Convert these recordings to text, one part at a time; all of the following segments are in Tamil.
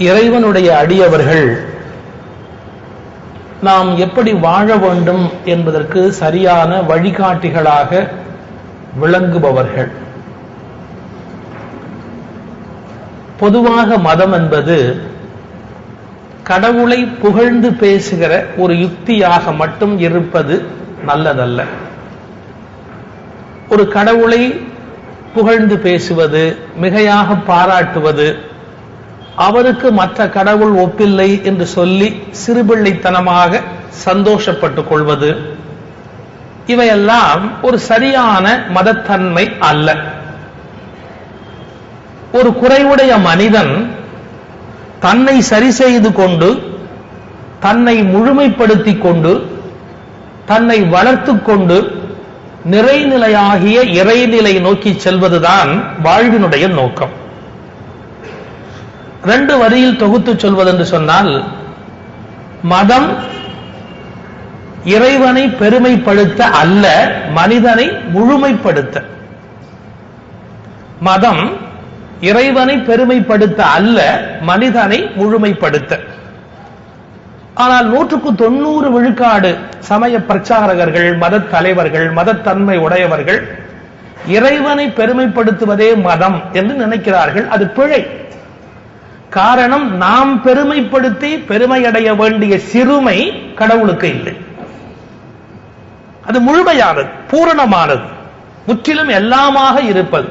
இறைவனுடைய அடியவர்கள் நாம் எப்படி வாழ வேண்டும் என்பதற்கு சரியான வழிகாட்டிகளாக விளங்குபவர்கள். பொதுவாக மதம் என்பது கடவுளை புகழ்ந்து பேசுகிற ஒரு யுக்தியாக மட்டும் இருப்பது நல்லதல்ல. ஒரு கடவுளை புகழ்ந்து பேசுவது, மிகையாக பாராட்டுவது, அவருக்கு மற்ற கடவுள் ஒப்பில்லை என்று சொல்லி சிறுபிள்ளைத்தனமாக சந்தோஷப்பட்டுக் கொள்வது, இவையெல்லாம் ஒரு சரியான மதத்தன்மை அல்ல. ஒரு குறைவுடைய மனிதன் தன்னை சரி செய்து கொண்டு, தன்னை முழுமைப்படுத்திக் கொண்டு, தன்னை வளர்த்துக் கொண்டு நிறைநிலையாகிய இறைநிலை நோக்கி செல்வதுதான் வாழ்வினுடைய நோக்கம். 2 வரியில் தொகுத்து சொல்வதென்று சொன்னால், மதம் இறைவனை பெருமைப்படுத்த அல்ல, மனிதனை முழுமைப்படுத்த. மதம் இறைவனை பெருமைப்படுத்த அல்ல, மனிதனை முழுமைப்படுத்த. ஆனால் 100% விழுக்காடு சமய பிரச்சாரகர்கள், மத தலைவர்கள், மதத்தன்மை உடையவர்கள் இறைவனை பெருமைப்படுத்துவதே மதம் என்று நினைக்கிறார்கள். அது பிழை. காரணம், நாம் பெருமைப்படுத்தி பெருமையடைய வேண்டிய சிறுமை கடவுளுக்கு இல்லை. அது முழுமையானது, பூரணமானது, முற்றிலும் எல்லாமாக இருப்பது.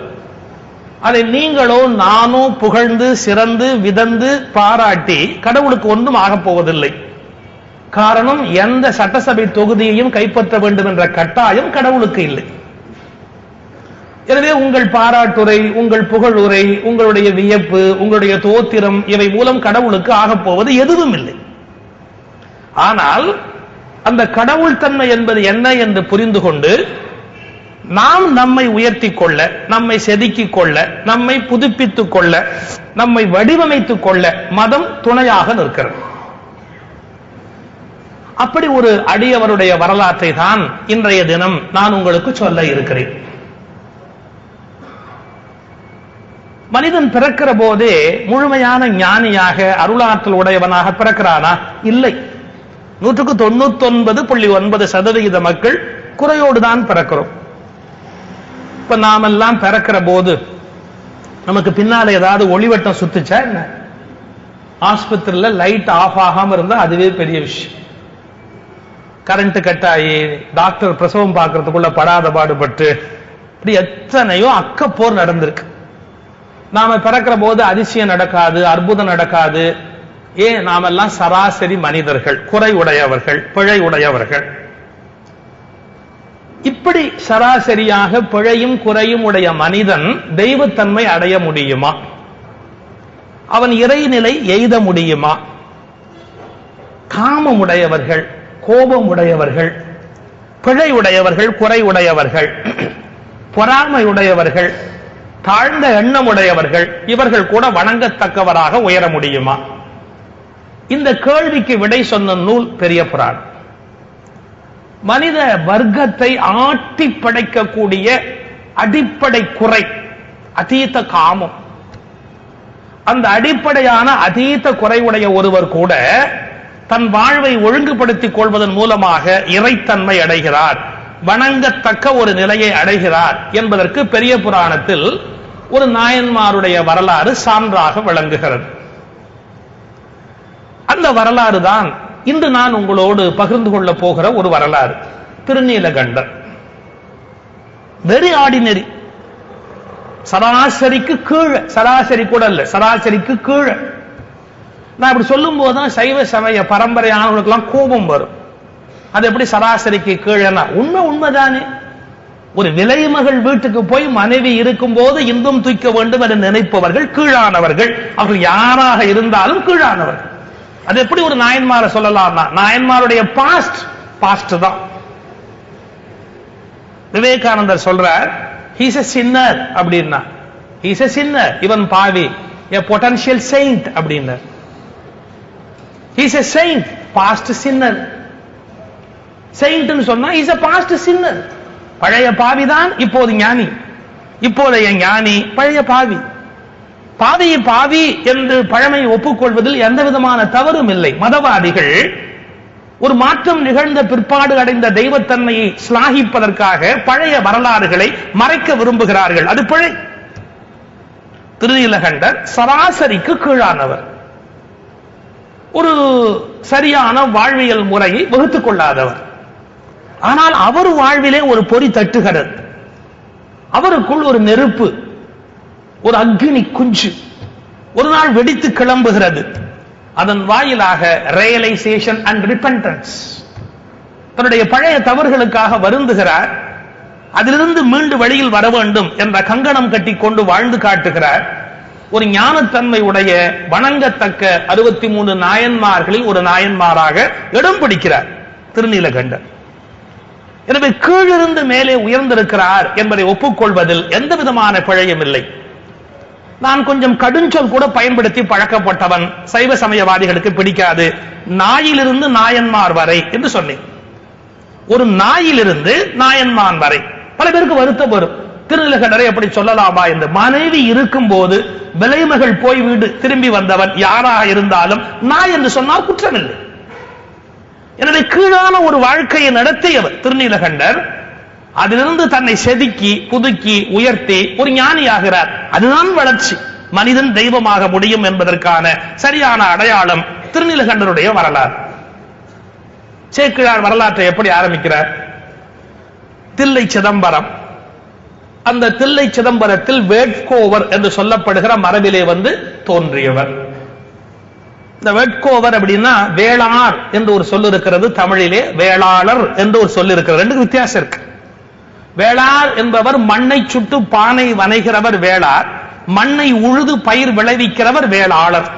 அதை நீங்களோ நானோ புகழ்ந்து சிறந்து விதந்து பாராட்டி கடவுளுக்கு ஒன்றும் ஆகப் போவதில்லை. காரணம், எந்த சட்டசபை தொகுதியையும் கைப்பற்ற வேண்டும் என்ற கட்டாயம் கடவுளுக்கு இல்லை. எனவே உங்கள் பாராட்டுரை, உங்கள் புகழுரை, உங்களுடைய வியப்பு, உங்களுடைய தோத்திரம், இவை மூலம் கடவுளுக்கு ஆகப் போவது எதுவும் இல்லை. ஆனால் அந்த கடவுள் தன்மை என்பது என்ன என்று புரிந்து கொண்டு நாம் நம்மை உயர்த்திக் கொள்ள, நம்மை செதுக்கிக் கொள்ள, நம்மை புதுப்பித்துக் கொள்ள, நம்மை வடிவமைத்துக் கொள்ள மதம் துணையாக நிற்கிறது. அப்படி ஒரு அடியவருடைய வரலாற்றை தான் இன்றைய தினம் நான் உங்களுக்கு சொல்ல இருக்கிறேன். மனிதன் பிறக்கிற போதே முழுமையான ஞானியாக, அருளாற்றல் உடையவனாக பிறக்கிறானா? இல்லை. 99.9% மக்கள் குறையோடு தான் பிறக்கிறோம். இப்ப நாமெல்லாம் பிறக்கிற போது நமக்கு பின்னால ஏதாவது ஒளிவட்டம் சுத்துச்சா என்ன? ஆஸ்பத்திரியில லைட் ஆஃப் ஆகாம இருந்தா அதுவே பெரிய விஷயம். கரண்ட் கட் ஆகி டாக்டர் பிரசவம் பார்க்கறதுக்குள்ள படாத பாடுபட்டு இப்படி எத்தனையோ அக்கப்போர் நடந்திருக்கு. நாம பிறக்கிற போது அதிசயம் நடக்காது, அற்புதம் நடக்காது. ஏன்? நாமெல்லாம் சராசரி மனிதர்கள், குறை உடையவர்கள், பிழை உடையவர்கள். இப்படி சராசரியாக பிழையும் குறையும் உடைய மனிதன் தெய்வத்தன்மை அடைய முடியுமா? அவன் இறைநிலை எய்த முடியுமா? காமம் உடையவர்கள், கோபம் உடையவர்கள், பிழை உடையவர்கள், குறை உடையவர்கள், பொறாமை உடையவர்கள், தாழ்ந்த எண்ணம் உடையவர்கள், இவர்கள் கூட வணங்கத்தக்கவராக உயர முடியுமா? இந்த கேள்விக்கு விடை சொன்ன நூல் பெரிய புராணம். மனித வர்க்கத்தை ஆட்டி படைக்கக்கூடிய அடிப்படை குறை அதீத காமம். அந்த அடிப்படையான அதீத குறைவுடைய ஒருவர் கூட தன் வாழ்வை ஒழுங்குபடுத்திக் கொள்வதன் மூலமாக இறைத்தன்மை அடைகிறார், வணங்கத்தக்க ஒரு நிலையை அடைகிறார் என்பதற்கு பெரிய புராணத்தில் ஒரு நாயன்மாருடைய வரலாறு சான்றாக விளங்குகிறது. அந்த வரலாறு தான் இன்று நான் உங்களோடு பகிர்ந்து கொள்ள போகிற ஒரு வரலாறு. திருநீலகண்டர் வெரி ஆர்டினரி, சராசரிக்கு கீழே, சராசரி கூட இல்ல, சராசரிக்கு கீழே. நான் இப்படி சொல்லும் போதுதான் சைவ சமய பரம்பரையானவர்களுக்கெல்லாம் கோபம் வரும். அது எப்படி சராசரிக்கு கீழேனா? உண்மைதானே. ஒரு விலைமகள் வீட்டுக்கு போய் மனைவி இருக்கும் போது இன்பம் தூக்க வேண்டும் என்று நினைப்பவர்கள் கீழானவர்கள். அவர்கள் யாராக இருந்தாலும் கீழானவர்கள். அது எப்படி ஒரு நாயன்மார சொல்லலாம்னா, நாயன்மாருடைய பாஸ்ட் தான். விவேகானந்தர் சொல்றார், he is a sinner அப்படின்னா. he is a sinner, இவன் பாவி, a potential saint அப்படின்னா. he is a saint, past sinner. saint ன்னு சொன்னா he is a past sinner. பழைய பாவிதான் இப்போது ஞானி, இப்போதைய ஞானி பழைய பாவி. பாவி பாவி என்று பழமை ஒப்புக்கொள்வதில் எந்த விதமான தவறும் இல்லை. மதவாதிகள் ஒரு மாற்றம் நிகழ்ந்த பிற்பாடு அடைந்த தெய்வத்தன்மையை சிலாகிப்பதற்காக பழைய வரலாறுகளை மறைக்க விரும்புகிறார்கள். அது பிழை. திருநீலகண்டர் சராசரிக்கு கீழானவர், ஒரு சரியான வாழ்வியல் முறையை வகுத்துக் கொள்ளாதவர். ஆனால் அவர் வாழ்விலே ஒரு பொறி தட்டுகிறது. அவருக்குள் ஒரு நெருப்பு, ஒரு அக்னி குஞ்சு ஒரு நாள் வெடித்து கிளம்புகிறது. அதன் வாயிலாக ரியலைசேஷன் அண்ட் ரிபெண்டன்ஸ், தன்னுடைய பழைய தவறுகளுக்காக வருந்துகிறார். அதிலிருந்து மீண்டு வழியில் வர வேண்டும் என்ற கங்கணம் கட்டி கொண்டு வாழ்ந்து காட்டுகிறார். ஒரு ஞானத்தன்மை உடைய வணங்கத்தக்க 63 நாயன்மார்களில் ஒரு நாயன்மாராக இடம் பிடிக்கிறார் திருநீலகண்டர். எனவே கீழிருந்து மேலே உயர்ந்திருக்கிறார் என்பதை ஒப்புக்கொள்வதில் எந்த விதமான பிழையும் இல்லை. நான் கொஞ்சம் கடுஞ்சொல் கூட பயன்படுத்தி பழக்கப்பட்டவன், சைவ சமயவாதிகளுக்கு பிடிக்காது. நாயிலிருந்து நாயன்மார் வரை என்று சொன்னேன். ஒரு நாயிலிருந்து நாயன்மான் வரை பல பேருக்கு வருத்தம் வரும். திருநீலகண்டரை எப்படி சொல்லலாமா என்று. மனைவி இருக்கும் போது விலைமகள் போய் வீடு திரும்பி வந்தவன் யாராக இருந்தாலும் நாய் என்று சொன்னால் குற்றமில்லை. எனவே கீழான ஒரு வாழ்க்கையை நடத்தியவர் திருநீலகண்டர். அதிலிருந்து தன்னை செதுக்கி புதுக்கி உயர்த்தி ஒரு ஞானியாகிறார். அதுதான் வளர்ச்சி. மனிதன் தெய்வமாக முடியும் என்பதற்கான சரியான அடையாளம் திருநீலகண்டருடைய வரலாறு. சேக்கிழார் வரலாற்றை எப்படி ஆரம்பிக்கிறார்? தில்லை சிதம்பரம். அந்த தில்லை சிதம்பரத்தில் வேட்கோவர் என்று சொல்லப்படுகிற மரபிலே வந்து தோன்றியவர். இந்த வேட்கோவர் அப்படின்னா வேளார் என்று ஒரு சொல் இருக்கிறது, தமிழிலே வேளாளர் என்று ஒரு சொல் இருக்கிறது. ரெண்டு வித்தியாசம் இருக்கு. வேளார் என்பவர் மண்ணை சுட்டு பானை வனைகிறவர் வேளார், மண்ணை உழுது பயிர் விளைவிக்கிறவர் வேளாளர்.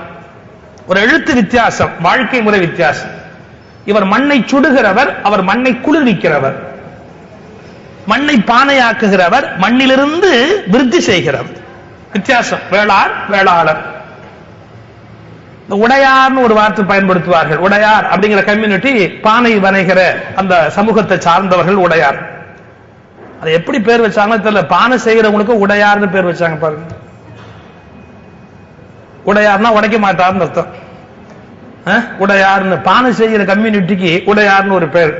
ஒரு எழுத்து வித்தியாசம், வாழ்க்கை முறை வித்தியாசம். இவர் மண்ணை சுடுகிறவர், அவர் மண்ணை குளிர்விக்கிறவர். மண்ணை பானையாக்குகிறவர், மண்ணிலிருந்து விருத்தி செய்கிறவர். வித்தியாசம். வேளார் வேளாளர். உடையார்னு ஒரு வார்த்தை பயன்படுத்துவார்கள். உடையார் அப்படிங்கிற கம்யூனிட்டி பானை வனைகிற அந்த சமூகத்தை சார்ந்தவர்கள் உடையார். அதை எப்படி பேர் வச்சாங்கன்னு தெரியல. பானை செய்கிறவங்களுக்கு உடையார்னு பேர் வச்சாங்க பாருங்க. உடையார்னா உடைக்க மாட்டார்னு அர்த்தம். உடையார்னு பானை செய்கிற கம்யூனிட்டிக்கு உடையார்னு ஒரு பேர்.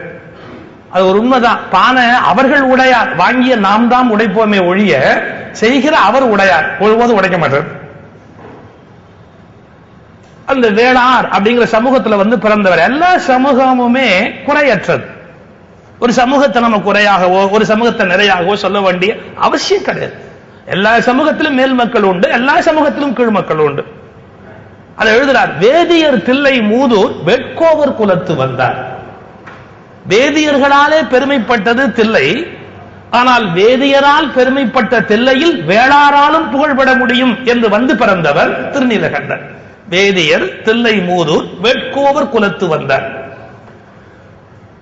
அது ஒரு உண்மைதான். பானை அவர்கள் உடையார், வாங்கிய நாம் தான் உடைப்போமே ஒழிய செய்கிற அவர் உடையார் ஒருபோதும் உடைக்க மாட்டார். அந்த வேளார் அப்படிங்கிற சமூகத்துல வந்து பிறந்தவர். எல்லா சமூகமுமே குறையற்றது. ஒரு சமூகத்தை நம்ம குறையாகவோ ஒரு சமூகத்தை நிறையாகவோ சொல்ல வேண்டிய அவசியம் கிடையாது. எல்லா சமூகத்திலும் மேல் மக்கள் உண்டு, எல்லா சமூகத்திலும் கீழ் மக்கள் உண்டு. அதை எழுதுறார். வேதியர் தில்லை மூதூர் வேட்கோவர் குலத்து வந்தார். வேதியர்களாலே பெருமைப்பட்டது தில்லை. ஆனால் வேதியரால் பெருமைப்பட்ட தில்லையில் வேளாராலும் புகழ்பட முடியும் என்று வந்து பிறந்தவர் திருநீலகண்டர். வேதியர் தில்லை மூதூர் வேட்கோவர் குலத்து வந்தார்.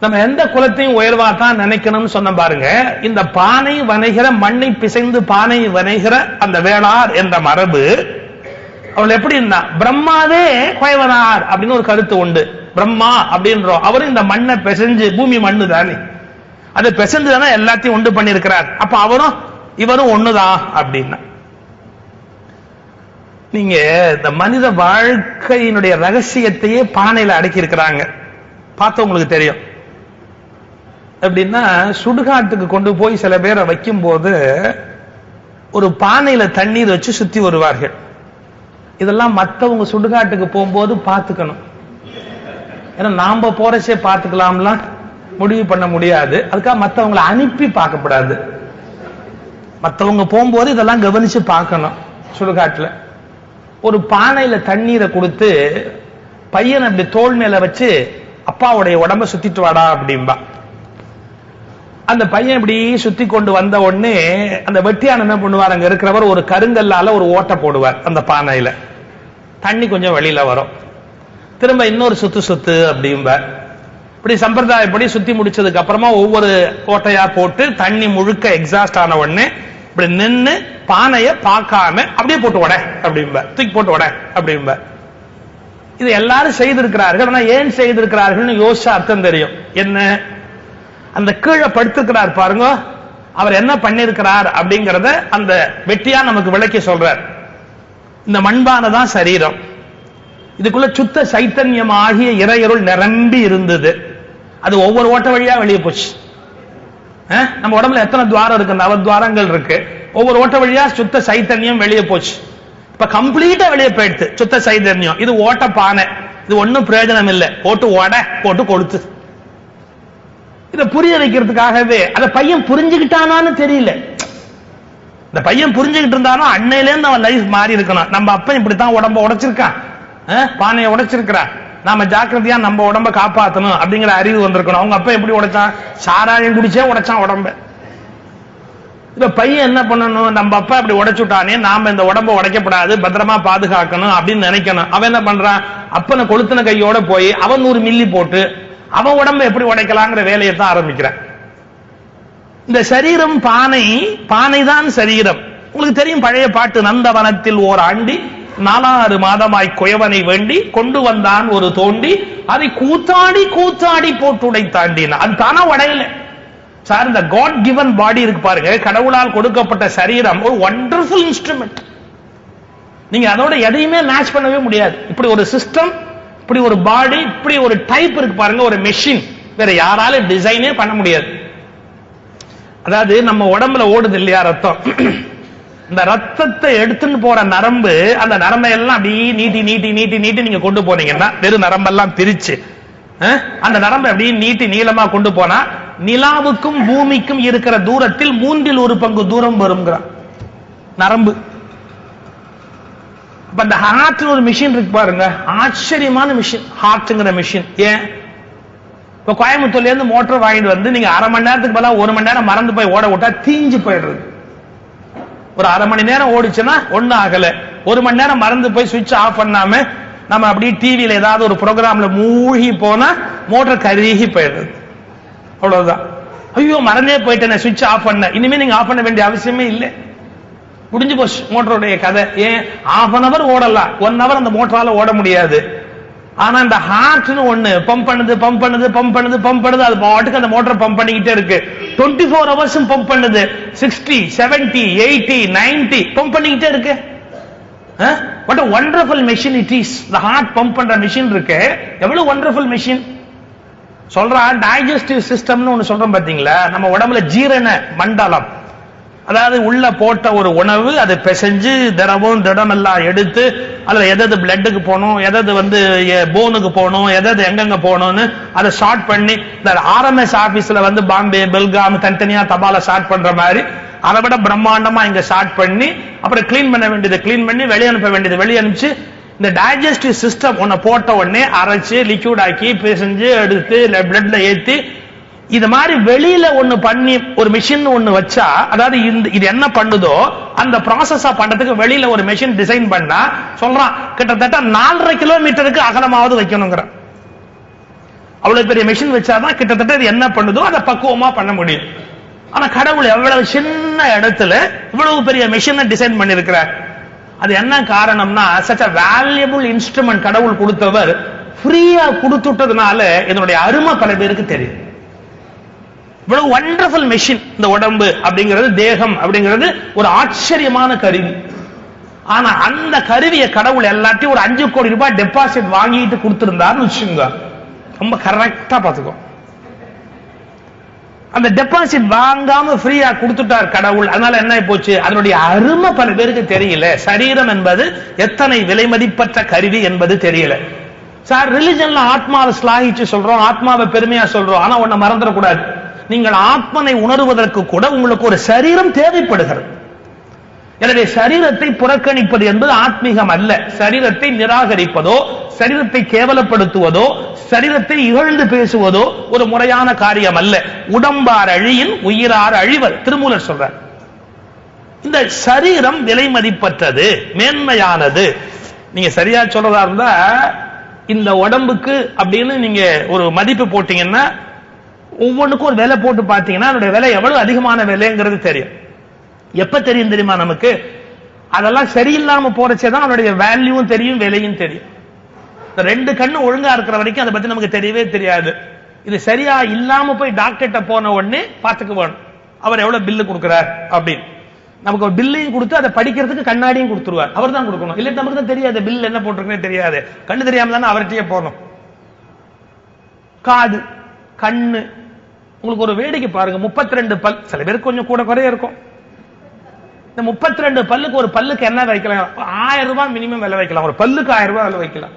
நம்ம எந்த குலத்தையும் உயர்வா தான் நினைக்கணும்னு சொன்ன பாருங்க. இந்த பானை வனைகிற, மண்ணை பிசைந்து பானை வனைகிற அந்த வேளார் என்ற மரபு அவள் எப்படின்னா, பிரம்மாவே குயவனார் அப்படின்னு ஒரு கருத்து உண்டு. பிரம்மா அப்படின்றோம். அவரும் இந்த மண்ணை பிசைஞ்சு, பூமி மண்ணு தானே, அதை பிசைஞ்சு தானே எல்லாத்தையும் உண்டு பண்ணிருக்கிறார். அப்ப அவரும் இவரும் ஒண்ணுதான் அப்படின்னா. நீங்க இந்த மனித வாழ்க்கையினுடைய ரகசியத்தையே பானையில அடக்கி இருக்கிறாங்க. பார்த்தவங்களுக்கு தெரியும். எப்படின்னா, சுடுகாட்டுக்கு கொண்டு போய் சில பேரை வைக்கும் போது ஒரு பானையில தண்ணீர் வச்சு சுத்தி வருவார்கள். இதெல்லாம் மற்றவங்க சுடுகாட்டுக்கு போகும்போது பார்த்துக்கணும். ஏன்னா நாம போறச்சே பார்த்துக்கலாம்லாம் முடிவு பண்ண முடியாது. அதுக்காக மற்றவங்களை அனுப்பி பார்க்கப்படாது. மற்றவங்க போகும்போது இதெல்லாம் கவனிச்சு பார்க்கணும். சுடுகாட்டுல ஒரு பானையில தண்ணீரை கொடுத்து பையனை அப்படி தோல் மேல வச்சு அப்பாவுடைய உடம்ப சுத்திட்டு வாடா அப்படின்பா. அந்த பையன் இப்படி சுத்தி கொண்டு வந்த உடனே அந்த வெட்டியான என்ன பண்ணுவார், அங்க இருக்கிறவர் ஒரு கருங்கல்லால ஒரு ஓட்டை போடுவார். அந்த பானையில தண்ணி கொஞ்சம் வெளியில வரும். திரும்ப இன்னொரு சுத்து சுத்து அப்படிம்பார். இப்படி சம்பிரதாயப்படி சுத்தி முடிச்சதுக்கு அப்புறமா ஒவ்வொரு ஓட்டையா போட்டு தண்ணி முழுக்க எக்ஸாஸ்ட் ஆன உடனே இப்படி நின்று பானைய பார்க்காம அப்படியே போட்டு உட அப்படிம்பார். தூக்கி போட்டு உட அப்படிம்பார். இது எல்லாரும் செய்திருக்கிறார்கள். ஆனா ஏன் செய்திருக்கிறார்கள் யோசிச்சா அர்த்தம் தெரியும். என்ன, அந்த கீழே படுத்திருக்கிறார் பாருங்க, அவர் என்ன பண்ணிருக்கிறார் அப்படிங்கறத அந்த வெட்டியா நமக்கு விளக்கி சொல்றார். இந்த மண்பானதான் சரீரம். இதுக்குள்ள சுத்த சைத்தன்யம் ஆகிய இறையருள் நிரம்பி இருந்தது. அது ஒவ்வொரு ஓட்ட வழியா வெளியே போச்சு. நம்ம உடம்புல எத்தனை துவாரம் இருக்கு? நவத்வாரங்கள் இருக்கு. ஒவ்வொரு ஓட்ட வழியா சுத்த சைத்தன்யம் வெளியே போச்சு. இப்ப கம்ப்ளீட்டா வெளியே போயிடுது சுத்த சைத்தன்யம். இது ஓட்ட பானை, இது ஒன்னும் பிரயோஜனம் இல்லை. போட்டு உடை போட்டு கொளுத்து. இதை புரிய வைக்கிறதுக்காகவே அந்த பையன் புரிஞ்சுக்கிட்டானான்னு தெரியல. இந்த பையன் புரிஞ்சுக்கிட்டு இருந்தானோ அன்னையிலேருந்து அவன் லைஃப் மாறி இருக்கணும். நம்ம அப்பன் இப்படித்தான் உடம்ப உடைச்சிருக்கான், பானையை உடைச்சிருக்கிறான், நாம ஜாக்கிரதையா நம்ம உடம்ப காப்பாற்றணும் அப்படிங்கிற அறிவு வந்திருக்கணும். அவங்க அப்பா எப்படி உடைச்சான்? சாராயம் குடிச்சே உடைச்சான் உடம்ப. இப்ப பையன் என்ன பண்ணணும்? நம்ம அப்பா அப்படி உடைச்சுட்டானே, நாம இந்த உடம்ப உடைக்கப்படாது, பத்திரமா பாதுகாக்கணும் அப்படின்னு நினைக்கணும். அவன் என்ன பண்றான்? அப்பனை கொளுத்தின கையோட போய் அவன் 100 மில்லி போட்டு அவன் உடம்ப எப்படி உடைக்கலாங்கிற வேலையை தான் ஆரம்பிக்கிறான். இந்த சரீரம் பானை, பானை தான் சரீரம். உங்களுக்கு தெரியும் பழைய பாட்டு, நந்தவனத்தில் ஓர் ஆண்டி 4 மாதமாய் குயவனை வேண்டி கொண்டு வந்தான் ஒரு தோண்டி, அதை கூத்தாடி கூத்தாடி போட்டு உடைத்தாண்டினா. அது தானா உடையல சார். இந்த காட் கிவன் பாடி இருக்கு பாருங்க, கடவுளால் கொடுக்கப்பட்ட சரீரம் ஒரு வண்டர்ஃபுல் இன்ஸ்ட்ருமெண்ட். நீங்க அதோட எதையுமே மேட்ச் பண்ணவே முடியாது. இப்படி ஒரு சிஸ்டம், இப்படி ஒரு பாடி, இப்படி ஒரு டைப் இருக்கு பாருங்க, ஒரு மெஷின். வேற யாராலும் டிசைனே பண்ண முடியாது. அதாவது நம்ம உடம்புல ஓடுது இல்லையா ரத்தம், இந்த ரத்தத்தை எடுத்துன்னு போற நரம்பு, அந்த நரம்பை எல்லாம் அப்படியே நீட்டி நீட்டி நீட்டி நீட்டி நீங்க கொண்டு போனீங்கன்னா, வெறும் நரம்பெல்லாம் பிரிச்சு அந்த நரம்பை அப்படியே நீட்டி நீளமா கொண்டு போனா நிலாவுக்கும் பூமிக்கும் இருக்கிற தூரத்தில் 1/3 பங்கு தூரம் வருங்கிறான் நரம்பு. அப்ப அந்த ஹார்ட் ஒரு மிஷின் இருக்கு பாருங்க, ஆச்சரியமான மிஷின் ஹார்ட்ங்கிற மிஷின். ஏன் இப்ப கோயம்புத்தூர்ல இருந்து மோட்டர் வாங்கிட்டு வந்து நீங்க 1/2 மணி நேரத்துக்கு பதிலா 1 மணி நேரம் மறந்து போய் ஓட விட்டா தீஞ்சு போயிடுறது. ஒரு 1/2 மணி நேரம் ஓடிச்சுன்னா ஒண்ணும் ஆகல. 1 மணி நேரம் மறந்து போய் சுவிட்ச் ஆஃப் பண்ணாம நம்ம அப்படியே டிவியில ஏதாவது ஒரு ப்ரோக்ராம்ல மூழ்கி போனா மோட்டர் கருகி போயிடுறது. அவ்வளவுதான். ஐயோ மறந்தே போயிட்டேன், சுவிட்ச் ஆஃப் பண்ண. இனிமே நீங்க ஆஃப் பண்ண வேண்டிய அவசியமே இல்லை, முடிஞ்சு போச்சு மோட்டருடைய கதை. ஏன் ½ hour ஓடலாம், 1 hour அந்த மோட்டரால ஓட முடியாது. ஆனா இந்த ஹார்ட்னு ஒண்ணு பம்ப் பண்ணுது பம்ப் பண்ணுது பம்ப் பண்ணுது பம்ப் பண்ணுது, அது பாட்டுக்கு அந்த மோட்டர் பம்ப் பண்ணிக்கிட்டே இருக்கு. 24 hours பம்ப் பண்ணுது. 60, 70, 80, 90 பம்ப் பண்ணிக்கிட்டே இருக்கு. what a wonderful machine it is. the heart pump பண்ற மெஷின் இருக்கு, எவ்வளவு வண்டர்ஃபுல் மெஷின். சொல்றா டைஜஸ்டிவ் சிஸ்டம்னு ஒண்ணு சொல்றோம் பாத்தீங்களா, நம்ம உடம்புல ஜீரண மண்டலம். அதாவது உள்ள போட்ட ஒரு உணவு அதை பிசைஞ்சு திரவம் திடம் எல்லாம் எடுத்து அதுல எதாவது பிளட்டுக்கு போகணும், எதாவது போனுக்கு போகணும், எதாவது எங்கெங்க போகணும்னு அதை ஷார்ட் பண்ணி, இந்த RMS ஆபீஸ்ல பாம்பே பெல்காம் தனித்தனியா தபால ஷார்ட் பண்ற மாதிரி அதை விட பிரம்மாண்டமா இங்க ஷார்ட் பண்ணி அப்புறம் கிளீன் பண்ண வேண்டியது கிளீன் பண்ணி வெளியே அனுப்ப வேண்டியது வெளியே அனுப்பிச்சு, இந்த டைஜஸ்டிவ் சிஸ்டம் ஒன்ன போட்ட உடனே அரைச்சு லிக்யூட் ஆக்கி பிசைஞ்சு எடுத்து பிளட்ல ஏத்தி இது மாதிரி வெளியில ஒண்ணு பண்ணி ஒரு மிஷின் ஒண்ணு வச்சா, அதாவது இது என்ன பண்ணுதோ அந்த ப்ராசஸா பண்றதுக்கு வெளியில ஒரு மிஷின் டிசைன் பண்ணா சொல்றான் கிட்டத்தட்ட 4.5 கிலோமீட்டருக்கு அகலமாவது வைக்கணுங்கிற. அவ்வளவு பெரிய மிஷின் வச்சாதான் கிட்டத்தட்ட இது என்ன பண்ணுதோ அதை பக்குவமா பண்ண முடியும். ஆனா கடவுள் எவ்வளவு சின்ன இடத்துல இவ்வளவு பெரிய மிஷினை டிசைன் பண்ணிருக்கிறார். அது என்ன காரணம்னா, such a valuable instrument கடவுள் கொடுத்தவர் ஃப்ரீயா கொடுத்துட்டதுனால இதனுடைய அருமை பல பேருக்கு தெரியும். இவ்வளவு வண்டர்ஃபுல் மெஷின் இந்த உடம்பு அப்படிங்கிறது, தேகம் அப்படிங்கிறது ஒரு ஆச்சரியமான கருவி. ஆனா அந்த கருவியை கடவுள் எல்லாத்தையும் ஒரு 5 கோடி ரூபாய் டெபாசிட் வாங்கிட்டு கொடுத்திருந்தாருன்னு வச்சுங்க, ரொம்ப கரெக்டா பாத்துக்கோ. அந்த டெபாசிட் வாங்காம ஃப்ரீயா கொடுத்துட்டார் கடவுள். அதனால என்ன போச்சு, அதனுடைய அருமை பல பேருக்கு தெரியல. சரீரம் என்பது எத்தனை விலை மதிப்பற்ற கருவி என்பது தெரியல. சார் ரிலிஜன்ல ஆத்மாவை ஸ்லாகிச்சு சொல்றோம், ஆத்மாவை பெருமையா சொல்றோம். ஆனா ஒன்ன மறந்துடக்கூடாது, நீங்கள் ஆத்மனை உணர்வதற்கு கூட உங்களுக்கு ஒரு சரீரம் தேவைப்படுகிறது. எனவே சரீரத்தை புறக்கணிப்பது என்பது ஆத்மீகம் அல்ல. சரீரத்தை நிராகரிப்பதோ, சரீரத்தை கேவலப்படுத்துவதோ, சரீரத்தை இகழ்ந்து பேசுவதோ ஒரு முறையான காரியம் அல்ல. உடம்பார் அழியின் உயிரார் அழிவர், திருமூலர் சொல்றார். இந்த சரீரம் விலை மதிப்பற்றது, மேன்மையானது. நீங்க சரியா சொல்றதா இருந்தா இந்த உடம்புக்கு அப்படின்னு நீங்க ஒரு மதிப்பு போட்டீங்கன்னா, ஒவ்வொன்றுக்கும் ஒரு விலை போட்டு பார்த்தீங்கன்னா அதனுடைய விலை எவ்வளவு அதிகமான விலைங்கிறது தெரியும். எப்ப தெரியும் தெரியுமா நமக்கு? அதெல்லாம் சரியில்லாம போறச்சேதான் அதனுடைய வேல்யூவும் தெரியும், விலையும் தெரியும். 2 கண்ணு ஒழுங்கா இருக்கிற வரைக்கும் அதை பத்தி நமக்கு தெரியவே தெரியாது. இது சரியா இல்லாம போய் டாக்டர்கிட்ட போன உடனே பார்த்துக்க வேணும் அவர் எவ்வளவு பில்லு கொடுக்கிறார் அப்படின்னு. நமக்கு ஒரு பில்லையும் கொடுத்து அதை படிக்கிறதுக்கு கண்ணாடியும் கொடுத்துருவார். அவர் தான் கொடுக்கணும். இல்லை நமக்கு தான் தெரியாது பில் என்ன போட்டிருக்குன்னே தெரியாது. கண்ணு தெரியாம தானே அவர்கிட்டயே போகணும். காது, கண்ணு, உங்களுக்கு ஒரு வேடிக்கை பாருங்க, 32 பல், சில பேருக்கு கொஞ்சம் கூட குறைய இருக்கும். இந்த 32 பல்லுக்கு ஒரு பல்லுக்கு என்ன வைக்கலாம்? 1000 ரூபாய் மினிமம் விலை வைக்கலாம். ஒரு பல்லுக்கு 1000 ரூபாய் விலை வைக்கலாம்.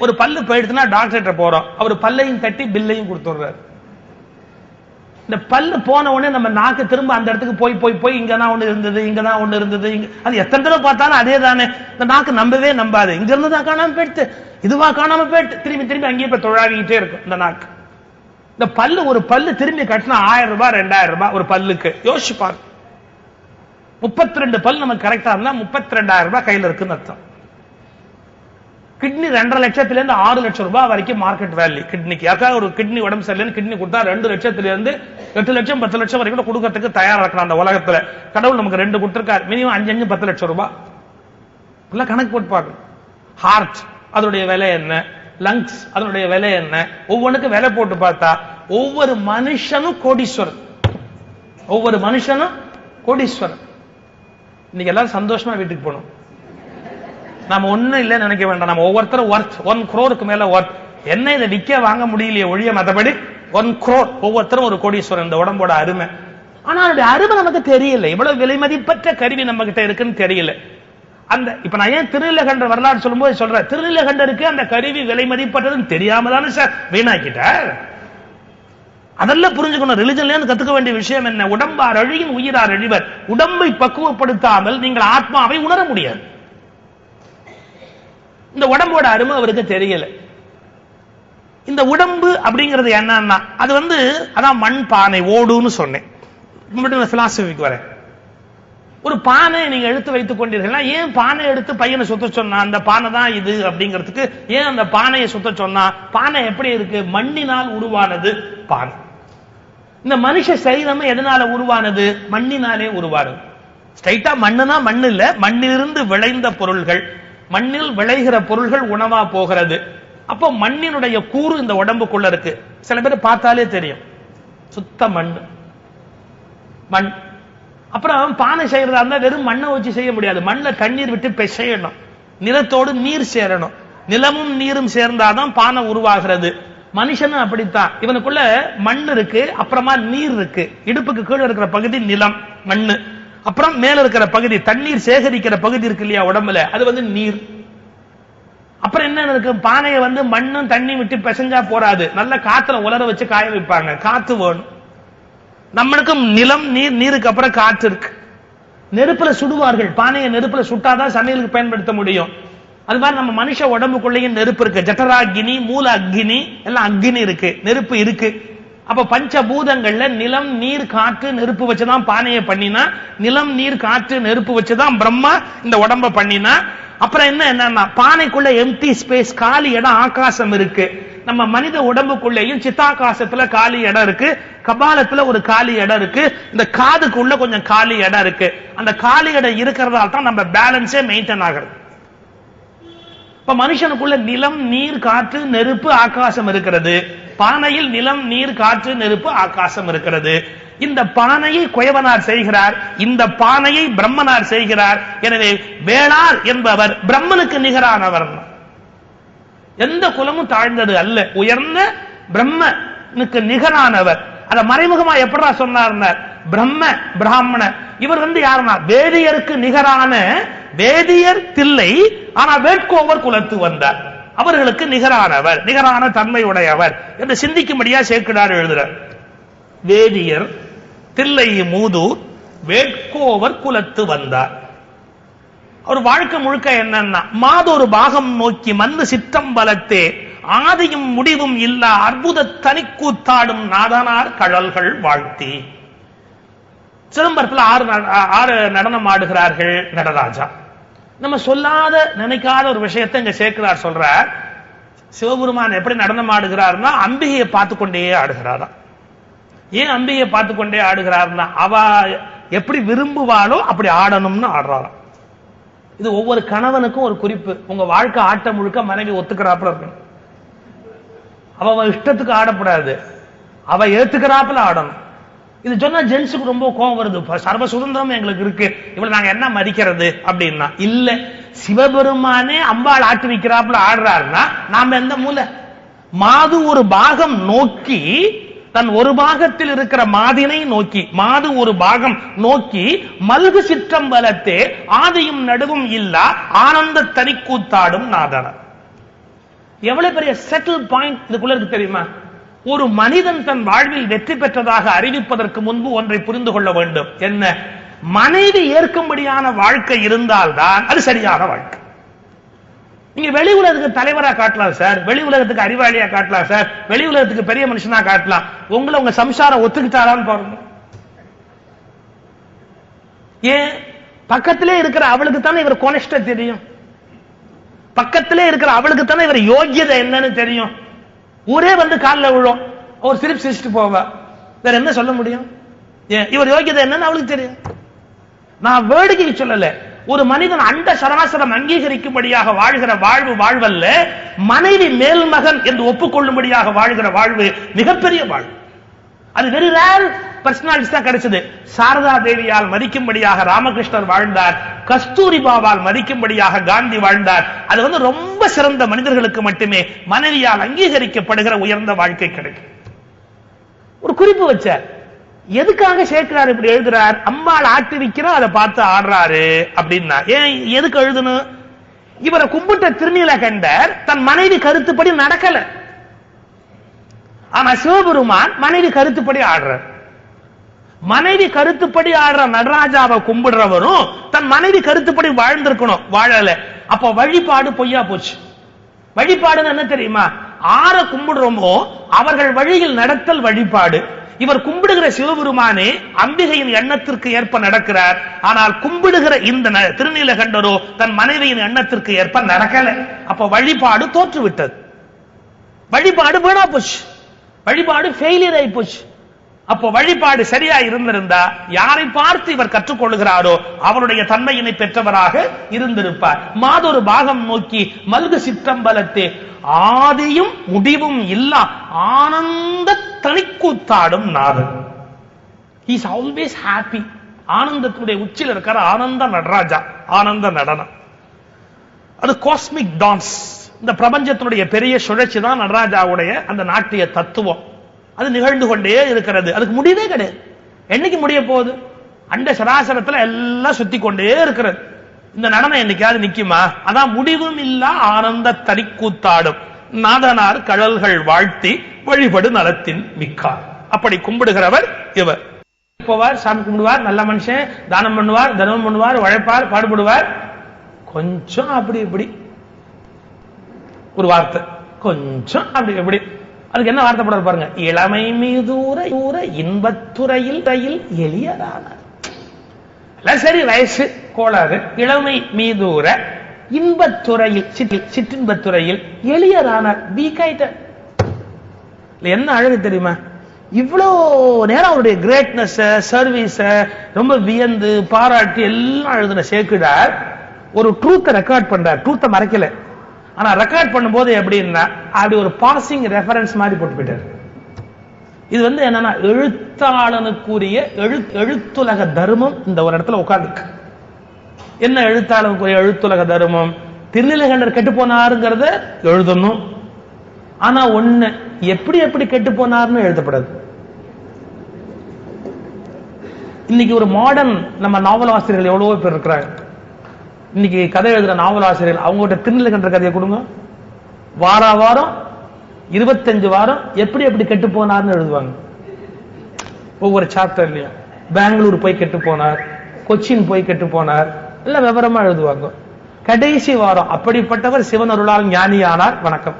ஒரு பல்லு போயிடுச்சுன்னா டாக்டர் போறோம், அவர் பல்லையும் தட்டி பில்லையும் கொடுத்துடுறாரு. இந்த பல்லு போன உடனே நம்ம நாக்கு திரும்ப அந்த இடத்துக்கு போய் போய் போய் இங்கதான் ஒண்ணு இருந்தது, இங்கதான் ஒண்ணு இருந்தது, அது எத்தனை தடவை பார்த்தாலும் அதே தானே. இந்த நாக்கு நம்பவே நம்பாது. இங்க இருந்துதான் காணாம போயிடுத்து, இதுவா காணாம போயிட்டு, திரும்பி திரும்பி அங்கேயே போய் தொழாவிக்கிட்டே இருக்கும் இந்த நாக்கு. இந்த பல்லு, ஒரு பல்லு திரும்பி கட்டினா 1000 ரூபாய் 2000 ரூபாய் ஒரு பல்லுக்கு. யோசிச்சு பாரு, 32 பல் நமக்கு கரெக்டா இருந்தா 32,000 ரூபாய் கையில இருக்குன்னு அர்த்தம். கிட்னி 2.5 லட்சத்துல இருந்து 6 லட்சம் ரூபாய் வரைக்கும் மார்க்கெட் வேல்யூ கிட்னிக்கு. யாருக்காவது ஒரு கிட்னி உடம்பு சரியில்லைன்னு கிட்னி கொடுத்தா 2 லட்சத்துல இருந்து 8 லட்சம் 10 லட்சம் வரைக்கும் கொடுக்கறதுக்கு தயாரா இருக்கிறான் அந்த உலகத்துல. கடவுள் நமக்கு 2 கொடுத்திருக்காரு. மினிமம் 5 10 லட்சம் ரூபாய் எல்லாம் கணக்கு போட்டு பாருங்க. ஹார்ட் அதனுடைய விலை என்ன, லங்ஸ் அதனுடைய விலை என்ன, ஒவ்வொன்றுக்கு விலை போட்டு பார்த்தா ஒவ்வொரு மனுஷனும் கோடீஸ்வரன். ஒவ்வொரு மனுஷனும் கோடீஸ்வரன். இன்னைக்கு எல்லாரும் சந்தோஷமா வீட்டுக்கு போகணும். நாம ஒண்ணும் இல்லைன்னு நினைக்க வேண்டாம். நம்ம ஒவ்வொருத்தரும் ஒர்த் 1 crore மேல ஒர்த். என்ன இதை விற்க வாங்க முடியலையே ஒழிய மற்றபடி 1 crore ஒவ்வொருத்தரும் ஒரு கோடீஸ்வரன். இந்த உடம்போட அருமை. ஆனா அதோட அருமை நமக்கு தெரியல. இவ்வளவு விலை மதிப்பற்ற கருவி நம்ம கிட்ட இருக்குன்னு தெரியல. அந்த இப்ப நான் ஏன் திருநீலகண்ட வரலாறு சொல்லும்போது சொல்றேன், திருநீலகண்டருக்கு அந்த கருவி விலை மதிப்பற்றதுன்னு தெரியாம தானே சார் வீணாக்கிட்டார். அதெல்லாம் புரிஞ்சுக்கணும். ரிலிஜன்ல கத்துக்க வேண்டிய விஷயம் என்ன? உடம்பார் அழியும் உயிரார் அழிவர். உடம்பை பக்குவப்படுத்தாமல் நீங்கள் ஆத்மாவை உணர முடியாது. இந்த உடம்போட அருமை அவருக்கு தெரியல. இந்த உடம்பு அப்படிங்கிறது என்னன்னா, அது அதான் மண் பானை ஓடுன்னு சொன்னேன். பிலாசபிக்கு வரேன். ஒரு பானை நீங்க எடுத்து வைத்துக் கொண்டீர்கள். ஏன் பானை எடுத்து பையனை சுத்த சொன்னா? அந்த பானை தான் இது அப்படிங்கிறதுக்கு ஏன் அந்த பானையை சுத்த சொன்னா? பானை எப்படி இருக்கு? மண்ணினால் உருவானது பானை. இந்த மனுஷ சரீரம் எதனால உருவானது? மண்ணினாலே உருவானது. ஸ்ட்ரைட்டா மண்ணுனா மண்ணு இல்ல, மண்ணிலிருந்து விளைந்த பொருள்கள், மண்ணில் விளைகிற பொருள்கள் உணவா போகிறது. அப்போ மண்ணினுடைய கூறு இந்த உடம்புக்குள்ள இருக்கு. சில பேர் பார்த்தாலே தெரியும், சுத்த மண். மண். அப்புறம் பானை செய்யறதா இருந்தா வெறும் மண்ணை வச்சு செய்ய முடியாது. மண்ணில் தண்ணீர் விட்டு பிசையணும், நிலத்தோடு நீர் சேரணும். நிலமும் நீரும் சேர்ந்தாதான் பானை உருவாகிறது. மனுஷனும் அப்படித்தான். இவனுக்குள்ள மண் இருக்கு, அப்புறமா நீர் இருக்கு. இடுப்புக்கு கீழே இருக்கிற பகுதி நிலம், மண்ணு. அப்புறம் மேல இருக்கிற பகுதி தண்ணீர் சேகரிக்கிற பகுதி இருக்கு இல்லையா உடம்புல, அது நீர். அப்புறம் என்ன இருக்கு? பானையை மண்ணும் தண்ணி விட்டு பிசைஞ்சா போறாது, நல்ல காத்துல உலர வச்சு காய வைப்பாங்க. காத்து வேணும். நம்மளுக்கும் நிலம் நீர், நீருக்கு அப்புறம் காற்று இருக்கு. நெருப்புல சுடுவார்கள். பானையை நெருப்புல சுட்டாதான் சமையலுக்கு பயன்படுத்த முடியும். அது மாதிரி நம்ம மனுஷ உடம்புக்குள்ளேயும் நெருப்பு இருக்கு. ஜட்டராகினி, மூல அக்னி, எல்லாம் அக்னி இருக்கு, நெருப்பு இருக்கு. அப்ப பஞ்சபூதங்கள்ல நிலம் நீர் காற்று நெருப்பு வச்சுதான் பானையை பண்ணினா, நிலம் நீர் காற்று நெருப்பு வச்சுதான் பிரம்மா இந்த உடம்ப பண்ணினா. அப்புறம் என்னன்னா, பானைக்குள்ள எம்டி ஸ்பேஸ், காலி இடம், ஆகாசம் இருக்கு. நம்ம மனித உடம்புக்குள்ளேயும் சித்தாகாசத்துல காலி இடம் இருக்கு, கபாலத்துல ஒரு காலி இடம் இருக்கு, இந்த காதுக்குள்ள கொஞ்சம் காலி இடம் இருக்கு. அந்த காலி இடம் இருக்கிறதால தான் நம்ம பேலன்ஸே மெயின்டைன் ஆகிறது. இப்ப மனுஷனுக்குள்ள நிலம் நீர் காற்று நெருப்பு ஆகாசம் இருக்கிறது. பானையில் நிலம் நீர் காற்று நெருப்பு ஆகாசம் இருக்கிறது. இந்த பானையை குயவனார் செய்கிறார், இந்த பானையை பிரம்மனார் செய்கிறார். எனவே வேளார் என்பவர் பிரம்மனுக்கு நிகரானவர். எந்த குலமும் தாழ்ந்தது அல்ல, உயர்ந்த பிரம்மனுக்கு நிகரானவர். அத மறைமுகமா எப்படா சொன்னார்? பிரம்ம பிராமண. இவர் யாருன்னா வேதியருக்கு நிகரான, வேதியர் தில்லை, ஆனா வேட்கோவர் குலத்து வந்தார். அவர்களுக்கு நிகரானவர், நிகரான தன்மை உடையவர் என்று சிந்திக்கும்படியா சேக்கிழார் எழுதுறார். வேதியர் தில்லை மூதூர் வேட்கோவர் குலத்து வந்தார். அவர் வாழ்க்கை முழுக்க என்னன்னா, மாதொரு பாகம் நோக்கி மண்ணு சித்தம் பலத்தே ஆதியும் முடிவும் இல்லா அற்புத தனிக்கூத்தாடும் நாதனார் கழல்கள் வாழ்த்தி. சிதம்பரத்தில் 6 நடனம் ஆடுகிறார்கள் நடராஜா. நம்ம சொல்லாத நினைக்காத ஒரு விஷயத்தை இங்க சேர்க்கிறார். சொல்றார், சிவபெருமான் எப்படி நடனம் ஆடுகிறார்னா அம்பிகையை பார்த்து கொண்டே ஆடுகிறாரா. ஏன் அம்பிகையை பார்த்து கொண்டே ஆடுகிறார்னா, அவ எப்படி விரும்புவாளோ அப்படி ஆடணும்னு ஆடுறாராம். இது ஒவ்வொரு கணவனுக்கும் ஒரு குறிப்பு. உங்க வாழ்க்கை ஆட்ட முழுக்க மனைவி ஒத்துக்கிறாப்புல இருக்கணும். அவ இஷ்டத்துக்கு ஆடப்படாது, அவ ஏத்துக்கிறாப்புல ஆடணும். இது சொன்னா ஜென்ஸுக்கு ரொம்ப கோபம் வருது. சர்வ சுதந்திரம் எங்களுக்கு இருக்கு, இவ்வளவு நாங்க என்ன மதிக்கிறது அப்படின்னா. இல்ல, சிவபெருமானே அம்பாள் ஆட்டு வைக்கிறாப்புல ஆடுறாருன்னா நாம எந்த மூலை? மாது ஒரு பாகம் நோக்கி, தன் ஒரு பாகத்தில் இருக்கிற மாதினை நோக்கி, மாது ஒரு பாகம் நோக்கி மல்கு சிற்றம்பலத்தே ஆதியும் நடுவும் இல்லா ஆனந்த தனிக்கூத்தாடும் நாதன. எவ்வளவு பெரிய செட்டில் பாயிண்ட் இதுக்குள்ள இருக்கு தெரியுமா? ஒரு மனிதன் தன் வாழ்வில் வெற்றி பெற்றதாக அறிவிப்பதற்கு முன்பு ஒன்றை புரிந்து கொள்ள வேண்டும். என்ன? மனைவி ஏற்கும்படியான வாழ்க்கை இருந்தால்தான் அது சரியான வாழ்க்கை. நீங்க வெளி உலகத்துக்கு தலைவரா காட்டலாம் சார், வெளி உலகத்துக்கு அறிவாளியா காட்டலாம் சார், வெளி உலகத்துக்கு பெரிய மனுஷனா காட்டலாம். உங்களை உங்க சம்சாரம் ஒத்துக்கிட்டாரான்னு பாருங்க. ஏன்? பக்கத்திலே இருக்கிற அவளுக்கு தானே இவர் கொனஸ்ட தெரியும், பக்கத்திலே இருக்கிற அவளுக்கு தானே இவர் யோகியதை என்னன்னு தெரியும். ஊரே வந்து காலில் விழும், ஒரு சிரிப்பு சிரிச்சுட்டு போவா, வேற என்ன சொல்ல முடியும்? இவர் யோகியதை என்னன்னு அவளுக்கு தெரியும். நான் வேடிக்கைக்கு சொல்லல, ஒரு மனிதன் அண்ட சராசரம் அங்கீகரிக்கும்படியாக வாழ்கிற வாழ்வு வாழ்வல்ல, மனைவி மேல்மகன் என்று ஒப்புக்கொள்ளும்படியாக வாழ்கிற வாழ்வு மிகப்பெரிய வாழ்வு. அது வெரி ரேர் பர்சனாலிட்டிஸ் தான் கிடைச்சது. சாரதா தேவியால் மதிக்கும்படியாக ராமகிருஷ்ணர் வாழ்ந்தார், கஸ்தூரிபாவால் மதிக்கும்படியாக காந்தி வாழ்ந்தார். அது வந்து ரொம்ப சிறந்த மனிதர்களுக்கு மட்டுமே மனைவியால் அங்கீகரிக்கப்படுகிற உயர்ந்த வாழ்க்கை கிடைக்கும். ஒரு குறிப்பு வச்சார். எதுக்காக சேர்க்கிறார் இப்படி எழுதுறார்? அம்பாள் ஆட்டி வைக்கிறா, அதை பார்த்து ஆடுறாரு அப்படின்னா. ஏன் எதுக்கு எழுதணும்? இவரை கும்பிட்ட திருநீலகண்டர் தன் மனைவி கருத்துப்படி நடக்கல, ஆனா சிவபெருமான் மனைவி கருத்துப்படி ஆடுறார். மனைவி கருத்துப்படி ஆடுற நடராஜாவை கும்பிடுறவரும் தன் மனைவி கருத்துப்படி வாழ்ந்திருக்கணும், வாழல. அப்ப வழிபாடு பொய்யா போச்சு. வழிபாடுன்னு என்ன தெரியுமா? ஆற கும்பிடுறோமோ அவர்கள் வழியில் நடத்தல் வழிபாடு. இவர் கும்பிடுகிற சிவபெருமானே அம்பிகையின் எண்ணத்திற்கு ஏற்ப நடக்கிறார், ஆனால் கும்பிடுகிற இந்த திருநீலகண்டரோ தன் மனைவியின் எண்ணத்திற்கு ஏற்ப நடக்கல. அப்ப வழிபாடு தோற்றுவிட்டது, வழிபாடு வீணா போச்சு, வழிபாடு ஃபெயிலியர் ஆகி போச்சு. அப்போ வழிபாடு சரியா இருந்திருந்தா யாரை பார்த்து இவர் கற்றுக்கொள்கிறாரோ அவருடைய தன்மையினை பெற்றவராக இருந்திருப்பார். மாதொரு பாகம் நோக்கி மல்கு சிற்றம்பலத்தே ஆதியும் முடிவும் இல்லா ஆனந்த தனிக்கூத்தாடும் நாதன். He is always happy. ஆனந்தத்துடைய உச்சியில் இருக்கிற ஆனந்த நடராஜா, ஆனந்த நடனம். அது காஸ்மிக் டான்ஸ். இந்த பிரபஞ்சத்தினுடைய பெரிய சுழற்சி தான் நடராஜாவுடைய அந்த நாட்டிய தத்துவம். அது நிகழ்ந்து கொண்டே இருக்கிறது, அதுக்கு முடிவே கிடையாது. என்னைக்கு முடிய போகுது? அண்ட சராசரத்துல எல்லாம் சுத்தி கொண்டே இருக்கிறது. இந்த நடனம் என்னைக்காவது நிக்குமா? அதான் முடிவும் இல்லா ஆனந்த தனிக்கூத்தாடும் நாதனார் கழல்கள் வாழ்த்தி வழிபடு நலத்தின் மிக்கார். அப்படி கும்பிடுகிறவர் இவர். போவார், சாமி கும்பிடுவார், நல்ல மனுஷன், தானம் பண்ணுவார், தர்மம் பண்ணுவார், உழைப்பார், பாடுபடுவார். கொஞ்சம் அப்படி இப்படி ஒரு வார்த்தை, கொஞ்சம் அப்படி எப்படி. அதுக்கு என்ன வார்த்தை போடுறாரு பாருங்க. இளமை மீதூர இன்பத்துறையில் எளியரான. சரி, வயசு கோளாறு. இளமை மீதூர இன்பத்துறையில் சிற்றின்பத்துறையில் எளியரானார். என்ன அழகு தெரியுமா? இவ்வளோ நேரம் அவருடைய கிரேட்னஸ், சர்வீஸ ரொம்ப வியந்து பாராட்டி எல்லாம் எழுதின சேக்கிடார் ஒரு ட்ரூத்தை ரெக்கார்ட் பண்றார். ட்ரூத்தை மறைக்கல, ஆனா ரெக்கார்ட் பண்ணும்போது எப்படின்னா அப்படி ஒரு பாசிங் ரெஃபரன்ஸ் மாதிரி போட்டு போயிட்டார். இது வந்து என்னன்னா எழுத்தாளனுக்குரிய எழுத்துலக தர்மம் இந்த ஒரு இடத்துல உட்கார்ந்துருக்கு. என்ன எழுத்தாளனுக்குரிய எழுத்துலக தர்மம்? திருநீலகண்டர் கெட்டு போனாருங்கிறத எழுதணும், ஆனா ஒண்ணு எப்படி எப்படி கெட்டு போனார்னு எழுதப்படாது. இன்னைக்கு ஒரு மாடர்ன் நம்ம நாவல் ஆசிரியர்கள் எவ்வளவோ பேர் இருக்கிறாங்க. இன்னைக்கு கதை எழுதுற நாவல் ஆசிரியர்கள் அவங்ககிட்ட திருநீலகண்டர் கதையை கொடுங்க, வார வாரம் 25 வாரம் எப்படி எப்படி கெட்டு போனார்னு எழுதுவாங்க. ஒவ்வொரு சாப்டர்லயும் பெங்களூர் போய் கெட்டு போனார், கொச்சின் போய் கெட்டு போனார், எல்லாம் விவரமா எழுதுவாங்க. கடைசி வாரம் அப்படிப்பட்டவர் சிவன் அருளால் ஞானியானார், வணக்கம்.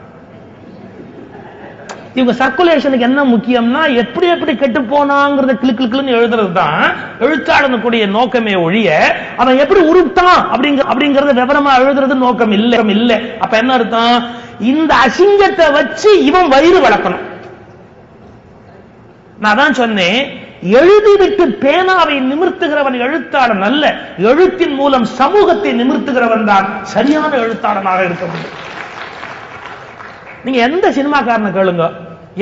இவங்க சர்க்குலேஷனுக்கு என்ன முக்கியம்னா எப்படி எப்படி கெட்டு போனாங்கிறத கிளுன்னு எழுதுறது தான் எழுத்தாளனுக்குரிய நோக்கமே ஒழிய அவன் எப்படி உருட்டான் அப்படிங்கறத விவரமா எழுதுறது நோக்கம் இல்ல. அப்ப என்ன அர்த்தம்? இந்த அசிங்கத்தை வச்சு இவன் வயிறு வளர்க்கணும். நான் தான் சொன்னேன், எழுதிவிட்டு பேனாவை நிமிர்த்துகிறவன் எழுத்தாளன் அல்ல, எழுத்தின் மூலம் சமூகத்தை நிமிர்த்துகிறவன் தான் சரியான எழுத்தாளனாக இருக்க முடியும். நீங்க எந்த சினிமாக்காரனை கேளுங்க,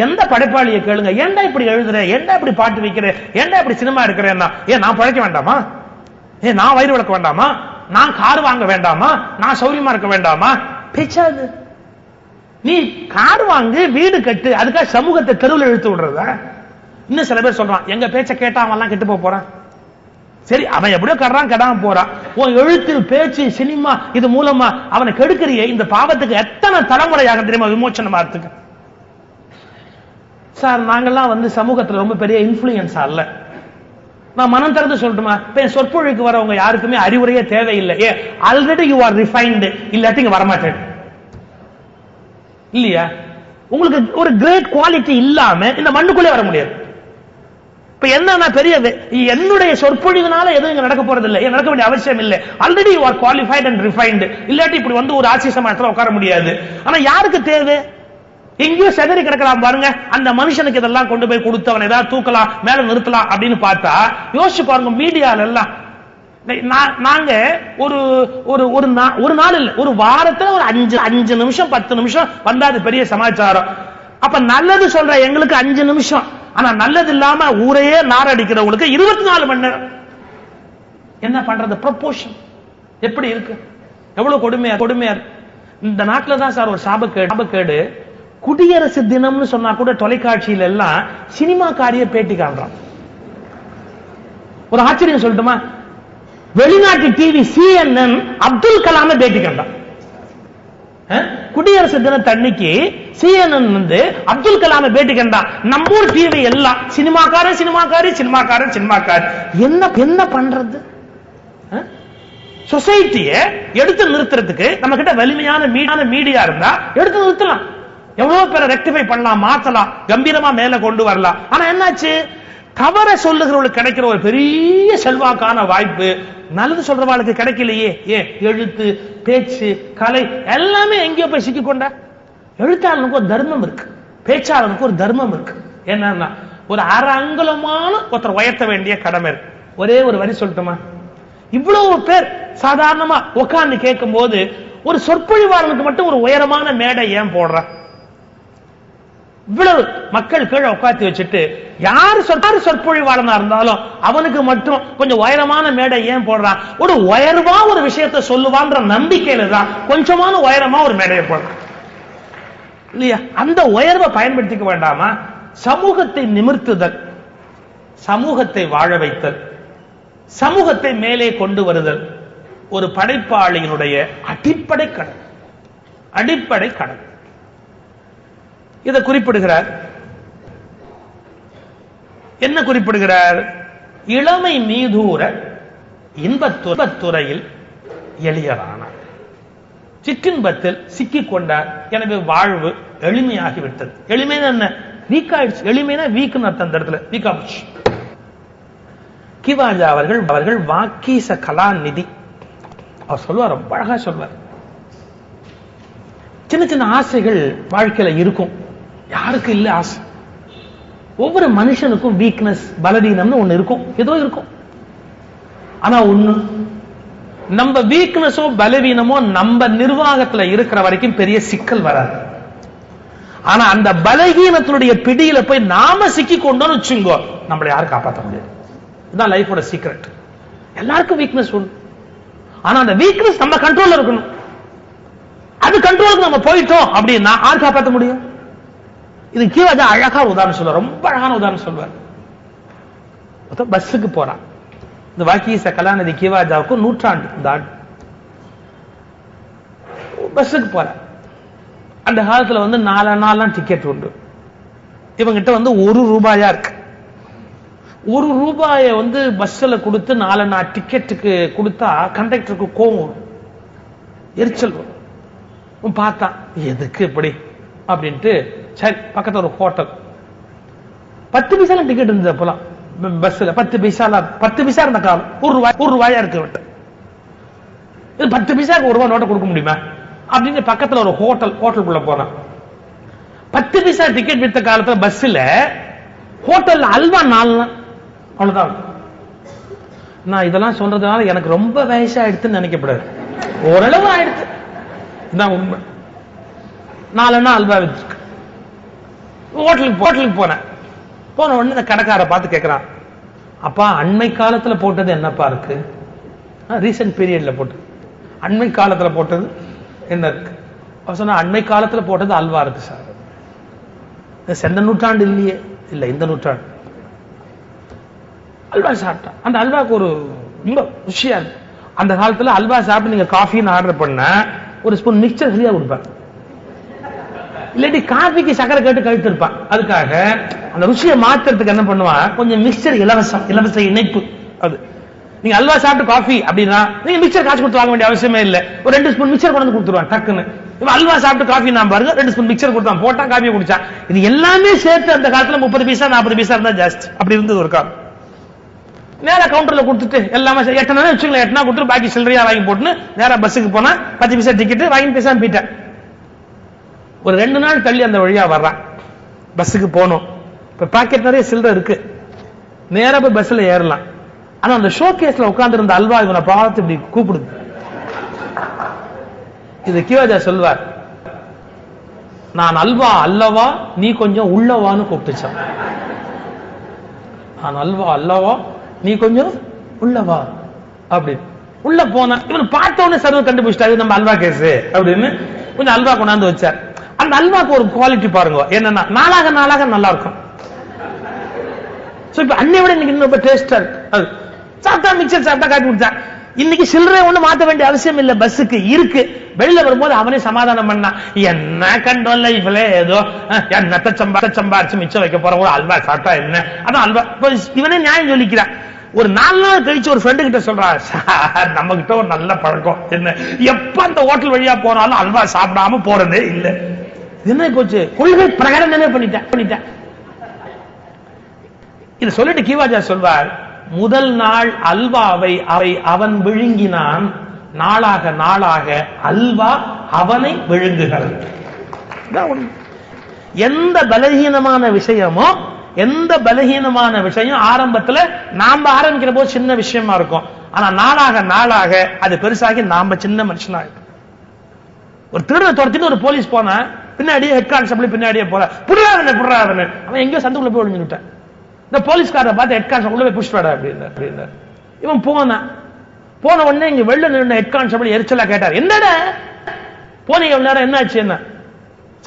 எந்த படைப்பாளியை கேளுங்க, ஏன்டா இப்படி எழுதுற, ஏன்டா இப்படி பாட்டு வைக்கிற, ஏன்டா இப்படி சினிமா எடுக்கிறேன்னா, ஏன் நான் பழைக்க வேண்டாமா, ஏன் நான் வயிறு வளர்க்க வேண்டாமா, நான் கார் வாங்க வேண்டாமா, நான் சௌரியமா இருக்க வேண்டாமா? பேச்சாது. நீ கார் வாங்கு, வீடு கட்டு, அதுக்காக சமூகத்தை தெருவில் இழுத்து விடுறதா? இன்னும் சில பேர் சொல்றான், எங்க பேச்ச கேட்டா அவன் எல்லாம் கெட்டு போறான். சரி, அவன் எப்படியோ கடுறான், கெடாம போறான். உன் எழுத்து, பேச்சு, சினிமா இது மூலமா அவனை கெடுக்கிறிய. இந்த பாவத்துக்கு எத்தனை தலைமுறையாக தெரியுமா விமோச்சனம் ஆகிறதுக்கு? சார், நாங்கெல்லாம் வந்து சமூகத்துல ரொம்ப பெரிய இன்ஃபுளுயன்ஸா இல்ல. நான் மனம் திறந்து சொல்லட்டுமா, இப்ப சொற்பொழிவுக்கு வரவங்க யாருக்குமே அறிவுரையே தேவையில்லை. ஏ, ஆல்ரெடி யூ ஆர் ரிஃபைன்டு, இல்லாட்டி இங்க வரமாட்டேன் இல்லையா? உங்களுக்கு ஒரு கிரேட் குவாலிட்டி இல்லாம இந்த மண்ணுக்குள்ளே வர முடியாது. இப்ப என்ன பெரிய என்னுடைய சொற்பொழிவுனால எதுவும் இங்க நடக்க போறது இல்லை, நடக்க வேண்டிய அவசியம் இல்லை. Already you are qualified and refined, இல்லாட்டி இப்படி வந்து ஒரு ஆட்சி சமயத்துல உட்கார முடியாது. ஆனா யாருக்கு தேவை? எங்கேயோ செதறி கிடக்கலாம் பாருங்க. அந்த மனுஷனுக்கு இதெல்லாம் கொண்டு போய் கொடுத்து அவன் ஏதாவது தூக்கலாம், மேல நிறுத்தலாம் அப்படின்னு பார்த்தா யோசிச்சு பாருங்க. மீடியால எல்லாம் நாங்க ஒரு நாள் இல்ல, ஒரு வாரத்துல ஒரு 5 நிமிஷம் 10 நிமிஷம் வந்தா அது பெரிய சமாச்சாரம். அப்ப நல்லது சொல்ற எங்களுக்கு 5 நிமிஷம், ஆனா நல்லது இல்லாம ஊரையே நாரடிக்கிறவங்களுக்கு 24 மணி நேரம். என்ன பண்றது? ப்ரொபோர்ஷன் எப்படி இருக்கு? எவ்வளவு கொடுமையா. இந்த நாட்டுல தான் சார் ஒரு சாபக்கேடு. குடியரசு தினம்னு சொன்னா கூட தொலைக்காட்சியில எல்லாம் சினிமாக்காரிய பேட்டி காண்றான். ஒரு ஆச்சரியம் சொல்லட்டுமா, வெளிநாட்டு டிவி CNN அப்துல் கலாம பேட்டி கண்டான். குடியரசு தினத்தன்னைக்கு CNN வந்து அப்துல் கலாம பேட்டி கண்டான். நம்மூர் டிவி எல்லாம் சினிமாக்காரன். என்ன பண்றது? சொசைட்டியை எடுத்து நிறுத்துறதுக்கு நம்ம கிட்ட வலிமையான மீடியா இருந்தா எடுத்து நிறுத்தலாம். எவ்வளவு பேரை ரெக்டிஃபை பண்ணலாம், மாத்தலாம், கம்பீரமா மேல கொண்டு வரலாம். ஆனா என்னாச்சு? தவற சொல்லுகிறவங்களுக்கு கிடைக்கிற ஒரு பெரிய செல்வாக்கான வாய்ப்பு நல்லது சொல்றவாளுக்கு கிடைக்கலையே. எழுத்து, பேச்சு, கலை எல்லாமே எங்கேயோ போய் சிக்கி கொண்ட. எழுத்தாளனுக்கு ஒரு தர்மம் இருக்கு, பேச்சாளனுக்கு ஒரு தர்மம் இருக்கு. என்னன்னா ஒரு அரை அங்குலமான ஒருத்தர் உயர்த்த வேண்டிய கடமை இருக்கு. ஒரே ஒரு வரி சொல்லட்டுமா? இவ்வளவு பேர் சாதாரணமா உட்கார்ந்து கேட்கும் போது ஒரு சொற்பொழிவாளனுக்கு மட்டும் ஒரு உயரமான மேடை ஏன் போடுற? இவ்வளவு மக்கள் கீழே உட்காந்து வச்சுட்டு யாரு சொற்பொழிவாளனா இருந்தாலும் அவனுக்கு மட்டும் கொஞ்சம் உயரமான மேடை ஏன் போடுறான்? ஒரு உயர்வா ஒரு விஷயத்தை சொல்லுவான்ற நம்பிக்கையில தான் கொஞ்சமான உயரமா ஒரு மேடையை போடுறான் இல்லையா? அந்த உயர்வை பயன்படுத்திக்க வேண்டாமா? சமூகத்தை நிமிர்த்துதல், சமூகத்தை வாழ வைத்தல், சமூகத்தை மேலே கொண்டு வருதல் ஒரு படைப்பாளியினுடைய அடிப்படை கடன். இதை குறிப்பிடுகிறார். என்ன குறிப்பிடுகிறார்? இளமை மீதூர இன்பத்துறையில் எளியரானார், சிற்றின்பத்தில் சிக்கிக் கொண்டார், எனவே வாழ்வு எளிமையாகிவிட்டது. எளிமைனா என்ன? வீக் ஆயிடுச்சு. எளிமைனா வீக்குன்னு அர்த்தம். அந்த இடத்துல வீக் ஆயிடுச்சு. கிவாஜா அவர்கள் வாக்கீச கலாநிதி அவர் சொல்லுவார், ரொம்ப அழகா சொல்வார். சின்ன சின்ன ஆசைகள் வாழ்க்கையில இருக்கும். யாருக்கு இல்ல ஆசை? ஒவ்வொரு மனுஷனுக்கும் வீக்னஸ், பலவீனம்னு ஒண்ணு இருக்கும், ஏதோ இருக்கும். ஆனா ஒண்ணு, நம்ம வீக்னஸோ பலவீனமோ நம்ம நிர்வாகத்துல இருக்கிற வரைக்கும் பெரிய சிக்கல் வராது. ஆனா அந்த பலவீனத்தினுடைய பிடியில போய் நாம சிக்கி கொண்டோம்னு வச்சுங்கோ, நம்மளை யாரும் காப்பாற்ற முடியாது. இதுதான் லைஃபோட சீக்ரெட். எல்லாருக்கும் வீக்னஸ் உண்டு, ஆனா அந்த வீக்னஸ் நம்ம கண்ட்ரோல்ல இருக்கணும். அது கண்ட்ரோலுக்கு நம்ம போயிட்டோம் அப்படின்னா யார் காப்பாற்ற முடியும்? இது கிவாஜா அழகா உதாரணம் சொல்லுவார், ரொம்ப அழகான உதாரணம் சொல்வார். பஸ்ஸுக்கு போறான். இந்த வாக்கீச கலாநிதி கிவாஜாவுக்கு 100 ஆண்டு இந்த ஆண்டு. பஸ்ஸுக்கு போற அந்த காலத்துல வந்து 4 நாள் டிக்கெட் உண்டு. இவங்கிட்ட வந்து 1 ரூபாயா இருக்கு. 1 ரூபாயை வந்து பஸ்ல கொடுத்து 4 நாள் டிக்கெட்டுக்கு கொடுத்தா கண்டக்டருக்கு கோவம் வரும், எரிச்சல் வரும். பார்த்தான், எதுக்கு இப்படி அப்படின்ட்டு சரி பக்கத்துல ஒரு ஹோட்டல், 10 பைசா டிக்கெட் இருந்தது அப்பலாம் பஸ்ல. 10 பைசா இருந்த காலம். 1 ரூபாயா இருக்கு. இது 10 பைசாக்கு 1 ரூபாய் நோட்டை கொடுக்க முடியுமா அப்படின்னு பக்கத்துல ஒரு ஹோட்டலுக்குள்ள போனான். 10 பைசா டிக்கெட் வித்த காலத்துல பஸ்ல ஹோட்டல் அல்வா 4 அவ்வளவுதான். நான் இதெல்லாம் சொல்றதுனால எனக்கு ரொம்ப வயசாயிடுச்சுன்னு நினைக்கப்படாது, ஓரளவு ஆயிடுச்சு. இதான் உண்மை. 4 அல்வா வச்சிருக்கு. ஹோட்டலுக்கு போனேன். போன உடனே இந்த கடைக்கார பார்த்து கேட்கிறான், அப்பா அண்மை காலத்துல போட்டது என்னப்பா இருக்கு? ரீசன்ட் பீரியட்ல போட்டது. அண்மை காலத்துல போட்டது என்ன இருக்கு? அவர் சொன்னா, அண்மை காலத்துல போட்டது அல்வா இருக்கு சார். சென்ற நூற்றாண்டு இல்லையே. இல்ல, இந்த நூற்றாண்டு. அல்வா சாப்பிட்டா அந்த அல்வாக்கு ஒரு ரொம்ப ருசியா இருக்கு. அந்த காலத்துல அல்வா சாப்பிட்டு நீங்க காஃபின்னு ஆர்டர் பண்ண ஒரு ஸ்பூன் மிக்சர் ஃப்ரீயா கொடுப்பாங்க. இல்லாட்டி காஃபிக்கு சக்கரை கேட்டு கழித்து இருப்பான். அதுக்காக அந்த ருசியை மாத்துறதுக்கு என்ன பண்ணுவான், கொஞ்சம் மிக்சர் இலவச இணைப்பு. அது நீங்க அல்வா சாப்பிட்டு காஃபி அப்படின்னா நீங்க மிக்சர் காசு கொடுத்து வாங்க வேண்டிய அவசியமே இல்லை. ஒரு 2 ஸ்பூன் மிக்சர் கொண்டு கொடுத்துருவான் டக்குன்னு. அல்வா சாப்பிட்டு காஃபி நான் பாருங்க 2 ஸ்பூன் மிக்சர் கொடுத்தான், போட்டா காஃபியை குடிச்சான். இது எல்லாமே சேர்த்து அந்த காலத்துல 30 பைசா 40 பைசா இருந்தா ஜாஸ்தி. அப்படி இருந்தது ஒரு காலம். நேரா கவுண்டர்ல கொடுத்துட்டு எல்லாமே எட்டனா வச்சுக்கலாம், எட்டனா கொடுத்துட்டு பாக்கி சில்லறையா வாங்கி போட்டுன்னு நேரா பஸ்ஸுக்கு போனா 10 பைசா டிக்கெட் வாங்கி பேசாம போயிட்டேன். ஒரு 2 நாள் தள்ளி அந்த வழியா வர்றான், பஸ்ஸுக்கு போனோம். இப்ப பாக்கெட் நிறைய சில்லறை இருக்கு, நேரா போய் பஸ்ல ஏறலாம். ஆனா அந்த ஷோ கேஸ்ல உட்கார்ந்து இருந்த அல்வா இவனை பார்த்து இப்படி கூப்பிடுது. இது கிவாஜா சொல்வார், நான் அல்வா அல்லவா நீ கொஞ்சம் உள்ளவான்னு கூப்பிட்டுச்சான். நான் அல்வா அல்லவா நீ கொஞ்சம் உள்ளவா அப்படி உள்ள போன இவன் பார்த்த உடனே சர்வர் கண்டுபிடிச்சிட்டாரு, நம்ம அல்வா கேஸ் அப்படின்னு கொஞ்சம் அல்வா கொண்டாந்து வச்சார். அந்த அல்வாக்கு ஒரு குவாலிட்டி பாருங்க, என்னன்னா நாளாக நாளாக நல்லா இருக்கும். இப்ப அன்னை விட இன்னைக்கு ரொம்ப டேஸ்டா இருக்கு. அது சாப்பிட்டா மிக்சர் சாப்பிட்டா காட்டி கொடுத்தா. இன்னைக்கு சில்லறை ஒண்ணு மாத்த வேண்டிய அவசியம் இல்ல, பஸ்ஸுக்கு இருக்கு. வெளியில வரும்போது அவனே சமாதானம் பண்ணா, என்ன கண்டோம் லைஃப்ல ஏதோ என்னத்த சம்பாரிச்சு மிச்சம் வைக்க போற ஒரு அல்வா சாப்பிட்டா என்ன. அதான் அல்வா. இவனே நியாயம் சொல்லிக்கிறான். ஒரு 4 நாள் கழிச்சு ஒரு ஃப்ரெண்டு கிட்ட சொல்றான், சார் நம்ம கிட்ட ஒரு நல்ல பழக்கம் என்ன, எப்ப அந்த ஹோட்டல் வழியா போனாலும் அல்வா சாப்பிடாம போறதே இல்ல. என்ன போச்சு, கொள்கை பிரகடனமே பண்ணிட்டேன். இது சொல்லிட்டு கிவாஜா சொல்வார், முதல் நாள் அல்வாவை அவன் விழுங்கினான், நாளாக நாளாக அல்வா அவனை விழுங்குகிறது. எந்த பலகீனமான விஷயம் ஆரம்பத்துல நாம ஆரம்பிக்கிற போது சின்ன விஷயமா இருக்கும். ஆனா நாளாக நாளாக அது பெருசாகி நாம சின்ன மனுஷனா இருக்கும். ஒரு திருடனை துரத்திட்டு ஒரு போலீஸ் போன பின்னாடியே ஹெட் கான்ஸ்டபிள் பின்னாடியே போற, புடுறாவன அவன் எங்கேயோ சந்துக்குள்ள போய் ஒளிஞ்சுட்டான். இந்த போலீஸ்காரரை பார்த்து ஹெட் கான்ஸ்டபிள் உள்ள போய் புஷ்பாடா அப்படின்னு இவன் போன உடனே இங்க வெளில நின்று ஹெட் கான்ஸ்டபிள் எரிச்சலா கேட்டார், என்னடா போனீங்க எவ்வளவு நேரம், என்ன ஆச்சு? என்ன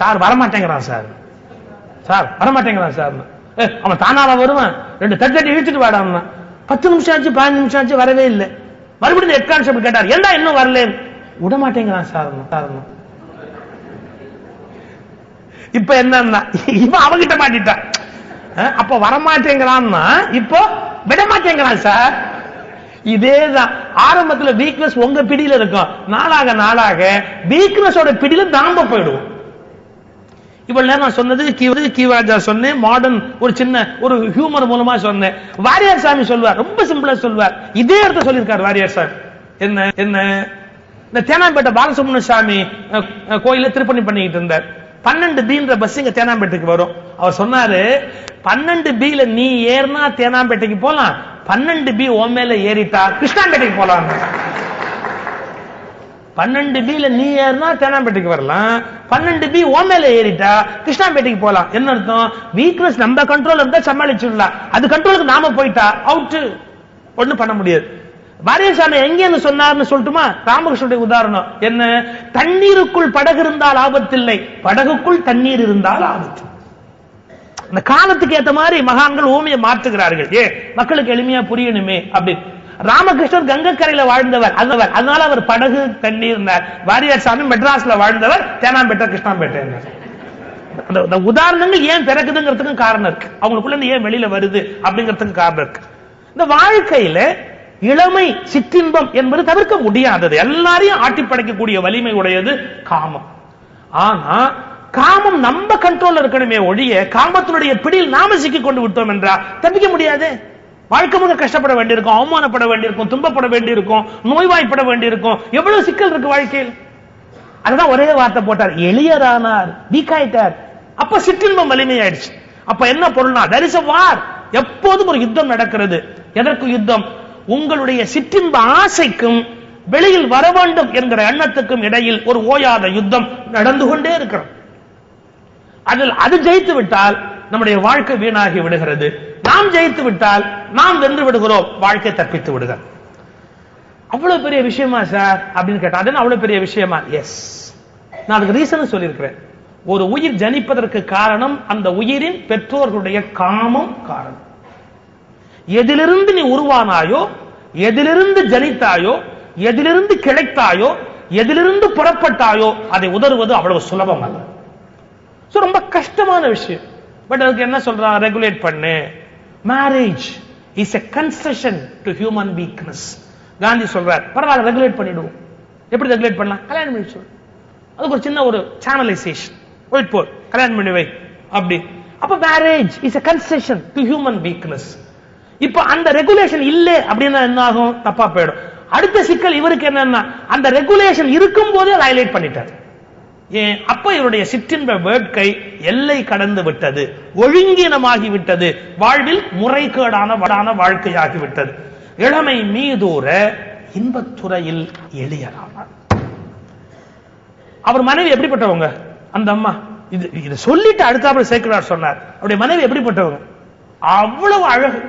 சார் வரமாட்டேங்கிறான் சார் அவன் தானாவா வருவான், 2 தட்டி இழுத்துட்டு வாடான்னா. 10 நிமிஷம் ஆச்சு 15 நிமிஷம் ஆச்சு வரவே இல்லை. மறுபடியும் ஹெட் கான்ஸ்டபிள் கேட்டார், ஏண்டா இன்னும் வரல? விட மாட்டேங்கிறான் சார். இப்ப என்னன்னா இவன் அவங்கிட்ட மாட்டிட்டான். அப்ப வரமாட்டேங்கிறான்னா இப்போ விட மாட்டேங்கிறான் சார். இதேதான் ஆரம்பத்துல வீக்னஸ் உங்க பிடியில இருக்கும், நாளாக நாளாக வீக்னஸோட பிடியில தாம்ப போயிடுவோம். இவ்வளவு நேரம் நான் சொன்னது கிவாஜா சொன்னேன், மாடர்ன் ஒரு சின்ன ஒரு ஹியூமர் மூலமா சொன்னேன். வாரியார் சாமி சொல்வார், ரொம்ப சிம்பிளா சொல்வார், இதே இடத்த சொல்லியிருக்கார் வாரியார் சாமி. என்ன இந்த தேனாம்பேட்டை பாலசுப்ரமணிய சாமி கோயில திருப்பணி பண்ணிக்கிட்டு இருந்தார். 12B பஸ் இங்க தேனாம்பேட்டைக்கு வரும். அவர் சொன்னாரு, 12B நீ ஏறினா தேனாம்பேட்டைக்கு போலாம், 12B உன் மேல ஏறிட்டா கிருஷ்ணாம்பேட்டைக்கு போலாம். 12B நீ ஏறினா தேனாம்பேட்டைக்கு வரலாம், 12B உன் மேல ஏறிட்டா கிருஷ்ணாம்பேட்டைக்கு போலாம். என்ன அர்த்தம்? வீக்னஸ் நம்ம கண்ட்ரோல் இருந்தா சமாளிச்சுடலாம், அது கண்ட்ரோலுக்கு நாம போயிட்டா அவுட், ஒண்ணும் பண்ண முடியாது. வாரியசாமி எங்க சொன்னார்னு சொல்லட்டுமா? ராமகிருஷ்ணனுடைய உதாரணம் என்ன, தண்ணீருக்குள் படகு இருந்தால் ஆபத்தில்லை, படகுக்குள் தண்ணீர் இருந்தால் ஆபத்து. அந்த காலத்துக்கு ஏற்ற மாதிரி மகான்கள் ஊமையை மாற்றுகிறார்கள், மக்களுக்கு எளிமையா புரியணுமே அப்படி. ராமகிருஷ்ணன் கங்கக்கரையில வாழ்ந்தவர், அதனால அவர் படகு தண்ணீர். வாரியார் சாமி மெட்ராஸ்ல வாழ்ந்தவர், தேனாம்பேட்டை கிருஷ்ணாம்பேட்டை. அந்த உதாரணங்கள் ஏன் பிறகுதுங்கிறதுக்கு காரணம் இருக்கு, அவங்களுக்குள்ள ஏன் வெளியில வருது அப்படிங்கிறதுக்கு காரணம் இருக்கு. இந்த வாழ்க்கையில இளமை சிற்றின்பம் என்பது தவிர்க்க முடியாதது, எல்லாரையும் ஆட்டி படைக்கக்கூடிய வலிமை உடையது காமம். ஆனா காமம் நம்ம கண்ட்ரோல்ல இருக்கணுமே ஒழிய காமத்தினுடைய பிடியில் நாம சிக்கிக் கொண்டு விட்டோம் என்றா தப்பிக்க முடியாது. வாழ்க்கை முழுக்க கஷ்டப்பட வேண்டியிருக்கும், அவமானப்பட வேண்டியிருக்கும், துன்பப்பட வேண்டியிருக்கும், நோய்வாய்ப்பட வேண்டியிருக்கும், எவ்வளவு சிக்கல் இருக்கு வாழ்க்கையில். அதுதான் ஒரே வார்த்தை போட்டார், எளியரானார், வீக்காயிட்டார். அப்ப சிற்றின்பம் வலிமையாயிடுச்சு. அப்ப என்ன பொருள்னா there is a war, எப்போதும் ஒரு யுத்தம் நடக்கிறது. எதற்கு யுத்தம்? உங்களுடைய சிற்றின்ப ஆசைக்கும் வெளியில் வர வேண்டும் என்கிற எண்ணத்துக்கும் இடையில் ஒரு ஓயாத யுத்தம் நடந்து கொண்டே இருக்கிறது. அதில் அது ஜெயித்து விட்டால் நம்முடைய வாழ்க்கை வீணாகி விடுகிறது. நாம் ஜெயித்து விட்டால் நாம் வென்று விடுகிறோம், வாழ்க்கை தப்பித்து விடுகிறது. அவ்வளவு பெரிய விஷயமா சார் அப்படின்னு கேட்டா, அது அவ்வளவு பெரிய விஷயமா? எஸ், நான் அதுக்கு ரீசன் சொல்லியிருக்கிறேன். ஒரு உயிர் ஜனிப்பதற்கு காரணம் அந்த உயிரின் பெற்றோர்களுடைய காமம் காரணம். எதிலிருந்து நீ உருவானாயோ, எதிலிருந்து ஜனித்தாயோ, எதிலிருந்து கிடைத்தாயோ, எதிலிருந்து புறப்பட்டாயோ அதை உதறுவது அவ்வளவு சுலபம் அல்ல. ரொம்ப கஷ்டமான விஷயம். பட் அதுக்கு என்ன சொல்றான்? ரெகுலேட் பண்ணு. Marriage is a concession to human weakness. Gandhi சொல்றார், பரவாயில்ல ரெகுலேட் பண்ணிடுவோம். எப்படி ரெகுலேட் பண்ணலாம்? கல்யாணம் பண்ணி சொல்லு. அதுக்கு ஒரு சின்ன ஒரு சேனலைசேஷன், போய் கல்யாணம் பண்ணி வை அப்படி. அப்ப marriage is a concession to human weakness. இப்ப அந்த ரெகுலேஷன் இல்ல அப்படின்னா என்ன ஆகும்? தப்பா போயிடும். அடுத்த சிக்கல் இவருக்கு என்னன்னா, அந்த ரெகுலேஷன் இருக்கும் போதே ஹைலைட் பண்ணிட்டார். ஏன்? அப்ப இவருடைய சிற்றின்ப வேட்கை எல்லை கடந்து விட்டது, ஒழுங்கீனமாகி விட்டது, வாழ்வில் முறைகேடான வாழ்க்கையாகி விட்டது. இளமை மீதூர இன்பத்துறையில் எளியரானார். அவர் மனைவி எப்படிப்பட்டவங்க? அந்த அம்மா இது சொல்லிட்டு அடுத்தாப்புல சேர்க்கிறார் சொன்னார், அவருடைய மனைவி எப்படிப்பட்டவங்க? அவ்வளவு அழகு,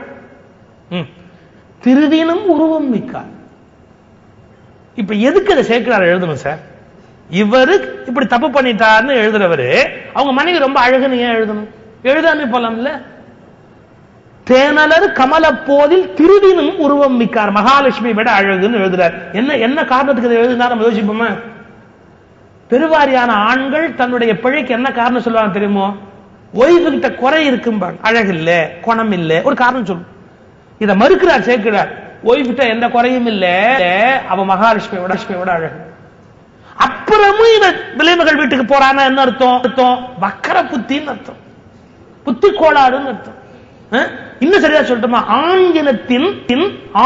திருதீனம் உருவம் மிக்கார். இப்ப எதுக்கு அதை சேர்க்கிறார் எழுதணும் சார்? இவரு இப்படி தப்பு பண்ணிட்டார்னு எழுதுறவரு அவங்க மனைவி ரொம்ப அழகுன்னு ஏன் எழுதணும்? எழுதாமே போலாம்ல. தேனலர் கமல போதில் திருதினும் உருவம் மிக்கார், மகாலட்சுமி விட அழகுன்னு எழுதுறார். என்ன காரணத்துக்கு இதை எழுதினா நம்ம யோசிப்போமா? பெருவாரியான ஆண்கள் தன்னுடைய பிழைக்கு என்ன காரணம் சொல்லுவாங்க தெரியுமோ? ஒய்ஃபு கிட்ட குறை இருக்கும்பாங்க, அழகு இல்ல, குணம் இல்ல, ஒரு காரணம் சொல்லும். இதை மறுக்கிறார், சேர்க்கிறார். ஒய்ஃபு கிட்ட எந்த குறையும் இல்ல, அவ மகாலட்சுமி விட அழகு. அப்புறமும் இவ விளைவுகள் வீட்டுக்கு போறானா என்ன அர்த்தம்? வக்கர புத்தின்னு அர்த்தம், புத்தி கோளாறுன்னு அர்த்தம். இன்னும் சரியா சொல்லட்டுமா?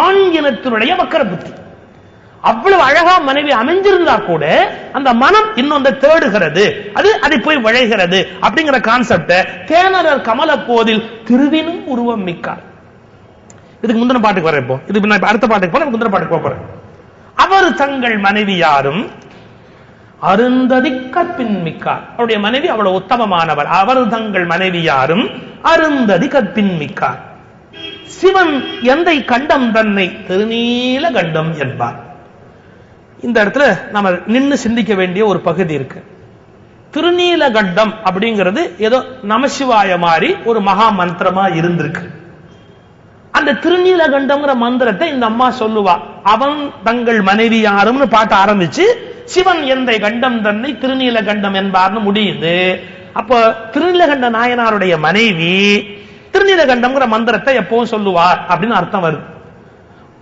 ஆண்கினத்தினுடைய வக்கர புத்தி. அவ்வளவு அழகா மனைவி அமைஞ்சிருந்தா கூட அந்த மனம் இன்னொன்று தேடுகிறது, அது அதை போய் விளைகிறது அப்படிங்கிற கான்செப்ட தேனலர் கமல போதில் திருவினும் உருவம் மிக்கார். இதுக்கு முந்தின பாட்டுக்கு வர, இப்போ இதுக்கு நான் அடுத்த பாட்டுக்கு போறேன், முந்தின பாட்டுக்கு போறேன். அவர் தங்கள் மனைவி யாரும் அருந்ததி கற்பின் மிக்கார். அவருடைய மனைவி அவ்வளவு உத்தமமானவர். அவர் தங்கள் மனைவி யாரும் அருந்ததி கற்பின் மிக்கார். சிவன் எந்தை கண்டம் தன்னை திருநீல கண்டம் என்பார். இந்த இடத்துல நம்ம நின்று சிந்திக்க வேண்டிய ஒரு பகுதி இருக்கு. திருநீல கண்டம் அப்படிங்கிறது ஏதோ நமசிவாய மாதிரி ஒரு மகா மந்திரமா இருந்திருக்கு. அந்த திருநீல கண்டம்ங்கிற மந்திரத்தை இந்த அம்மா சொல்லுவா. அவன் தங்கள் மனைவி யாரும்னு பாட்ட ஆரம்பிச்சு சிவன் எந்தை கண்டம் தன்னை திருநீல கண்டம் என்பார்னு முடியுது. அப்ப திருநீலகண்ட நாயனாருடைய மனைவி திருநீலகண்டம்ங்கிற மந்திரத்தை எப்பவும் சொல்லுவார் அப்படின்னு அர்த்தம் வருது.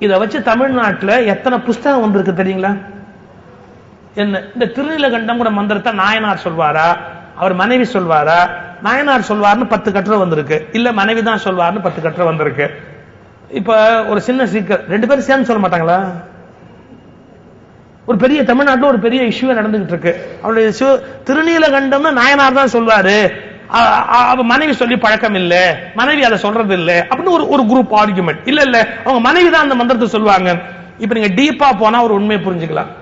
இதை வச்சு தமிழ்நாட்டில் எத்தனை புஸ்தகம் வந்திருக்கு தெரியுங்களா? என்ன இந்த திருநீலகண்டம்ங்கிற மந்திரத்தை நாயனார் சொல்வாரா, அவர் மனைவி சொல்வாரா? நாயனார் சொல்வார்னு 10 கட்டுரை வந்திருக்கு, இல்ல மனைவி தான் சொல்வார்னு 10 கட்டுரை வந்திருக்கு. இப்ப ஒரு சின்ன சீக்கிரம், 2 பேரும் சேர்ந்து சொல்ல மாட்டாங்களா? ஒரு பெரிய தமிழ்நாட்டில் ஒரு பெரிய இஷ்யூ நடந்துகிட்டு இருக்கு. அவருடைய திருநீலகண்டம்னு நாயனார் தான் சொல்வாரு, அவ மனைவி சொல்லி பழக்கம் இல்ல, மனைவி அதை சொல்றது இல்ல அப்படின்னு ஒரு குரூப் ஆர்குமெண்ட். இல்ல அவங்க மனைவி தான் அந்த மந்திரத்தை சொல்லுவாங்க. இப்ப நீங்க டீப்பா போனா ஒரு உண்மையை புரிஞ்சுக்கலாம்.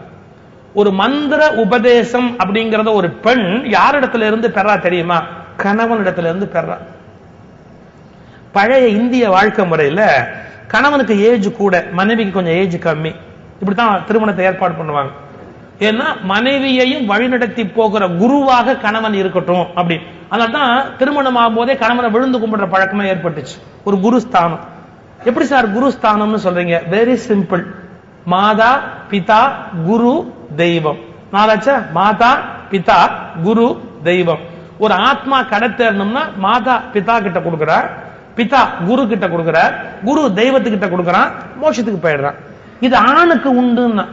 ஒரு மந்திர உபதேசம் அப்படிங்கறத ஒரு பெண் யாரிடத்துல இருந்து பெறா தெரியுமா? கணவனிடத்துல இருந்து பெறா. பழைய இந்திய வாழ்க்கை முறையில கணவனுக்கு ஏஜ் கூட, மனைவிக்கு கொஞ்சம் ஏஜ் கம்மி. இப்படித்தான் திருமணத்தை ஏற்பாடு பண்ணுவாங்க. ஏன்னா மனைவியையும் வழிநடத்தி போகிற குருவாக கணவன் இருக்கட்டும் அப்படி. அதனால்தான் திருமணம் ஆகும் போதே கணவனை விழுந்து கும்பிடுற பழக்கமே ஏற்பட்டுச்சு, ஒரு குருஸ்தானம். எப்படி சார் குருஸ்தானம்னு சொல்றீங்க? Very simple. மாதா பிதா குரு தெய்வம். நாளாச்சா? மாதா பிதா குரு தெய்வம். ஒரு ஆத்மா கடத்தேறணும்னா மாதா பிதா கிட்ட கொடுக்கிறார், பிதா குரு கிட்ட கொடுக்கிறார், குரு தெய்வத்துக்கிட்ட கொடுக்கிறான், மோட்சத்துக்கு போயிடுறான். இது ஆணுக்கு உண்டுன்னா.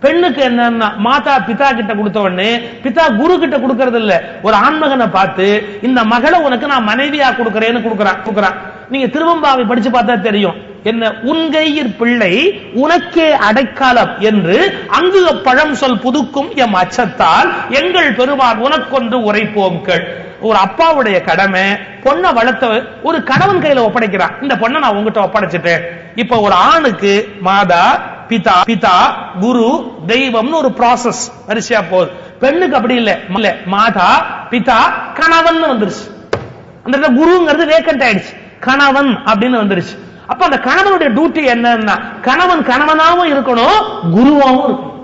பெண்ணுக்கு என்னன்னா மாதா பிதா கிட்ட கொடுத்த உடனே பிதா குரு கிட்ட கொடுக்கறது இல்ல, ஒரு ஆண்மகனை பார்த்து இந்த மகளை உனக்கு நான் மனைவியா கொடுக்கறேன்னு கொடுக்கறான். நீங்க திருவம்பாவை படிச்சு பார்த்தா தெரியும். என்ன உன்கையிற் பிள்ளை உனக்கே அடைக்காலம் என்று அங்கு பழம் சொல் புதுக்கும் எம் அச்சத்தால் எங்கள் பெருமான் உனக்கொன்று உரைப்போம் கேள். ஒரு அப்பாவுடைய கடமை பொண்ணை வளர்த்த ஒரு கணவன் கையில ஒப்படைக்கிறான். இந்த பொண்ணை நான் உங்ககிட்ட ஒப்படைச்சிட்டேன். இப்ப ஒரு ஆணுக்கு மாதா பிதா பிதா குரு தெய்வம்னு ஒரு ப்ராசஸ் வரிசையா போகுது. பெண்ணுக்கு அப்படி இல்ல, மாதா பிதா கணவன் வந்துருச்சு. அந்த குருங்கிறது வேக்கன்ட் ஆயிடுச்சு, கணவன் அப்படின்னு வந்துருச்சு. அப்ப அந்த கணவனுடைய டியூட்டி என்னன்னா, கணவன் கணவனாவும் இருக்கணும், குருவாவும் இருக்கணும்.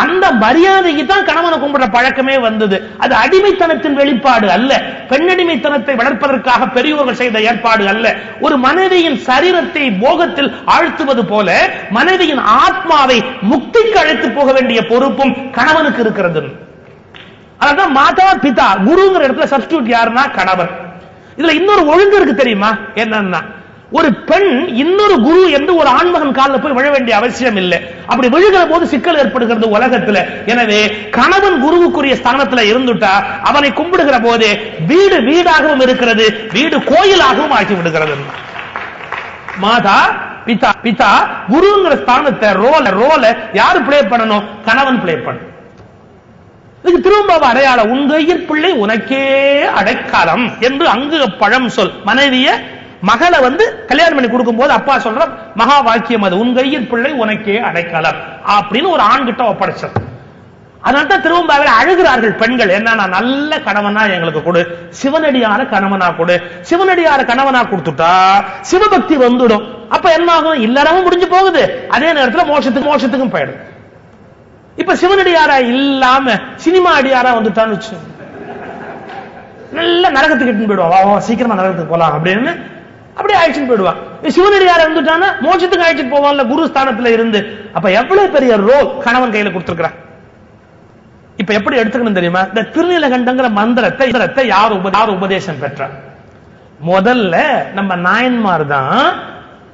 அந்த மரியாதைக்கு தான் கணவனை கும்பிடுற பழக்கமே வந்தது. அது அடிமைத்தனத்தின் வெளிப்பாடு அல்ல, பெண்ணடிமைத்தனத்தை வளர்ப்பதற்காக பெரியோர்கள் செய்த ஏற்பாடு அல்ல. ஒரு மனைவியின் சரீரத்தை போகத்தில் ஆழ்த்துவது போல மனைவியின் ஆத்மாவை முக்திக்கு அழைத்து போக வேண்டிய பொறுப்பும் கணவனுக்கு இருக்கிறது. அதான் மாதா பிதா குருங்கிற இடத்துல சப்ஸ்டிடியூட் யாருன்னா கணவன். இதுல இன்னொரு ஒழுங்கு இருக்கு தெரியுமா, என்னன்னா ஒரு பெண் இன்னொரு குரு என்று ஒரு ஆண்மகன் காலில் போய் விழ வேண்டிய அவசியம் இல்லை. அப்படி விழுகிற போது சிக்கல் ஏற்படுகிறது உலகத்துல. எனவே கணவன் குருவுக்குரிய ஸ்தானத்துல இருந்துட்டா அவனை கும்பிடுகிற போது வீடு வீடாகவும் இருக்கிறது, வீடு கோயிலாகவும் ஆக்கி விடுகிறது. மாதா பிதா பிதா குருங்கிற ஸ்தானத்தை ரோல யாரு பிளே பண்ணணும், கணவன் பிளே பண்ணணும். இதுக்கு திரும்ப அடையாளம், உங்கையில் பிள்ளை உனக்கே அடைக்காலம் என்று அங்கு பழம் சொல். மனைவிய மகளை கல்யாணம் பண்ணி கொடுக்கும் போது அப்பா சொல்ற மகா வாக்கியம் அது, உன் கையில் பிள்ளை உனக்கே அடைக்காலம் அப்படின்னு ஒரு ஆண் கிட்ட ஒப்படைச்சது. அதனால்தான் திருவம்பாவில் அழுகிறார்கள் பெண்கள், என்னன்னா நல்ல கணவனா எங்களுக்கு கொடு, சிவனடியார கணவனா கொடு. சிவனடியார கணவனா கொடுத்துட்டா சிவபக்தி வந்துடும். அப்ப என்ன ஆகும், இல்லறமும் முடிஞ்சு போகுது, அதே நேரத்தில் மோட்சத்துக்கும் போயிடும். இப்ப சிவனடியாரா இல்லாம சினிமா அடியாரா வந்துட்டான்னு வச்சு நல்ல நரகத்துக்கு போயிடுவான், சீக்கிரமா நரகத்துக்கு போலாம் அப்படின்னு அப்படியே அழைச்சிட்டு போயிடுவான். சிவனடியார இருந்துட்டானா மோட்சத்துக்கு அழைச்சிட்டு போவான்ல குரு ஸ்தானத்துல இருந்து. அப்ப எவ்வளவு பெரிய ரோல் கணவன் கையில கொடுத்திருக்கிறான். இப்ப எப்படி எடுத்துக்கணும் தெரியுமா, இந்த திருநீலகண்டங்கிற மந்திரத்தை யார் உபதேசம் பெற்றார்? முதல்ல நம்ம நாயன்மார் தான்,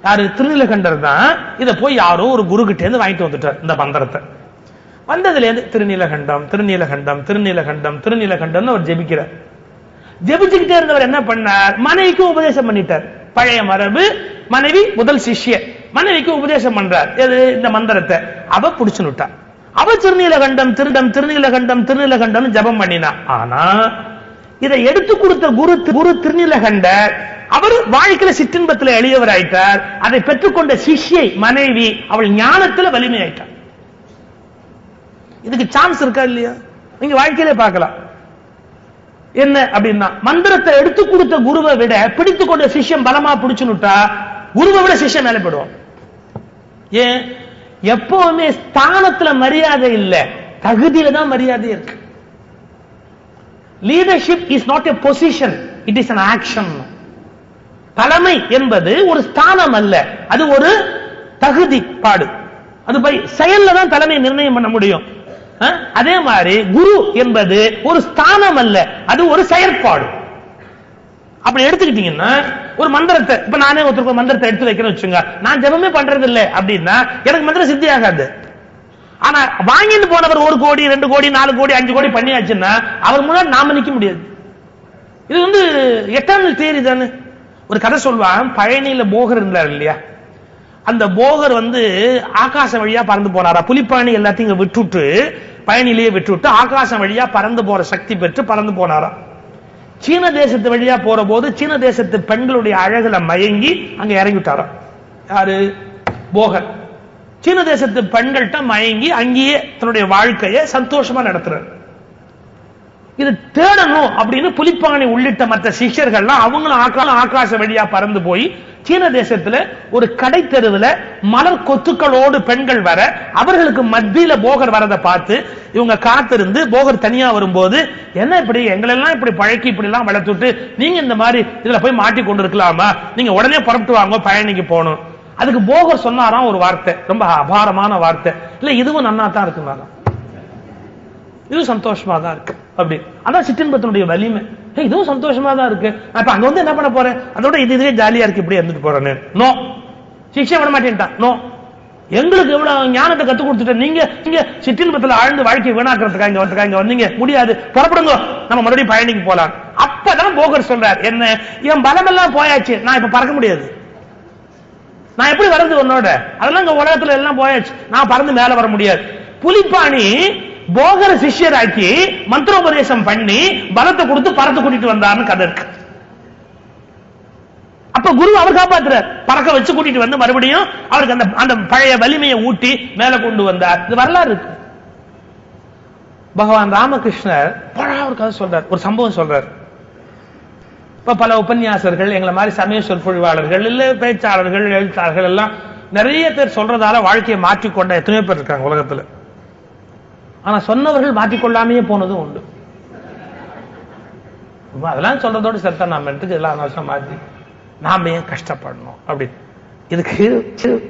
யாரு திருநீலகண்டர் தான் இதை போய் யாரோ ஒரு குரு கிட்ட இருந்து வாங்கிட்டு வந்துட்டார். இந்த மந்திரத்தை வந்ததுல இருந்து திருநீலகண்டம் திருநீலகண்டம் திருநீலகண்டம் திருநீலகண்டம் அவர் ஜெபிக்கிறார். ஜெபிச்சுக்கிட்டே இருந்தவர் என்ன பண்ணார், மனைவிக்கு உபதேசம் பண்ணிட்டார். பழைய மரபு, மனைவி முதல் சிஷ்ய, மனைவிக்கு உபதேசம் பண்றார் இந்த மந்திரத்தை. அவ புடிச்சுட்டார். அவ திருநீலகண்டம் திருநீலகண்டம் திருநீலகண்டம் ஜபம் பண்ணினா. ஆனா இதை எடுத்து கொடுத்த குரு திருநீலகண்டர் அவர் வாழ்க்கையில சிற்றின்பத்தில் எளியவர் ஆயிட்டார். அதை பெற்றுக்கொண்ட சிஷ்யை மனைவி அவள் ஞானத்துல வலிமை ஆயிட்டார். இதுக்கு சான்ஸ் இருக்கா இல்லையா, நீங்க வாழ்க்கையில பார்க்கலாம். என்ன அப்படின்னா, மந்திரத்தை எடுத்து கொடுத்த குருவை விட பிடித்துக் கொண்ட சிஷ்யம் பலமா பிடிச்சுட்டா குருவை விட சிஷ்யம் மேல போடுவோம். ஏன், எப்பவுமே ஸ்தானத்துல மரியாதை இல்ல, தகுதியில தான் மரியாதை இருக்கு. Leadership is not a position, it is an action. தலைமை என்பது ஒரு ஸ்தானம் அல்ல, அது ஒரு தகுதி பாடு. அது போய் செயல்ல தான் தலைமை நிர்ணயம் பண்ண முடியும். அதே மாதிரி குரு என்பது ஒரு ஸ்தானம் அல்ல, அது ஒரு செயற்பாடு. அப்படி எடுத்துக்கிட்டீங்கன்னா ஒரு மந்திரத்தை, இப்ப நானே ஒருத்தருக்கு மந்திரத்தை எடுத்து வைக்கிறேன்னு வச்சுங்க, நான் ஜெபமே பண்றது இல்லை அப்படின்னா எனக்கு மந்திரம் சித்தி ஆகாது. ஆனா வாங்கிட்டு போனவர் 1 கோடி 2 கோடி 4 கோடி 5 கோடி பண்ணியாச்சுன்னா அவர் முன்னாடி நாம நிக்க முடியாது. இது எட்டர்னல் தியரி தானே. ஒரு கதை சொல்வான், பழனியில போகர் இருந்தார் இல்லையா, அந்த போகர் ஆகாசம் வழியா பறந்து போனாரா. புலிப்பாணி எல்லாத்தையும் விட்டுட்டு பயணிலேயே விட்டுட்டு ஆகாசம் வழியா பறந்து போற சக்தி பெற்று பறந்து போனாரா. சீன தேசத்து வழியா போற போது சீன தேசத்து பெண்களுடைய அழகுல மயங்கி அங்க இறங்கிட்டாரா. யாரு, போகர். சீன தேசத்து பெண்கள்கிட்ட மயங்கி அங்கேயே தன்னுடைய வாழ்க்கையை சந்தோஷமா நடத்துறாரு. இது தேடணும் அப்படின்னு புலிப்பாணி உள்ளிட்ட மற்ற சிஷ்யர்கள்லாம் அவங்களும் ஆகாச வழியா பறந்து போய் சீன தேசத்துல ஒரு கடை தெருவில் மலர் கொத்துக்களோடு பெண்கள் வர, அவர்களுக்கு மத்தியில போகர் வரதை பார்த்து இவங்க காத்திருந்து போகர் தனியா வரும்போது, என்ன இப்படி எங்களெல்லாம் இப்படி பழக்கி இப்படி எல்லாம் வளர்த்துட்டு நீங்க இந்த மாதிரி இதுல போய் மாட்டி கொண்டு இருக்கலாமா, நீங்க உடனே புறப்பட்டு வாங்க பயணிக்கு போகணும். அதுக்கு போகர் சொன்னாராம் ஒரு வார்த்தை, ரொம்ப அபாரமான வார்த்தை, இல்ல இதுவும் நன்னா தான் இருக்குங்க, இது சந்தோஷமா தான் இருக்கு அப்படி. அதான் சிற்றின்பத்தினுடைய வலிமை. இதுவும் சந்தோஷமா தான் இருக்கு, அப்ப அங்க என்ன பண்ண போறேன், அதோட இதுவே ஜாலியா இருக்கு இப்படி இருந்துட்டு போறேன்னு. நோ, சிக்ஷை விட மாட்டேன்ட்டான். நோ, எங்களுக்கு எவ்வளவு ஞானத்தை கத்து கொடுத்துட்டு நீங்க சிற்றின்பத்தில் ஆழ்ந்து வாழ்க்கை வீணாக்கிறதுக்காக இங்க வந்தீங்க, முடியாது, புறப்படுங்க, நம்ம மறுபடியும் பயணிக்கு போலாம். அப்பதான் போகர் சொல்றார், என்ன என் பலம் எல்லாம் போயாச்சு, நான் இப்ப பறக்க முடியாது, நான் எப்படி வர்றது உன்னோட, அதெல்லாம் இங்க உலகத்துல எல்லாம் போயாச்சு, நான் பறந்து மேல வர முடியாது. புலிப்பாணி போகர சிஷ்யராக்கி மந்திரோபதேசம் பண்ணி பலத்தை கொடுத்து பறத்து கூட்டிட்டு வந்தார்னு கதை இருக்கு. அப்ப குரு அவர் காப்பாத்துறார், பறக்க வச்சு கூட்டிட்டு வந்து மறுபடியும் அவருக்கு அந்த பழைய வலிமையை ஊட்டி மேல கொண்டு வந்தார். இது வரலாறு இருக்கு. பகவான் ராமகிருஷ்ணர் ஒரு கதை சொல்றார், ஒரு சம்பவம் சொல்றார். இப்ப பல உபன்யாசர்கள், எங்களை மாதிரி சமய சொற்பொழிவாளர்கள், இல்ல பேச்சாளர்கள், எழுத்தாளர்கள் எல்லாம் நிறைய பேர் சொல்றதால வாழ்க்கையை மாற்றிக்கொண்ட எத்தனையோ பேர் இருக்காங்க உலகத்துல. ஆனா சொன்னவர்கள் மாற்றிக்கொள்ளாமையே போனதும் உண்டு. அதெல்லாம் சொல்றதோடு சேர்த்தா நாம எடுத்துக்கு எல்லா நாசம் மாற்றி நாம ஏன் கஷ்டப்படணும் அப்படின்னு. இதுக்கு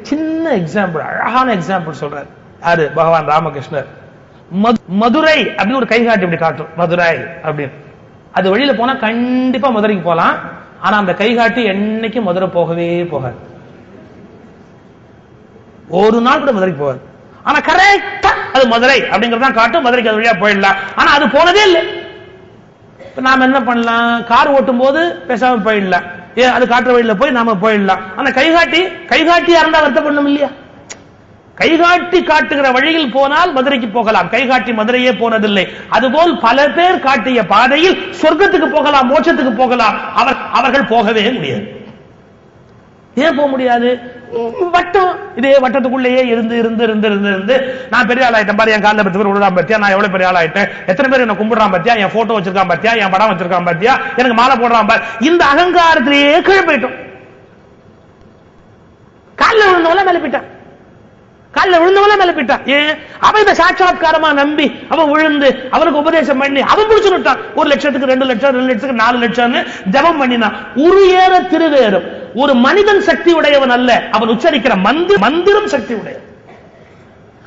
சின்ன எக்ஸாம்பிள், அழகான எக்ஸாம்பிள் சொல்றாரு. யாரு? பகவான் ராமகிருஷ்ணர். மதுரை அப்படின்னு ஒரு கைகாட்டி இப்படி காட்டும், மதுரை அப்படின்னு. அது வழியில போனா கண்டிப்பா மதுரைக்கு போலாம். ஆனா அந்த கைகாட்டி என்னைக்கு மதுரை போகவே போகாது. ஒரு நாள் கூட மதுரைக்கு போகாது. ஆனா கரெக்டா அது மதுரை அப்படிங்கறதான் காட்டும். மதுரைக்கு அது வழியா போயிடலாம். ஆனா அது போனதே இல்லை. நாம என்ன பண்ணலாம்? கார் ஓட்டும் போது பேசாம போயிடலாம். ஏன்? அது காட்டுற வழியில போய் நாம போயிடலாம். ஆனா கைகாட்டியா இருந்தா வருத்தப்படணும் இல்லையா? கைகாட்டி காட்டுகிற வழியில் போனால் மதுரைக்கு போகலாம். கைகாட்டி மதுரையே போனதில்லை. அதுபோல் பல பேர் காட்டிய பாதையில் சொர்க்கத்துக்கு போகலாம், மோட்சத்துக்கு போகலாம். அவர்கள் போகவே முடியாது. ஏன் போக முடியாது? வட்டம், இதே வட்டத்துக்குள்ளேயே இருந்து இருந்து இருந்து இருந்து இருந்து நான் பெரிய ஆள் ஆயிட்டேன் பாரு, என் காலில் 10 பேர் விழுறான் பத்தியா, நான் எவ்வளவு பெரிய ஆள் ஆயிட்டேன், எத்தனை பேர் என்ன கும்பிடுறான் பத்தியா, என் போட்டோ வச்சிருக்கான் பத்தியா, என் படம் வச்சிருக்கான் பத்தியா, எனக்கு மாலை போடுறான் பாரு. இந்த அகங்காரத்திலேயே கீழே போயிட்டோம். காலில் விழுந்தவள மேல போயிட்டான். காலில் விழுந்தவள மேல போயிட்டான். ஏன்? அவன் இந்த சாட்சாத்காரமா நம்பி அவன் விழுந்து அவனுக்கு உபதேசம் பண்ணி அவன் பிடிச்சுட்டான். 1 லட்சத்துக்கு 2 லட்சம், 2 லட்சத்துக்கு 4 லட்சம் ஜபம் பண்ணினான். உருஏற திருவேறும். ஒரு மனிதன் சக்தி உடையவன் அல்ல, அவன் உச்சரிக்கிற மந்திரம் சக்தி உடையவன்.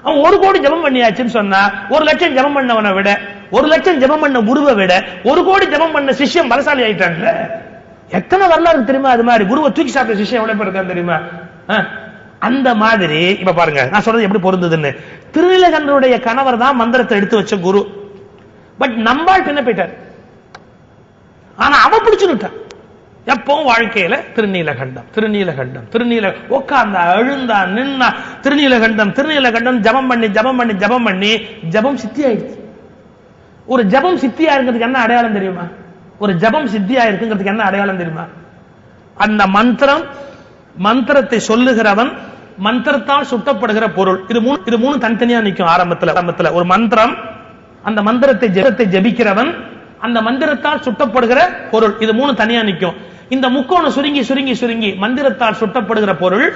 அவன் 1 கோடி ஜபம் பண்ணியாச்சுன்னு சொன்னா 1 லட்சம் ஜபம் பண்ணவனை விட, 1 லட்சம் ஜபம் பண்ண குருவை விட 1 கோடி ஜபம் பண்ண சிஷ்யம் பலசாலி ஆயிட்டான்ல. எத்தனை வரலாறு தெரியுமா? அது மாதிரி குருவை தூக்கி சாப்பிட்ட சிஷ்யம் எவ்வளவு பேர் இருக்கான்னு தெரியுமா? அந்த மாதிரி இப்ப பாருங்க நான் சொல்றது எப்படி பொருந்ததுன்னு. திருநீலகண்டருடைய கணவர் தான் மந்திரத்தை எடுத்து வச்ச குரு. பட் நம்பாள் பின்ன போயிட்டார். ஆனா அவன் பிடிச்சுட்டான். எப்பவும் வாழ்க்கையில திருநீலகண்டம் திருநீலகண்டம் திருநீல உட்கார்ந்தா எழுந்தா நின்னா திருநீலகண்டம் திருநீலகண்டம் ஜபம் பண்ணி ஜபம் பண்ணி ஜபம் பண்ணி ஜபம் சித்தி ஆயிடுச்சு. ஒரு ஜபம் சித்தியா இருக்கிறதுக்கு என்ன அடையாளம் தெரியுமா? ஒரு ஜபம் சித்தியா இருக்குங்கிறதுக்கு என்ன அடையாளம் தெரியுமா? அந்த மந்திரத்தை சொல்லுகிறவன், மந்திரத்தால் சுட்டப்படுகிற பொருள், இது மூணு தனித்தனியா நிற்கும். ஆரம்பத்துல ஒரு மந்திரம், அந்த மந்திரத்தை ஜபிக்கிறவன், அந்த மந்திரத்தால் சுட்டப்படுகிற பொருள், இது 3 தனியா நிற்கும். இந்த முக்கோணம் சுருங்கி சுருங்கி சுருங்கி மந்திரத்தால் சுட்டப்படுகிற பொருள்,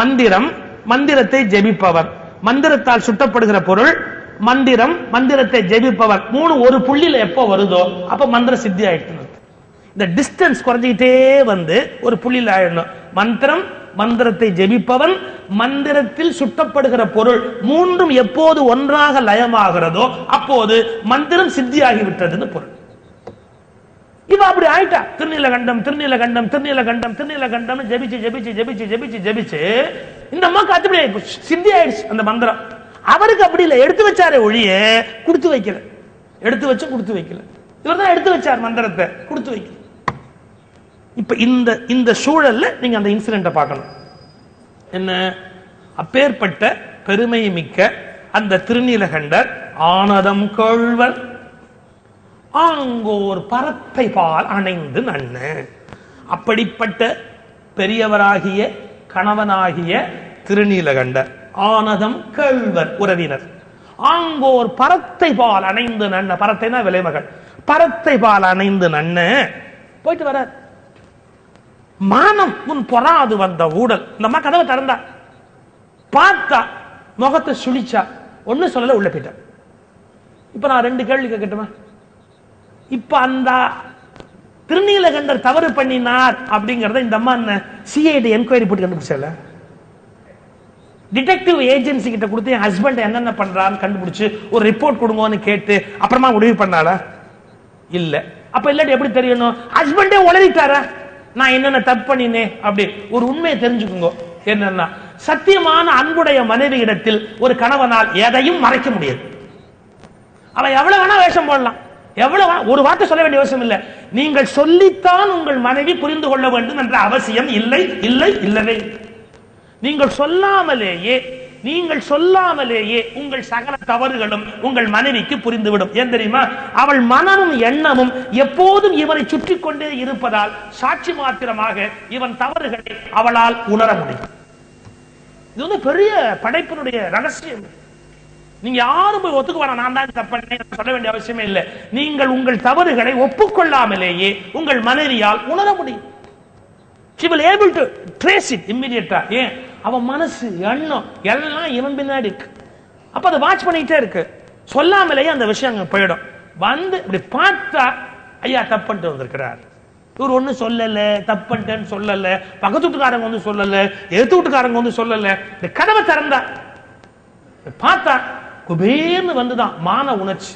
மந்திரம், மந்திரத்தை ஜெபிப்பவர், மந்திரத்தால் சுட்டப்படுகிற பொருள், மந்திரம், மந்திரத்தை ஜெபிப்பவர், 3 ஒரு புள்ளியில எப்போ வருதோ அப்ப மந்திர சித்தி ஆயிடுச்சு. இந்த டிஸ்டன்ஸ் குறைஞ்சிக்கிட்டே வந்து ஒரு புள்ளியில் ஆயிடணும். மந்திரம், மந்திரத்தை ஜெபிப்பவன், மந்திரத்தில் சுட்டப்படுகிற பொருள், 3ம் எப்போது ஒன்றாக லயமாகிறதோ அப்போது மந்திரம் சித்தியாகிவிட்டதுன்னு பொருள். இவ அப்படி ஆயிட்டா. திருநீலகண்டம் திருநீலகண்டம் திருநீலகண்டம் திருநீலகண்டம் ஜெபிச்சு ஜெபிச்சு ஜெபிச்சு ஜெபிச்சு ஜெபிச்சு இந்த அம்மாக்கு அப்படி சித்தி ஆயிடுச்சு அந்த மந்திரம். அவருக்கு அப்படி இல்லை, எடுத்து வச்சாரே ஒழிய கொடுத்து வைக்கல. எடுத்து வச்சு கொடுத்து வைக்கல. இவர் தான் எடுத்து வச்சார் மந்திரத்தை, கொடுத்து வைக்கல. இப்ப இந்த சூழல்ல நீங்க அந்த இன்சிடென்ட்டை பார்க்கணும். என்ன? அப்பேற்பட்ட பெருமை மிக்க அந்த திருநீலகண்டர் ஆனதம் கொள்வர் ஆங்கோர் பரத்தை பால் அணைந்து நன்ன. அப்படிப்பட்ட பெரியவராகிய கணவனாகிய திருநீலகண்டர் ஆனதம் கேள்வர் உறவினர் ஆங்கோர் பரத்தை பால் அணைந்து நன்ன. பரத்தைனா விலைமகள். பரத்தை பால் அணைந்து நன்ன போயிட்டு வர. மானம் உன் பொறாது வந்த ஊடல். இந்த அம்மா கதவை திறந்தா, பார்த்தா, முகத்தை சுழிச்சா, ஒண்ணு சொல்லல, உள்ள போயிட்டா. இப்ப நான் 2 கேள்வி கேட்கட்டுமா? இப்ப அந்த திருநீலகண்டர் தவறு பண்ணினார் அப்படிங்கறத இந்த அம்மா என்ன சிஐடி என்கொயரி போட்டு கண்டுபிடிச்சல, டிடெக்டிவ் ஏஜென்சி கிட்ட கொடுத்து என் ஹஸ்பண்ட் என்னென்ன பண்றான்னு கண்டுபிடிச்சு ஒரு ரிப்போர்ட் கொடுங்கன்னு கேட்டு அப்புறமா முடிவு பண்ணாளா? இல்ல. அப்ப இல்லாட்டி எப்படி தெரியணும்? ஹஸ்பண்டே உளறிட்டாரா நான் என்னென்ன தப்பு பண்ணினேன் அப்படி? ஒரு உண்மையை தெரிஞ்சுக்குங்க. என்னன்னா, சத்தியமான அன்புடைய மனைவி இடத்தில் ஒரு கணவனால் எதையும் மறைக்க முடியாது. அவன் எவ்வளவு வேணா வேஷம் போடலாம், எவ்வளவு ஒரு வார்த்தை சொல்ல வேண்டிய அவசியம் இல்லை. நீங்கள் சொல்லித்தான் உங்கள் மனைவி புரிந்து கொள்ள வேண்டும் என்ற அவசியம் இல்லை, இல்லை, இல்லவே. நீங்கள் சொல்லாமலேயே உங்கள் சகல தவறுகளும் உங்கள் மனைவிக்கு புரிந்துவிடும். ஏன் தெரியுமா? அவள் மனமும் எண்ணமும் எப்போதும் இவனை சுற்றி கொண்டே இருப்பதால் சாட்சி மாத்திரமாக இவன் தவறுகளை அவளால் உணர முடியும். இது பெரிய படைப்பினுடைய ரகசியம். நீங்க யாரும் போய் ஒத்துக்கு வர நான் தான் தப்பு சொல்ல வேண்டிய அவசியமே இல்லை. நீங்கள் உங்கள் தவறுகளை ஒப்புக்கொள்ளாமலேயே உங்கள் மனைவியால் உணர முடியும். She will able to trace it immediately. ஏன் அவன் மனசு எண்ணம் எல்லாம் இவன் பின்னாடி இருக்கு. அப்ப அதை வாட்ச் பண்ணிட்டே இருக்கு. சொல்லாமலேயே அந்த விஷயம் அங்க போயிடும். வந்து இப்படி பார்த்தா ஐயா தப்புன்ட்டு வந்திருக்கிறார். இவர் ஒண்ணு சொல்லல, தப்புன்ட்டேன்னு சொல்லல, பக்கத்து வீட்டுக்காரங்க வந்து சொல்லல, எதிர்த்து வீட்டுக்காரங்க வந்து சொல்லல. இந்த கதவை திறந்தா பார்த்தா குபேர்னு வந்துதான் மான உணர்ச்சி.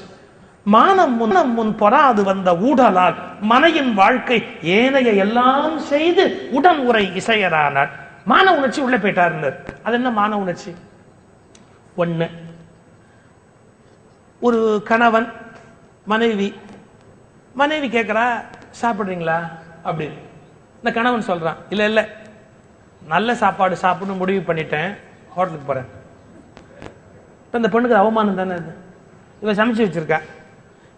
மானம் முன் பொறாது வந்த ஊடலால் மனையின் வாழ்க்கை ஏனைய எல்லாம் செய்து உடன் உரை இசையரானார். மான உணர்ச்சி உள்ள போயிட்டார். அது என்ன மான உணர்ச்சி? ஒண்ணு, ஒரு கணவன் மனைவி கேட்கிறா சாப்பிடுறீங்களா அப்படின்னு. இந்த கணவன் சொல்றான், இல்ல இல்ல நல்ல சாப்பாடு சாப்பிடணும் முடிவு பண்ணிட்டேன், ஹோட்டலுக்கு போறேன். இந்த பெண்ணுக்கு அவமானம் தானே. இவ சமைச்சு வச்சிருக்கா,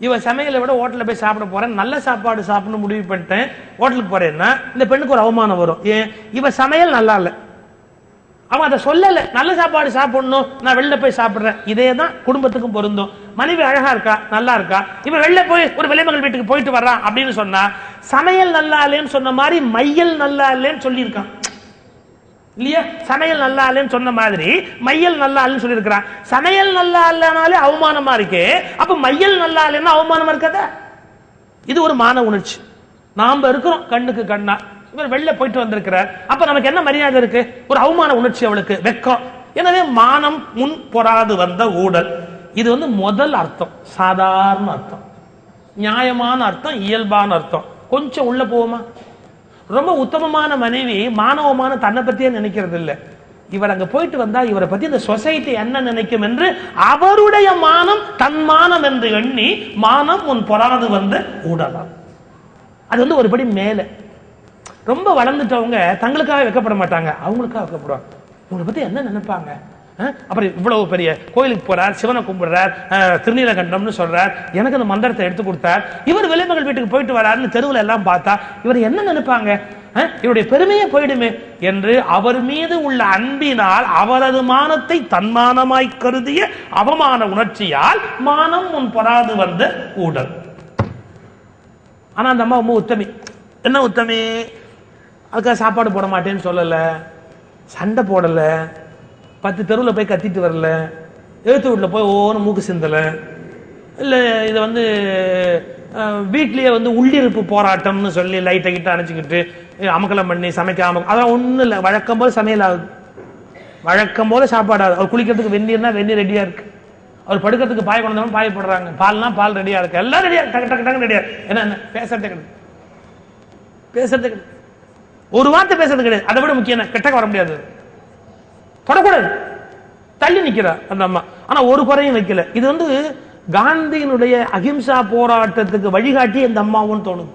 இவ சமையலை விட ஹோட்டல்ல போய் சாப்பிட போறேன், நல்ல சாப்பாடு சாப்பிடணும் முடிவு பண்ணிட்டேன், ஹோட்டலுக்கு போறேன்னா இந்த பெண்ணுக்கு ஒரு அவமானம் வரும். ஏன்? இவ சமையல் நல்லா இல்ல, அவன் அதை சொல்லல, நல்ல சாப்பாடு சாப்பிடணும், நான் வெளில போய் சாப்பிடுறேன். இதே தான் குடும்பத்துக்கும் பொருந்தும். மனைவி அழகா இருக்கா, நல்லா இருக்கா, இவன் வெளில போய் ஒரு விலைமகள் வீட்டுக்கு போயிட்டு வர்றான் அப்படின்னு சொன்னா சமையல் நல்லா இல்லைன்னு சொன்ன மாதிரி மையல் நல்லா இல்லைன்னு சொல்லியிருக்கான் இல்லையா? சமையல் நல்லா இல்லைன்னு சொன்ன மாதிரி மையல் நல்லா இல்லைன்னு சொல்லியிருக்கிறான். சமையல் நல்லா இல்லைனாலே அவமானமா இருக்கு, அப்ப மையல் நல்லா இல்லைன்னா அவமானமா இருக்காதா? இது ஒரு மான உணர்ச்சி. நாம இருக்கிறோம் கண்ணுக்கு கண்ணா, இவர் வெளில போயிட்டு வந்திருக்கிறார், அப்ப நமக்கு என்ன மரியாதை இருக்கு? ஒரு அவமான உணர்ச்சி, அவளுக்கு வெக்கம். எனவே மானம் முன் பொறாது வந்த ஊடல். இது முதல் அர்த்தம், சாதாரண அர்த்தம், நியாயமான அர்த்தம், இயல்பான அர்த்தம். கொஞ்சம் உள்ள போவோமா? ரொம்ப உத்தமமான மனைவி மானவமான தன்னை பத்தியே நினைக்கிறது இல்லை. இவர் அங்க போயிட்டு வந்தா இவரை பத்தி இந்த சொசைட்டி என்ன நினைக்கும் என்று அவருடைய மானம் தன் மானம் என்று எண்ணி மானம் முன் பொறாது வந்த ஊடலாம். அது ஒரு படி மேல. ரொம்ப வளர்ந்துட்டவங்க தங்களுக்காக வைக்கப்பட மாட்டாங்க, அவங்களுக்காக வைக்கப்படுவாங்க. உங்களை பத்தி என்ன நினைப்பாங்க? அப்புறம் இவ்வளவு பெரிய கோயிலுக்கு போறார், சிவனை கும்பிடுறார், திருநீலகண்டம்னு சொல்றார், எனக்கு அந்த மந்திரத்தை எடுத்து கொடுத்தார், இவர் விலைமகள் வீட்டுக்கு போயிட்டு வராருன்னு தெருவில் எல்லாம் பார்த்தா இவர் என்ன நினைப்பாங்க? இவருடைய பெருமையே போயிடுமே என்று அவர் மீது உள்ள அன்பினால் அவரது மானத்தை தன்மானமாய் கருதிய அவமான உணர்ச்சியால் மானம் முன் பொறாது வந்த ஊடல். ஆனா அந்த அம்மா ரொம்ப உத்தமி. என்ன உத்தமி? அதுக்காக சாப்பாடு போட மாட்டேன்னு சொல்லல, சண்டை போடல, 10 தெருவில் போய் கத்திட்டு வரல, எழுத்து வீட்டில் போய் ஒவ்வொரு மூக்கு சிந்தலை, இல்லை இதை வீட்லேயே உள்ளிருப்பு போராட்டம்னு சொல்லி லைட்டை கிட்ட அணைச்சிக்கிட்டு அமக்கலம் பண்ணி சமைக்காம, அதெல்லாம் ஒன்றும் இல்லை. வழக்கம் போல சமையல் ஆகுது, வழக்கம் போல சாப்பாடு ஆகுது. அவர் குளிக்கிறதுக்கு வெந்நீர்னா வெந்நீர் ரெடியா இருக்கு, அவர் படுக்கிறதுக்கு பாய் கொண்டு பாய் போடுறாங்க, பால்னா பால் ரெடியா இருக்கு, எல்லாம் ரெடியா டக்கு டக்கு டக்கு ரெடியா. என்ன பேசுறதே கிடையாது, பேசுறதே கிடையாது, ஒரு வார்த்தை பேசுறது கிடையாது. அதை விட முக்கியம் கிட்டக்க வர முடியாது, தொடக்கூடாது, தள்ளி நிக்கிறார் அந்த அம்மா. ஆனா ஒரு குறையும் வைக்கல. இது காந்தியினுடைய அகிம்சா போராட்டத்துக்கு வழிகாட்டி இந்த அம்மாவும் தோணுது.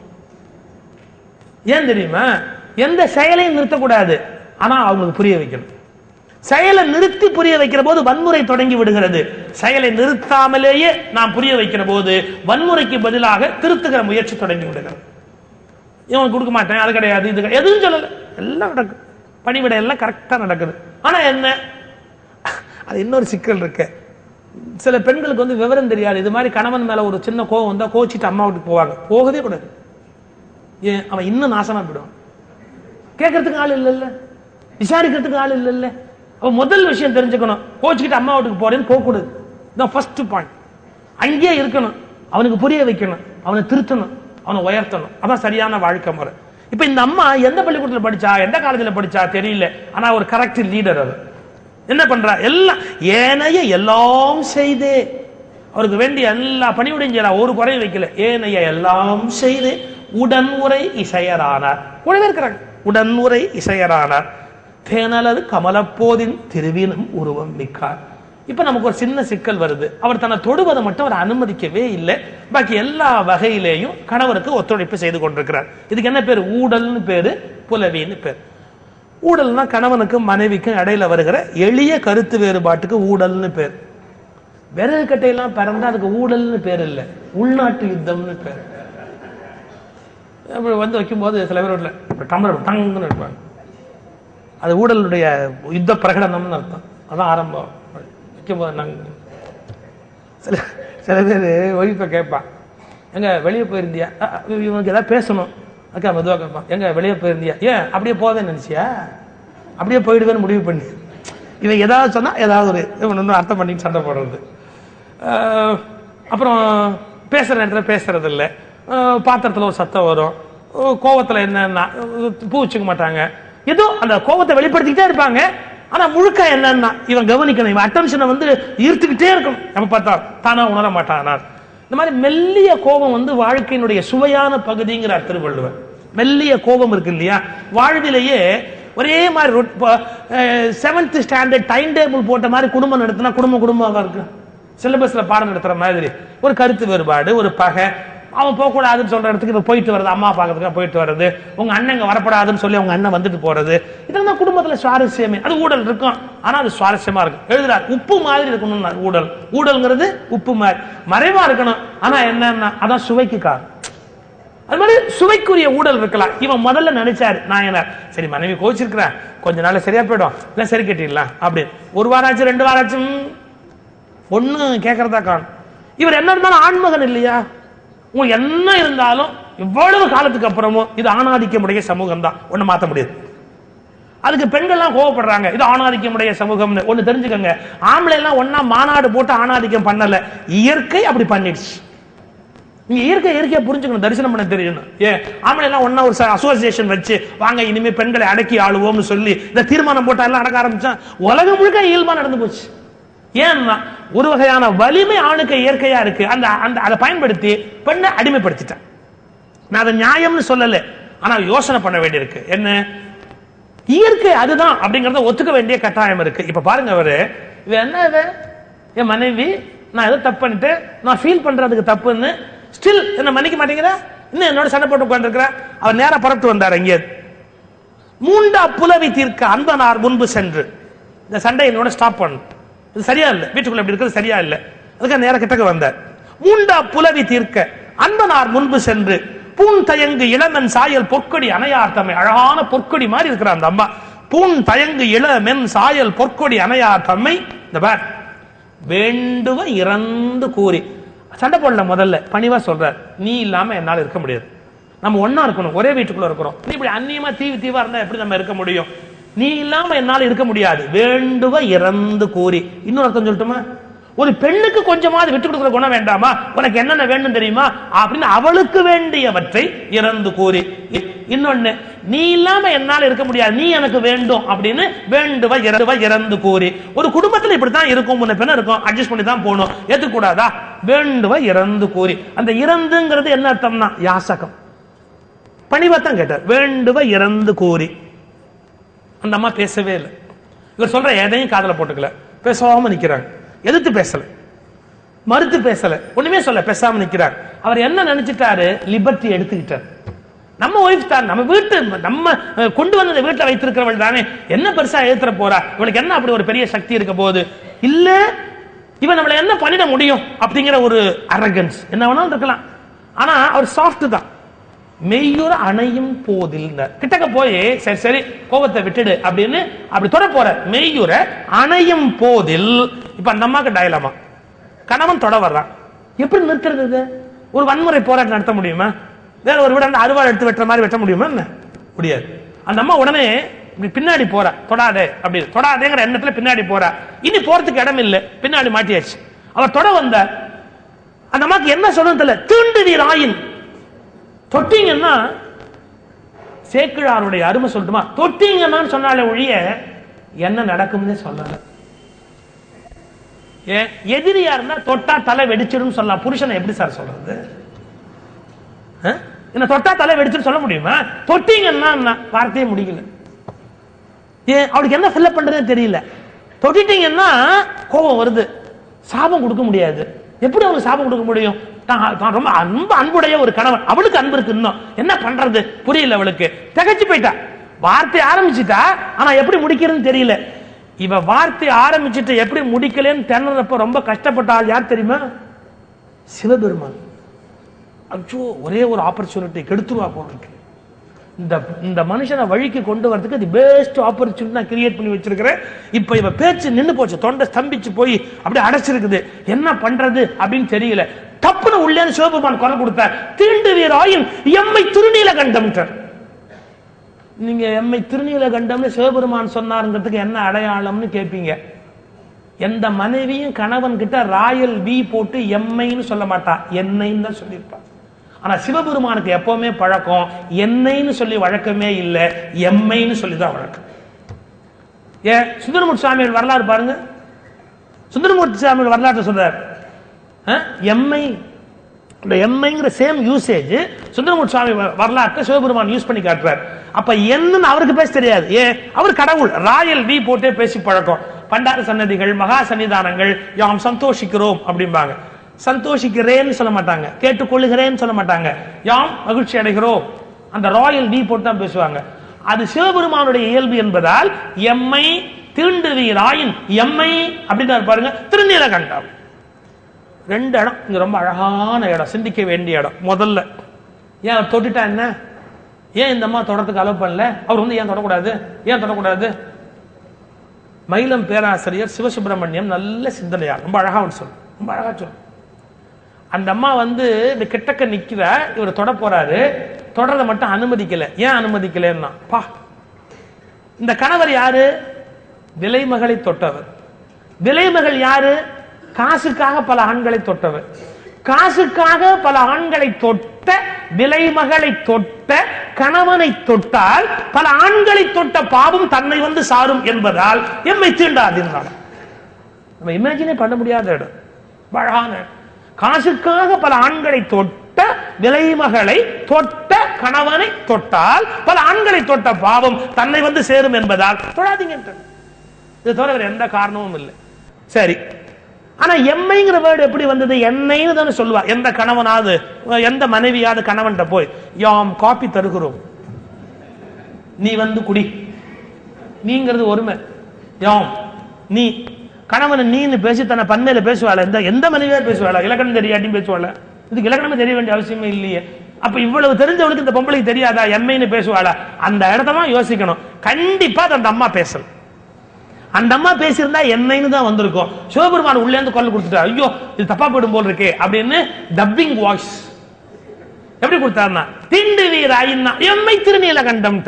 ஏன் தெரியுமா? எந்த செயலையும் நிறுத்தக்கூடாது, ஆனா அவங்களுக்கு புரிய வைக்கணும். செயலை நிறுத்தி புரிய வைக்கிற போது வன்முறை தொடங்கி விடுகிறது. செயலை நிறுத்தாமலேயே நாம் புரிய வைக்கிற போது வன்முறைக்கு பதிலாக திருத்துகிற முயற்சி தொடங்கி விடுகிறது. இவன் கொடுக்க மாட்டேன், அது கிடையாது, இது எதுவும் சொல்லல, எல்லாம் நடக்குது, பணிவிடை எல்லாம் கரெக்டா நடக்குது. ஆனா என்ன, அது இன்னொரு சிக்கல் இருக்கு. சில பெண்களுக்கு விவரம் தெரியாது. இது மாதிரி கணவன் மேல ஒரு சின்ன கோவம் வந்தா கோச்சிட்டு அம்மா வீட்டுக்கு போவாங்க, போகவே கூடாது. ஏன்? அவன் இன்னும் நாசமா போயிடுவான். கேட்கறதுக்கு ஆள் இல்ல, விசாரிக்கிறதுக்கு ஆள் இல்ல. அவன் முதல் விஷயம் தெரிஞ்சுக்கணும், கோச்சிக்கிட்டு அம்மா வீட்டுக்கு போறேன்னு போக கூடாது. இதுதான் ஃபர்ஸ்ட் பாயிண்ட். அங்கேயே இருக்கணும், அவனுக்கு புரிய வைக்கணும், அவனை திருத்தணும், அவனை உயர்த்தணும். அதான் சரியான வாழ்க்கை முறை. இப்ப இந்த அம்மா எந்த பள்ளிக்கூடத்தில் படிச்சா, எந்த காலேஜில் படிச்சா தெரியல, ஆனா ஒரு கரெக்ட் லீடர். அவர் என்ன பண்றா? எல்லாம் ஏனைய எல்லாம் செய்தே, அவருக்கு வேண்டிய எல்லா பணிவுடையும் செய்யறா, ஒரு குறை வைக்கல. ஏனைய எல்லாம் செய்து உடன் உரை இசையரானார். கூடவே இருக்கிறாங்க, உடன் உரை இசையரானார். தேனலது கமலப்போதின் திருவினும் உருவம் மிக்கார். இப்ப நமக்கு ஒரு சின்ன சிக்கல் வருது. அவர் தன்னை தொடுவதை மட்டும் அவர் அனுமதிக்கவே இல்லை, பாக்கி எல்லா வகையிலேயும் கணவருக்கு ஒத்துழைப்பு செய்து கொண்டிருக்கிறார். இதுக்கு என்ன பேரு? ஊடல்னு பேரு, புலவின்னு பேரு. ஊடல்னா கணவனுக்கும் மனைவிக்கும் இடையில வருகிற எளிய கருத்து வேறுபாட்டுக்கு ஊடல்னு பேர். விறகு கட்டையெல்லாம் பிறந்தா அதுக்கு ஊடல்னு பேர் இல்லை, உள்நாட்டு யுத்தம்னு பேர். வைக்கும் போது சில பேர் டம்ளர் டங்குன்னு இருப்பாங்க, அது ஊடலுடைய யுத்த பிரகடனம்னு அர்த்தம். அதான் ஆரம்பம். வைக்கும் போது சில சில பேர் ஒய்ஃபை கேட்பான், எங்க வெளியே போயிருந்தியா, இவனுக்கு ஏதாவது பேசணும், அக்கா மெதுவாக கேட்பான், எங்க வெளியே போயிருந்தியா, ஏன் அப்படியே போவேன்னு நினைச்சியா, அப்படியே போயிடுவேன்னு முடிவு பண்ணி இவன் ஏதாவது சொன்னா ஏதாவது ஒரு இவன் வந்து அர்த்தம் பண்ணிட்டு சண்டை போடுறது. அப்புறம் பேசுற நேரத்தில் பேசுறது இல்லை, பாத்திரத்தில் ஒரு சத்தம் வரும், கோவத்தில் என்னன்னா பூ வச்சுக்க மாட்டாங்க, ஏதோ அந்த கோவத்தை வெளிப்படுத்திக்கிட்டே இருப்பாங்க. ஆனா முழுக்க என்னன்னா இவன் கவனிக்கணும், இவன் அட்டென்ஷனை வந்து ஈர்த்துக்கிட்டே இருக்கணும். நம்ம பார்த்தா தானா உணர மாட்டான். இந்த மாதிரி மெல்லிய கோபம் வந்து வாழ்க்கையினுடைய சுவையான பகுதிங்கிறார் திருவள்ளுவர். மெல்லிய கோபம் இருக்கு இல்லையா, வாழ்விலேயே ஒரே மாதிரி 7th ஸ்டாண்டர்ட் டைம் டேபிள் போட்ட மாதிரி குடும்பம் நடத்தினா குடும்பமா இருக்கு. சிலபஸ்ல பாடம் நடத்துற மாதிரி ஒரு கருத்து வேறுபாடு, ஒரு பகை, அவன் போகக்கூடாதுன்னு சொல்ற இடத்துக்கு இப்ப போயிட்டு வருது, அம்மா பார்க்கறதுக்கு போயிட்டு வருது, உங்க அண்ணன் வரப்படாதுன்னு சொல்லி அவங்க அண்ணன் வந்துட்டு போறது, இதெல்லாம் குடும்பத்துல சுவாரஸ்யமே. அது ஊழல் இருக்கும், ஆனா அது சுவாரஸ்யமா இருக்கும். எழுதுறாரு, உப்பு மாதிரி இருக்கணும் ஊழல். ஊழல்ங்கிறது உப்பு மாதிரி மறைவா இருக்கணும், ஆனா என்னன்னா அதான் சுவைக்கு காரணம். அது மாதிரி சுவைக்குரிய ஊழல் இருக்கலாம். இவன் முதல்ல நினைச்சாரு, நான் என்ன சரி மனைவி கோச்சிருக்கிறேன், கொஞ்ச நாள் சரியா போயிடும், இல்ல சரி கட்டிடலாம் அப்படின்னு. 1 வாரம் ஆச்சு, 2 வாரம் ஆச்சு, ஒண்ணு கேட்கறதா காணும். இவர் என்ன இருந்தாலும் ஆண்மகன் இல்லையா, உங்களுக்கு என்ன இருந்தாலும் இவ்வளவு காலத்துக்கு அப்புறமும் இது ஆணாதிக்கமுடைய சமூகம் தான், ஒண்ணு மாத்த முடியாது. அதுக்கு பெண்கள்லாம் கோவப்படுறாங்க, இது ஆணாதிக்கமுடைய சமூகம்னு. ஒண்ணு தெரிஞ்சுக்கங்க, ஆம்பளை எல்லாம் ஒன்னா மாநாடு போட்டு ஆணாதிக்கம் பண்ணல, இயற்கை அப்படி பண்ணிடுச்சு. நீங்க இயற்கையா புரிஞ்சுக்கணும், தரிசனம் பண்ண தெரியணும். ஏன் ஆம்பளை எல்லாம் ஒன்னா ஒரு அசோசியேஷன் வச்சு வாங்க இனிமே பெண்களை அடக்கி ஆளுவோம்னு சொல்லி இந்த தீர்மானம் போட்டா எல்லாம் அடக்க ஆரம்பிச்சா உலகம் முழுக்க இயல்பா நடந்து போச்சு. ஏன்னா ஒரு வகையான வலிமை ஆணுக்கு இயற்கையா இருக்கு, அந்த அதை பயன்படுத்தி பெண்ணை அடிமைப்படுத்திட்டான். நான் அதை நியாயம்னு சொல்லல, ஆனா யோசனை பண்ண வேண்டியிருக்கு. என்ன இயற்கை அதுதான் அப்படிங்கறத ஒத்துக்க வேண்டிய கட்டாயம் இருக்கு. இப்ப பாருங்க, அவரு என்ன என் மனைவி நான் ஏதோ தப்பு பண்ணிட்டு நான் ஃபீல் பண்றதுக்கு தப்புன்னு ஸ்டில் என்ன மன்னிக்க மாட்டேங்கிற, இன்னும் என்னோட சண்டை போட்டு உட்கார்ந்துருக்கிற. அவர் நேரா புறப்பட்டு வந்தார். இங்கே 3 புலவி தீர்க்க அன்பனார் முன்பு சென்று, இந்த சண்டை என்னோட ஸ்டாப் பண்ணணும், இது சரியா இல்ல, வீட்டுக்குள்ள இப்படி இருக்கிறது சரியா இல்ல, அதுக்கு நேர கிட்டக்க வந்தார். 3 புலவி தீர்க்க அன்பனார் முன்பு சென்று பூன் தயங்கு இளமென் சாயல் பொற்கொடி அணையார் தம்மை. அழகான பொற்கொடி மாதிரி இருக்கிற அந்த அம்மா, பூன் தயங்கு இளமென் சாயல் பொற்கொடி அணையார் தம்மை. இந்த பார், வேண்டுவ இறந்து கூறி சண்டை போடல, முதல்ல பணிவா சொல்றார், நீ இல்லாம என்னால இருக்க முடியாது, நம்ம ஒன்னா இருக்கணும், ஒரே வீட்டுக்குள்ள இருக்கிறோம், நீ இப்படி அந்நியமா தீவா இருந்தா எப்படி நம்ம இருக்க முடியும், நீ இல்லாம என்னால இருக்க முடியாது, வேண்டுவ இறந்து கூறி. இன்னொரு அர்த்தம் சொல்லட்டுமா, ஒரு பெண்ணுக்கு கொஞ்சமாவது விட்டு கொடுக்கிற குணம் வேண்டாமா, உனக்கு என்னென்ன வேண்டும் தெரியுமா அப்படின்னு அவளுக்கு வேண்டியவற்றை இறந்து கூறி. இன்னொன்னு, நீ இல்லாம என்னால இருக்க முடியாது, நீ எனக்கு வேண்டும் அப்படின்னு வேண்டுவ இறந்து கூறி. ஒரு குடும்பத்தில் இப்படித்தான் இருக்கும், முன்ன பெண்ண இருக்கும், அட்ஜஸ்ட் பண்ணி தான் போகணும், ஏத்துக்கூடாதா, வேண்டுவ இறந்து கூறி. அந்த இறந்துங்கிறது என்ன அர்த்தம்னா யாசகம், பணிவாத்தான் கேட்டார், வேண்டுவ இறந்து கூறி. அந்த அம்மா பேசவே இல்லை. இவர் சொல்ற எதையும் காதல போட்டுக்கல, பேசாம நிக்கிறாங்க, எதிர்த்து பேசல, மறுத்து பேசல, ஒண்ணுமே சொல்ல, பேசாம நிக்கிறார். அவர் என்ன நினைச்சிட்டாரு, லிபர்ட்டி எடுத்துக்கிட்டார். நம்ம ஒய்ஃப் தான், நம்ம வீட்டு நம்ம கொண்டு வந்து வீட்டுல வைத்திருக்கிறவள் தானே, என்ன பெருசா எழுத்துற போறா, இவளுக்கு என்ன அப்படி ஒரு பெரிய சக்தி இருக்க போது, இல்ல இவன் நம்மள என்ன பண்ணிட முடியும் அப்படிங்கிற ஒரு அரகன்ஸ் என்ன வேணாலும் இருக்கலாம். ஆனா அவர் சாஃப்ட் தான். மெய்யுற அணையும் போதில், கிட்டக்க போய் சரி சரி கோபத்தை விட்டுடு அப்படின்னு அப்படி தொட போற, மெய்யுற அணையும் போதில். இப்ப அந்த அம்மாக்கு டயலாமா, கணவன் தொட வர்றான், எப்படி நிறுத்துறது? ஒரு வன்முறை போராட்டம் நடத்த முடியுமா? வேற ஒரு விட அருவாள் எடுத்து வெட்டுற மாதிரி வெட்ட முடியுமா? என்ன முடியாது. அந்த அம்மா உடனே பின்னாடி போற, தொடாதே அப்படி, தொடாதேங்கிற எண்ணத்துல பின்னாடி போற, இனி போறதுக்கு இடம் இல்லை, பின்னாடி மாட்டியாச்சு. அவர் தொட வந்த அந்த அம்மாக்கு என்ன சொல்லணும் தெரியல, தீண்டு நீர் ஆயின். தொட்டிங்கன்னா சேக்கிழாருடைய அருமை சொல்லட்டுமா, தொட்டிங்கன்னா சொன்னாலே ஒழிய என்ன நடக்கும்னு சொல்லல. எதிரியா இருந்தா தொட்டா தலை வெடிச்சிடும் சொல்லலாம், புருஷனை எப்படி சார் சொல்றது? என்ன தொட்டா தலை வெடிச்சிடும் சொல்ல முடியுமா? தொட்டிங்கன்னா வார்த்தையே முடியல, அவளுக்கு என்ன ஃபில் பண்றதே தெரியல. தொட்டிட்டீங்கன்னா கோபம் வருது, சாபம் கொடுக்க முடியாது. எப்படி அவளுக்கு சாபம் கொடுக்க முடியும்? ரொம்ப அன்புடைய ஒரு கணவன், அவளுக்கு அன்பு இருக்கு, இன்னும் என்ன பண்றது புரியல, அவளுக்கு திகைச்சு போயிட்டா. வார்த்தை ஆரம்பிச்சுட்டா, ஆனா எப்படி முடிக்கிறதுன்னு தெரியல. இவ வார்த்தை ஆரம்பிச்சுட்டு எப்படி முடிக்கலன்னு தென்னறப்ப ரொம்ப கஷ்டப்பட்டால் யார் தெரியுமா? சிவபெருமான். அச்சோ, ஒரே ஒரு ஆப்பர்ச்சுனிட்டி கெடுத்துருவா போல இருக்கு. இந்த மனுஷனை வழிக்கு கொண்டு வரதுக்கு தி பெஸ்ட் ஆப்பர்ச்சுனிட்டி நான் கிரியேட் பண்ணி வச்சிருக்கிறேன். இப்ப இவ பேச்சு நின்னு போச்சு, தொண்டை ஸ்தம்பிச்சு போய் அப்படியே அடைச்சிருக்குது, என்ன பண்றது அப்படின்னு தெரியல. தப்புன்னு உள்ளே சிவபெருமான் குரல் கொடுத்தார், தீண்டுவீராயின் எம்மை திருநீலகண்டம். நீங்க எம்மை திருநீலகண்டம்னு சிவபெருமான் சொன்னாருங்கிறதுக்கு என்ன அடையாளம்னு கேட்பீங்க. எந்த மனைவியும் கணவன் கிட்ட ராயல் வி போட்டு எம்மைன்னு சொல்ல மாட்டா, என்னைன்னு தான் சொல்லியிருப்பா. ஆனா சிவபெருமானுக்கு எப்பவுமே பழக்கம் என்னைன்னு சொல்லி வழக்கமே இல்லை, எம்மைன்னு சொல்லிதான் வழக்கம். ஏன் சுந்தரமூர்த்தி சுவாமிகள் வரலாறு பாருங்க. சுந்தரமூர்த்தி சுவாமிகள் வரலாற்றை சொல்றார், எம்மை எம்மைங்கிற சேம் யூசேஜ் சுந்தரமூர்த்தி சுவாமி வரலாற்றை சிவபெருமான் யூஸ் பண்ணி காட்டுறார். அப்ப என்னன்னு அவருக்கு பேச தெரியாது, ஏன் அவர் கடவுள், ராயல் வி போட்டே பேசி பழக்கம். பண்டார சன்னதிகள், மகா சன்னிதானங்கள், யாம் சந்தோஷிக்கிறோம் அப்படிம்பாங்க. சந்தோஷிக்கிறேன்னு சொல்ல மாட்டாங்க, கேட்டுக்கொள்ளுகிறேன்னு சொல்ல மாட்டாங்க, யாம் மகிழ்ச்சி அடைகிறோம். அந்த ராயல் வி போட்டு தான் பேசுவாங்க. அது சிவபெருமானுடைய இயல்பு என்பதால் எம்மை தீண்டுவீராயின் எம்மை அப்படின்னு பாருங்க திருநீலகண்டம். ரெண்டு இடம் இங்க ரொம்ப அழகான இடம், சிந்திக்க வேண்டிய இடம். முதல்ல ஏன் தொட்டுட்டா என்ன, ஏன் இந்த அம்மா தொடறதுக்கு அலோவ் பண்ணல, அவர் வந்து ஏன் தொடக்கூடாது, ஏன் தொடக்கூடாது. மயிலம் பேராசிரியர் சிவசுப்பிரமணியம் நல்ல சிந்தனையா ரொம்ப அழகா சொல்லு, ரொம்ப அழகா சொல்லு. அந்த அம்மா வந்து இந்த கிட்டக்க நிக்கிற இவர் தொட போறாரு, தொடரதை மட்டும் அனுமதிக்கல. ஏன் அனுமதிக்கலன்னா, பா இந்த கணவர் யாரு, விலைமகளை தொட்டவர். விலைமகள் யாரு, காசுக்காக பல ஆண்களை தொட்டவர். காசுக்காக பல ஆண்களை தொட்ட விலைமகளை தொட்ட கணவனை தொட்டால் பல ஆண்களை தொட்ட பாவம் தன்னை வந்து சாரும் என்பதால் எம்மை தீண்டாதிருந்தால் நம்ம இமேஜினே பண்ண முடியாத இடம், அழகான. காசுக்காக பல ஆண்களை தொட்ட விலைமகளை தொட்ட கணவனை தொட்டால் பல ஆண்களை தொட்ட பாவம் தன்னை வந்து சேரும் என்பதால் தொடாதீங்க. இது தவிர வேற எந்த காரணமும் இல்லை. சரி, ஆனா எம்மைங்கிற வேர்டு எப்படி வந்தது, என்னைன்னு தானே சொல்லுவா. எந்த கணவனாவது எந்த மனைவியாவது கணவன் போய் யாம் காப்பி தருகிறோம், நீ வந்து குடி, நீங்கிறது ஒருமை. யாம் நீ, கணவன் நீன்னு பேசி தன்னை பன்மையில பேசுவாள். எந்த மனைவியா பேசுவாளா, இலக்கணம் தெரியாட்டியும் பேசுவாள. இதுக்கு இலக்கணமே தெரிய வேண்டிய அவசியமே இல்லையே. அப்ப இவ்வளவு தெரிஞ்சவனுக்கு இந்த பொம்பளைக்கு தெரியாதா எம்மைன்னு பேசுவாளா? அந்த இடத்தான் யோசிக்கணும். கண்டிப்பா அந்த அம்மா பேசல. அந்த அம்மா பேசியிருந்தா என்னைன்னு தான் வந்திருக்கும். சிவபெருமான் உள்ளே இருந்து குரல் கொடுத்துட்டா, ஐயோ இது தப்பா போயிடும் போல் இருக்கே அப்படின்னு டப்பிங் வாய்ஸ் எப்படி கொடுத்தாருன்னா, திண்டு வீராயின்னா எம்மை திருநீலகண்டம்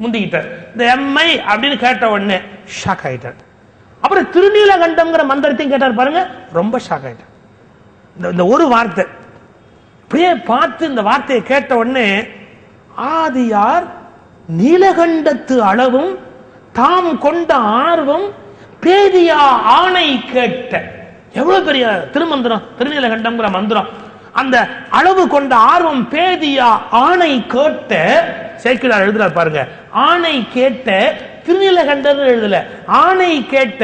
முந்திக்கிட்டார். இந்த எம்மை அப்படின்னு கேட்ட உடனே ஷாக் ஆயிட்டார். அப்புறம் திருநீலகண்டம்ங்கிற மந்திரத்தையும் கேட்டார் பாருங்க, ரொம்ப ஷாக் ஆயிட்டார். இந்த ஒரு வார்த்தை அப்படியே பார்த்து இந்த வார்த்தையை கேட்ட உடனே, ஆதியார் நீலகண்டத்து அளவும் தாம் கொண்ட ஆர்வம் பேதியா ஆணை கேட்ட. எவ்வளவு பெரிய திருமந்திரம் திருநீலகண்டம்ங்கிற மந்திரம். அந்த அளவு கொண்ட ஆர்வம் பேதியா ஆணை கேட்ட, சேக்கிழார் எழுதுறார் பாருங்க, ஆணை கேட்ட திருநீலகண்டர் எழுதல, ஆணை கேட்ட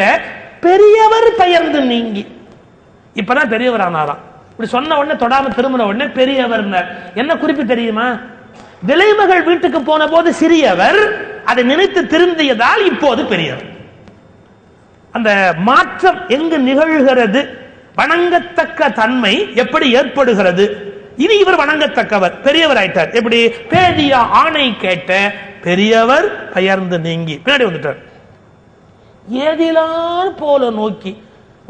பெரியவர் பெயர்ந்து நீங்கி. இப்பதான் பெரியவர் ஆனாராம். இப்படி சொன்ன உடனே தொடாம திரும்பின உடனே பெரியவர். என்ன குறிப்பு தெரியுமா, விலைமகள் வீட்டுக்கு போன போது சிறியவர், அதை நினைத்து திருந்தியதால் இப்போது பெரியவர். அந்த மாற்றம் எங்கு நிகழ்கிறது, வணங்கத்தக்க தன்மை எப்படி ஏற்படுகிறது, இனி இவர் வணங்கத்தக்கவர் பெரியவர் ஆயிட்டார். எப்படி, பேதியா ஆணை கேட்ட பெரியவர் பெயர்ந்து நீங்கி பின்னாடி வந்துட்டார். ஏதிலார் போல நோக்கி,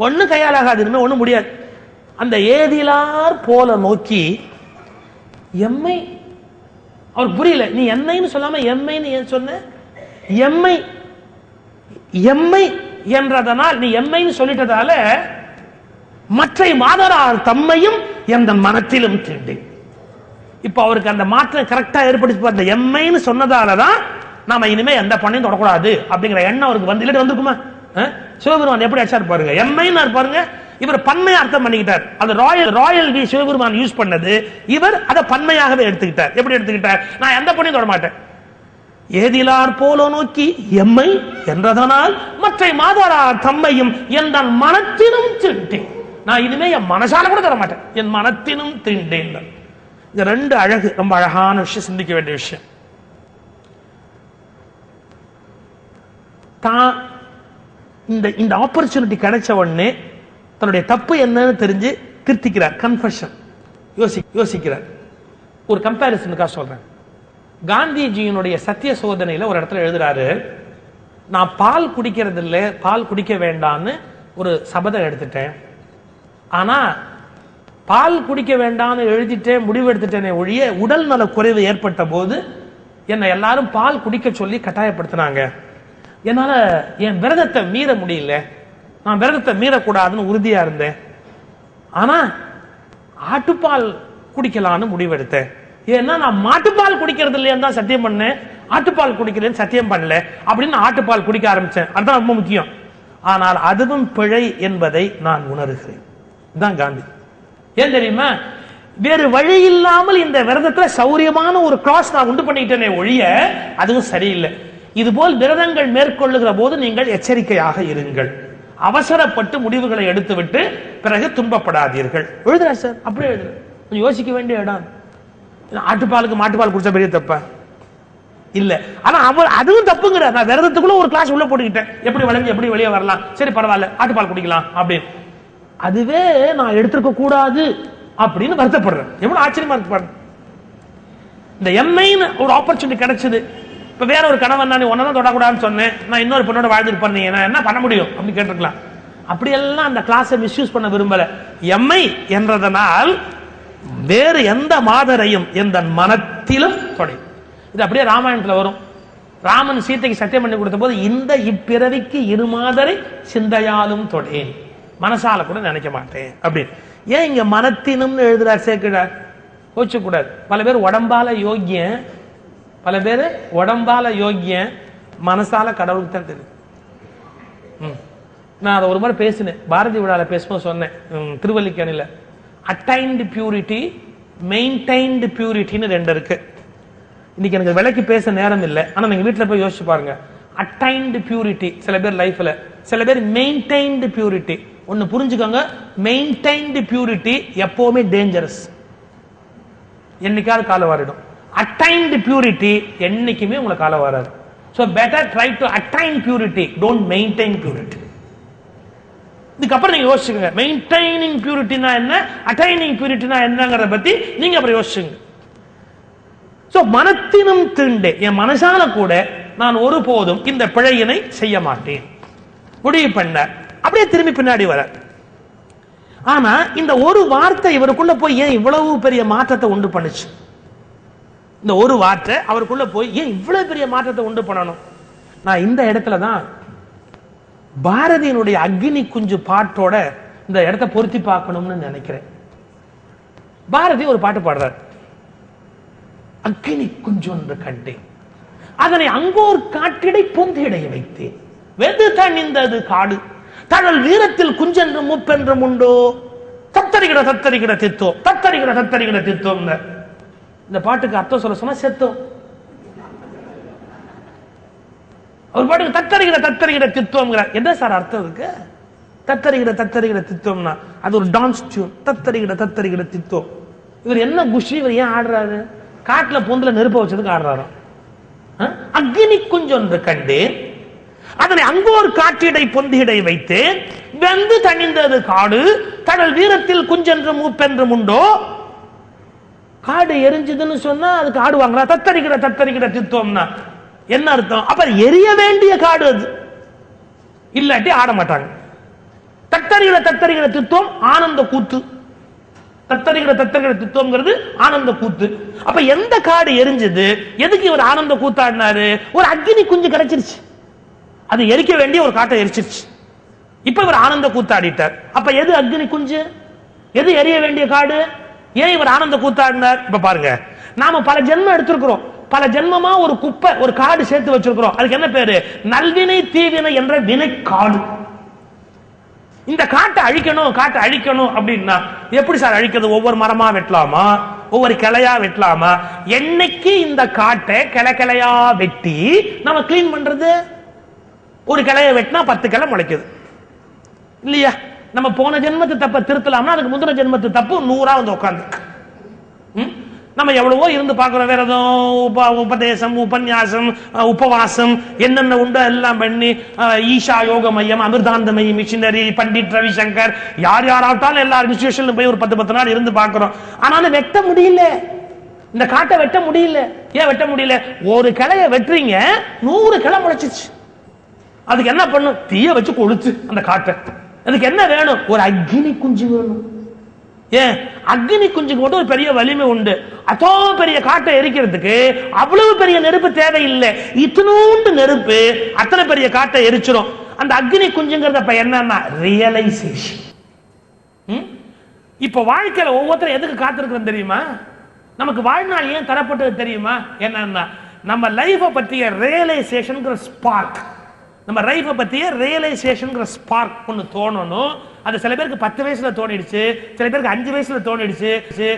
ஒண்ணு கையாலாகாது, ஒண்ணு முடியாது. அந்த ஏதிலார் போல நோக்கி எம்மை, அவருக்கு புரியல. நீ என்னைன்னு சொல்லாம எம்மைன்னு ஏன் சொன்ன, எம்மை எம்மை என்றதனால் நீ எம்மைன்னு சொல்லிட்டதால மற்ற மாதரார் தம்மையும் எந்த மனத்திலும் தீண்டி. இப்ப அவருக்கு அந்த மாற்றம் கரெக்டா ஏற்படுத்தி, அந்த எம்மைன்னு சொன்னதாலதான் நாம இனிமே எந்த பண்ணையும் தொடக்கூடாது அப்படிங்கிற எண்ணம் அவருக்கு வந்து இல்லட்டு வந்திருக்குமா. சிவபெருமான் எப்படி அடிச்சாரு பாருங்க, எம்மைன்னு பாருங்க. இவர் பன்மையை அர்த்தம் பண்ணிக்கிட்டார். அது ராயல் வி சிவபெருமான் யூஸ் பண்ணது, இவர் அதை பன்மையாகவே எடுத்துக்கிட்டார். எப்படி எடுத்துக்கிட்டார், நான் எந்த பண்ணையும் தொட மாட்டேன். ஏதிலார் போல நோக்கி எம்மை என்றதனால் மற்ற மாதரார் தம்மையும் என் மனத்தினும் தீண்டேன். நான் இனிமே என் மனசால கூட தர மாட்டேன், என் மனத்தினும் தீண்டேன். இந்த ரெண்டு அழகு, ரொம்ப அழகான விஷயம், சிந்திக்க வேண்டிய விஷயம். தான் இந்த ஆப்பர்ச்சுனிட்டி கிடைச்ச உடனே தன்னுடைய தப்பு என்னன்னு தெரிஞ்சு திருத்திக்கிறார். கன்ஃபெஷன் யோசிக்கிறார். ஒரு கம்பேரிசனுக்காக சொல்றேன். காந்திஜியினுடைய சத்திய சோதனையில ஒரு இடத்துல எழுதுறாரு, நான் பால் குடிக்கிறது இல்லை, பால் குடிக்க வேண்டாம்னு ஒரு சபதம் எடுத்துட்டேன். ஆனா பால் குடிக்க வேண்டாம்னு எழுதிட்டேன், முடிவு எடுத்துட்டேனே ஒழிய உடல் நல குறைவு ஏற்பட்ட போது என்னை எல்லாரும் பால் குடிக்க சொல்லி கட்டாயப்படுத்தினாங்க. என்னால என் விரதத்தை மீற முடியல, நான் விரதத்தை மீறக்கூடாதுன்னு உறுதியா இருந்தேன். ஆனா ஆட்டுப்பால் குடிக்கலான்னு முடிவெடுத்தேன். ஏன்னா நான் மாட்டுப்பால் குடிக்கிறது இல்லையா தான் சத்தியம் பண்ணேன், ஆட்டுப்பால் குடிக்கிறேன்னு சத்தியம் பண்ணல அப்படின்னு ஆட்டுப்பால் குடிக்க ஆரம்பிச்சேன். அதுதான் ரொம்ப முக்கியம். ஆனால் அதுவும் பிழை என்பதை நான் உணர்கிறேன். இதுதான் காந்தி. ஏன் தெரியுமா? வேறு வழி இல்லாமல் இந்த விரதத்துல சௌரியமான ஒரு கிராஸ் நான் உண்டு பண்ணிட்டேனே ஒழிய அதுவும் சரியில்லை. இதுபோல் விரதங்கள் மேற்கொள்ளுகிற போது நீங்கள் எச்சரிக்கையாக இருங்கள். அவசரப்பட்டு முடிவுகளை எடுத்துவிட்டு பிறகு துன்பப்படாதீர்கள். எழுதுறா சார், அப்படியே எழுதுற. கொஞ்சம் யோசிக்க வேண்டிய இடம். ஆட்டுப்பாலுக்கு மாட்டுப்பால் குடிச்சா பெரிய தப்பா இல்ல, ஆனா அவர் அதுவும் தப்புங்கிற. நான் விரதத்துக்குள்ள ஒரு கிளாஸ் உள்ள போட்டுக்கிட்டேன், எப்படி வளைஞ்சு எப்படி வெளியே வரலாம், சரி பரவாயில்ல ஆட்டுப்பால் குடிக்கலாம் அப்படின்னு. அதுவே நான் எடுத்திருக்க கூடாது அப்படின்னு வருத்தப்படுறேன். எவ்வளவு ஆச்சரியமா இருக்கு பாருங்க. இந்த எம்ஐன்னு ஒரு ஆப்பர்ச்சுனிட்டி கிடைச்சது. இப்ப வேற ஒரு கணவன், நான் ஒன்னதான் தொடக்கூடாதுன்னு சொன்னேன், நான் இன்னொரு பொண்ணோட வாழ்ந்துருப்பேன், நான் என்ன பண்ண முடியும் அப்படின்னு கேட்டிருக்கலாம். அப்படியெல்லாம் அந்த கிளாஸை மிஸ்யூஸ் பண்ண விரும்பல. எம்ஐ என்றதனால் வேறு எந்த மாதரையும் எந்த மனத்திலும் தொடை. இது அப்படியே ராமாயணத்துல வரும். ராமன் சீதைக்கு சத்தியம் பண்ணி கொடுத்த போது இந்த இப்பிறவிக்கு இருமாதரை சிந்தையாலும் தொடேன், மனசால கூட நினைக்க மாட்டேன் அப்படின்னு. ஏன் இங்க மனத்தினும் எழுதுறார் சேர்க்கிறார்? கோச்சு கூடாது. பல பேர் உடம்பால யோக்கியன், பல பேர் உடம்பால யோக்கியன், மனசால கடவுளுக்கு தான் தெரியும். நான் அதை ஒரு மாதிரி பேசினேன், பாரதி விழால பேசும்போது சொன்னேன், திருவல்லிக்கேணியில. அட்டைன்டு பியூரிட்டி, மெயின்டைன்டு பியூரிட்டின்னு ரெண்டு இருக்கு. இன்னைக்கு எனக்கு விலைக்கு பேச நேரம் இல்லை, ஆனா நீங்க வீட்டுல போய் யோசிச்சு பாருங்க. அட்டைன்டு பியூரிட்டி சில பேர் லைஃப்ல, சில பேர் மெயின்டைன்டு பியூரிட்டி. ஒன்னு புரிஞ்சுக்கோங்க, மெயின்டைன்டு பியூரிட்டி எப்பவுமே டேஞ்சரஸ், என்னைக்காவது கால வாரிடும். அட்டைன்டு பியூரிட்டி என்னைக்குமே உங்களுக்கு கால வராது. So better try to attain purity, don't maintain purity. இதுக்கப்புறம் நீங்க யோசிச்சுங்க, மெயின்டைனிங் பியூரிட்டினா என்ன, அட்டைனிங் பியூரிட்டினா என்னங்கறத பத்தி நீங்க அப்புறம் யோசிச்சுங்க. சோ மனத்தினும் தீண்டே, என் மனசால கூட நான் ஒருபோதும் இந்த பிழையினை செய்ய மாட்டேன் முடிவு பண்ண. அப்படியே திரும்பி பின்னாடி வர. ஆனா இந்த ஒரு வார்த்தை இவருக்குள்ள போய் ஏன் இவ்வளவு பெரிய மாற்றத்தை உண்டு பண்ணுச்சு? இந்த ஒரு வார்த்தை அவருக்குள்ள போய் ஏன் இவ்வளவு பெரிய மாற்றத்தை உண்டு பண்ணணும்? நான் இந்த இடத்துல தான் பாரதியினுடைய அக்னி குஞ்சு பாட்டோட இந்த இடத்தை பொருத்தி பார்க்கணும்னு நினைக்கிறேன். பாரதி ஒரு பாட்டு பாடுறார், அக்னி குஞ்சு ஒன்று கண்டேன், அதனை அங்கோர் காட்டிடை பொந்திடைய வைத்தேன், வெது தணிந்தது காடு, தழல் வீரத்தில் குஞ்சென்று மூப்பென்றும் உண்டோ, தத்தரிகிற தத்தரிகிற தித்தோ, தத்தரிகிற தத்தரிகிற தித்தோம். இந்த பாட்டுக்கு அர்த்தம் சொல்ல சொன்னா செத்தோம். ஒரு பாட்டுக்கு தத்தரிகிற தத்தரிகிற தித்துவம். என்ன சார் அர்த்தம் இருக்கு? தத்தரிகிற தத்தரிகிற தித்துவம்னா அது ஒரு டான்ஸ் டியூன். தத்தரிகிற தத்தரிகிற தித்துவம். இவர் என்ன குஷி, இவர் ஏன் ஆடுறாரு? காட்டுல பொந்துல நெருப்ப வச்சதுக்கு ஆடுறாரு. அக்னி குஞ்சொன்று கண்டேன், அதனை அங்கோர் காட்டிடை பொந்திடை வைத்தேன், வெந்து தணிந்தது காடு, தடல் வீரத்தில் குஞ்சென்று மூப்பென்றும் உண்டோ. காடு எரிஞ்சதுன்னு சொன்னா அதுக்கு ஆடுவாங்களா? தத்தரிக்கிற தத்தரிக்கிற தித்துவம்னா என்ன அர்த்தம்? அப்ப எரிய வேண்டிய காடு அது, இல்லாட்டி ஆட மாட்டாங்க. தத்தரிகிற தத்தரிகிற தித்துவம் ஆனந்த கூத்து. தத்தரிகிற தத்தரிகிற தித்துவம்ங்கிறது ஆனந்த கூத்து. அப்ப எந்த காடு எரிஞ்சது? எதுக்கு இவர் ஆனந்த கூத்தாடினாரு? ஒரு அக்னி குஞ்சு கிடைச்சிருச்சு, அது எரிக்க வேண்டிய ஒரு காட்டை எரிச்சிருச்சு. இப்ப இவர் ஆனந்த கூத்தாடிட்டார். அப்ப எது அக்னி குஞ்சு, எது எரிய வேண்டிய காடு? ஏன் இவர் ஆனந்த கூத்தாடினார்? இப்ப பாருங்க, நாம பல ஜென்மம் எடுத்திருக்கிறோம், பல ஜென்மமா ஒரு குப்பை ஒரு காடு சேர்த்து வச்சிருக்கிறோம். அதுக்கு என்ன பேரு? நல்வினை தீவினை என்ற வினை காடு. இந்த காட்டை அழிக்கணும், காட்டை அழிக்கணும் அப்படின்னா எப்படி சார் அழிக்கிறது? ஒவ்வொரு மரமா வெட்டலாமா, ஒவ்வொரு கிளையா வெட்டலாமா? என்னைக்கு இந்த காட்டை கிளை கிளையா வெட்டி நம்ம கிளீன் பண்றது? ஒரு கிளைய வெட்டினா 10 கிளை முளைக்குது இல்லையா? நம்ம போன ஜென்மத்து தப்ப திருத்தலாம்னா அதுக்கு முந்தின ஜென்மத்து தப்பு 100 வந்து உட்கார்ந்து. நம்ம எவ்வளவோ இருந்து பார்க்கிறோம், விரதம், உபதேசம், உபன்யாசம், உபவாசம், என்னென்ன உண்டோ எல்லாம் பண்ணி, ஈஷா யோக மையம், அமிர்தாந்தமயி மிஷினரி, பண்டிட் ரவிசங்கர், யார் யாராட்டாலும் எல்லா இன்ஸ்டிடியூஷன்ல போய் ஒரு 10 நாள் இருந்து பார்க்கிறோம். ஆனாலும் வெட்ட முடியல. இந்த காட்டை வெட்ட முடியல. ஏன் வெட்ட முடியல? ஒரு கிளைய வெட்டுறீங்க, 100 கிளை முளைச்சிச்சு. அதுக்கு என்ன பண்ணும்? தீய வச்சு கொளுத்து அந்த காட்டை. அதுக்கு என்ன வேணும்? ஒரு அக்னி குஞ்சு வேணும். ஏன்? அக்னி குஞ்சுக்கு மட்டும் ஒரு பெரிய வலிமை உண்டு. அதோ பெரிய காட்டை எரிக்கிறதுக்கு அவ்வளவு பெரிய நெருப்பு தேவையில்லை. இத்தனூண்டு நெருப்பு அத்தனை பெரிய காட்டை எரிச்சிடும். அந்த அக்னி குஞ்சுங்கிறத இப்ப என்னன்னா ரியலைசேஷன். இப்ப வாழ்க்கையில ஒவ்வொருத்தரும் எதுக்கு காத்திருக்கிறோம் தெரியுமா? நமக்கு வாழ்நாள் ஏன் தரப்பட்டது தெரியுமா? என்னன்னா நம்ம லைஃப பத்திய ரியலைசேஷன்ங்கிற ஸ்பார்க், நம்ம லைஃப பத்திய ரியலைசேஷன்ங்கிற ஸ்பார்க் ஒன்று தோணணும். அது சில பேருக்கு 10 வயசுல தோணிடுச்சு, சில பேருக்கு 5 வயசுல தோணிடுச்சு,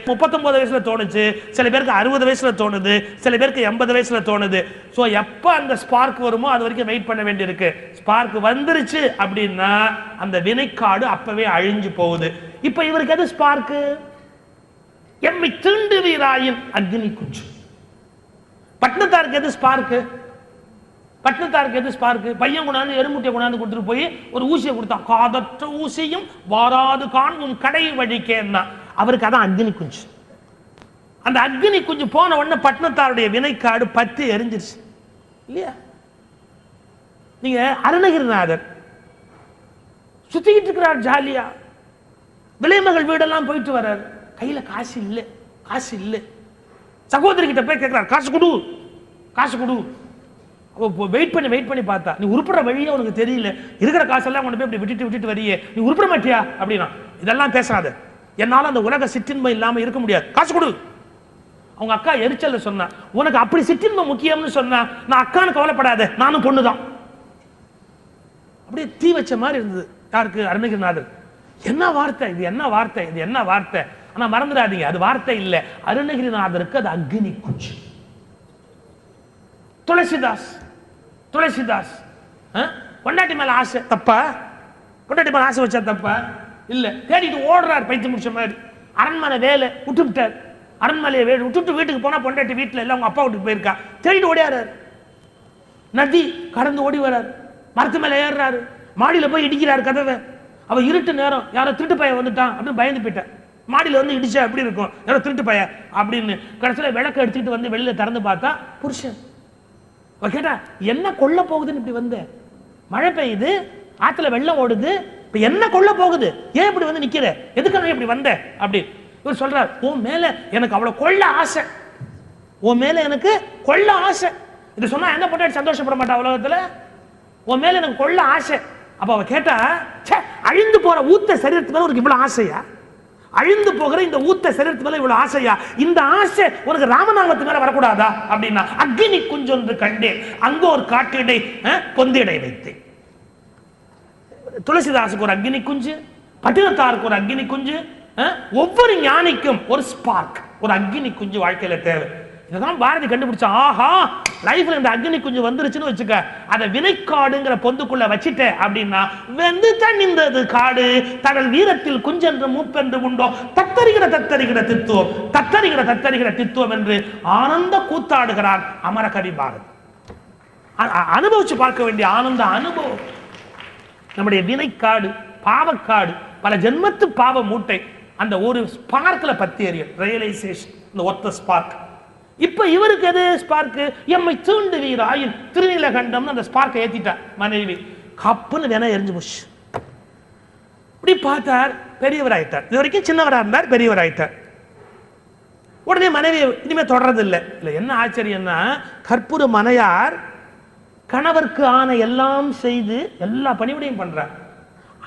39 வயசுல தோணுச்சு, சில பேருக்கு 60 வயசுல தோணுது, சில பேருக்கு 80 வயசுல தோணுது. சோ எப்ப அந்த ஸ்பார்க் வருமோ அது வரைக்கும் வெயிட் பண்ண வேண்டியிருக்கு. ஸ்பார்க் வந்துருச்சு அப்படின்னா அந்த வினைக்காடு அப்பவே அழிஞ்சு போகுது. இப்ப இவருக்கு எது ஸ்பார்க்கு? எம்மை தீண்டு வீராயின் அக்னி குஞ்சு. பட்டணத்தாருக்கு எது ஸ்பார்க்கு? பட்டணத்தாருக்கு எது ஸ்பார்க்கு? பையன் கொண்டாந்து எறும்புட்டியை கொண்டாந்து கொடுத்துட்டு போய் ஒரு ஊசியை கொடுத்தான். காதற்ற ஊசியும் வாராது காணும் கடை வழிக்கேன்னா அவருக்கு அதான் அக்னி குஞ்சு. அந்த அக்னி குஞ்சு போன உடனே பட்டணத்தாருடைய வினைக்காடு பத்தி எரிஞ்சிருச்சு இல்லையா? நீங்க அருணகிரிநாதர் சுத்திக்கிட்டு இருக்கிறார் ஜாலியா, விலைமகள் வீடெல்லாம் போயிட்டு வர்றாரு. கையில காசு இல்லை, காசு இல்லை. சகோதரி கிட்ட போய் கேட்கிறார், காசு கொடு, காசு கொடு. வெயிட் பண்ணி பார்த்தா, நீ உருப்புற வழியே உனக்கு தெரியல, இருக்கிற காசெல்லாம் கொண்டு போய் விட்டுட்டு வரியே, நீ உருப்பட மாட்டியா அப்படின்னா. இதெல்லாம் பேசாத, என்னால அந்த உலக சிற்றின்மை இல்லாம இருக்க முடியாது, காசு கொடு. அவங்க அக்கா எரிச்சல்ல சொன்னா, உனக்கு அப்படி சிற்றின்மை முக்கியம்னு சொன்னா நான் அக்கான்னு கவலைப்படாத, நானும் பொண்ணுதான். அப்படியே தீ வச்ச மாதிரி இருந்தது. யாருக்கு? அருணகிரிநாதர். என்ன வார்த்தை இது, என்ன வார்த்தை இது, என்ன வார்த்தை. ஆனா மறந்துடாதீங்க, அது வார்த்தை இல்ல, அருணகிரிநாதருக்கு அது அக்னி குஞ்சு. துளசிதாஸ் பொண்டாட்டி மேல ஆசை தப்பா? பொண்டாட்டி மேல ஆசை வச்சா தப்பா? இல்ல. தேடிட்டு ஓடுறார் பைத்தியம் முடிச்ச மாதிரி. அரண்மனை வேலை விட்டுவிட்டார். அரண்மனையை வேலை விட்டுட்டு வீட்டுக்கு போனா பொண்டாட்டி வீட்டுல இல்ல, அவங்க அப்பா வீட்டுக்கு போயிருக்கா. தேடிட்டு ஓடியாரு. நதி கடந்து ஓடி வர்றாரு. மரத்து மேல ஏறுறாரு. மாடியில போய் இடிக்கிறாரு கதவை. அவ இருட்டு நேரம், யாரோ திருட்டு பையன் வந்துட்டான் அப்படின்னு பயந்து போயிட்டான். மாடியில வந்து இடிச்சா எப்படி இருக்கும், யாரோ திருட்டு பையன் அப்படின்னு. கடைசியில விளக்க எடுத்துக்கிட்டு வந்து வெளியில திறந்து பார்த்தா புருஷன். கேட்டா, என்ன கொல்ல போகுதுன்னு இப்படி வந்த? மழை பெய்யுது, ஆத்துல வெள்ளம் ஓடுது, இப்ப என்ன கொல்ல போகுது, ஏன் இப்படி வந்து நிக்கிற, எதுக்காக இப்படி வந்த அப்படி. இவர் சொல்றார், உன் மேல எனக்கு அவ்வளவு கொள்ள ஆசை, உன் மேல எனக்கு கொள்ள ஆசை. இது சொன்னா என்ன பண்ண சந்தோஷப்பட மாட்டா உலகத்துல? உன் மேல எனக்கு கொள்ள ஆசை. அப்ப அவ கேட்டா, அழிந்து போற ஊத்த சரீரத்து மேல உனக்கு இவ்வளவு ஆசையா? அழிந்து போகிற இந்த ஊத்த சரீரத்து மேல இவ்வளவு ஆசையா? இந்த ஆசை உனக்கு ராமநாமத்து மேல வரக்கூடாதா அப்படின்னா, அக்னி குஞ்சொன்று கண்டேன், அங்க ஒரு காட்டிடை பொந்திடை வைத்தேன். துளசிதாசுக்கு ஒரு அக்னி குஞ்சு, பட்டினத்தாருக்கு ஒரு அக்னி குஞ்சு, ஒவ்வொரு ஞானிக்கும் ஒரு ஸ்பார்க், ஒரு அக்னி குஞ்சு வாழ்க்கையில தேவை. இதான் பாரதி கண்டுபிடிச்சா. ஆஹா, லைஃப்ல இந்த அக்னி குஞ்சு வந்துருச்சுன்னு வச்சுக்க, அதை வினைக்காடுங்கிற பொந்துக்குள்ள வச்சிட்ட அப்படின்னா, வெந்து தணிந்தது காடு தடல் வீரத்தில் குஞ்சென்று மூப்பென்று உண்டோ தத்தரிகிற தித்துவம், தத்தரிகிற தித்துவம் என்று ஆனந்த கூத்தாடுகிறார் அமர கவி பாரதி. அனுபவிச்சு பார்க்க வேண்டிய ஆனந்த அனுபவம். நம்முடைய வினைக்காடு, பாவக்காடு, பல ஜென்மத்து பாவ மூட்டை அந்த ஒரு ஸ்பார்க்ல பத்தி எறியும். ரியலைசேஷன், இந்த ஒத்த ஸ்பார்க். இப்ப இவருக்கு எது ஸ்பார்க்கு? எம்மை தீண்டு வீராயின் திருநீலகண்டம் அந்த ஸ்பார்க்கை ஏத்திட்டா மனைவி. கப்புன்னு வேணா எரிஞ்சு போச்சு. இப்படி பார்த்தார், பெரியவர் ஆயிட்டார். இது வரைக்கும் சின்னவரா இருந்தார், பெரியவர் ஆயிட்டார். உடனே மனைவி இனிமே தொடர்றது இல்லை. இல்ல என்ன ஆச்சரியம்னா, கற்பூர மனையார் கணவருக்கு ஆன எல்லாம் செய்து எல்லா பணிவிடையும் பண்றார்.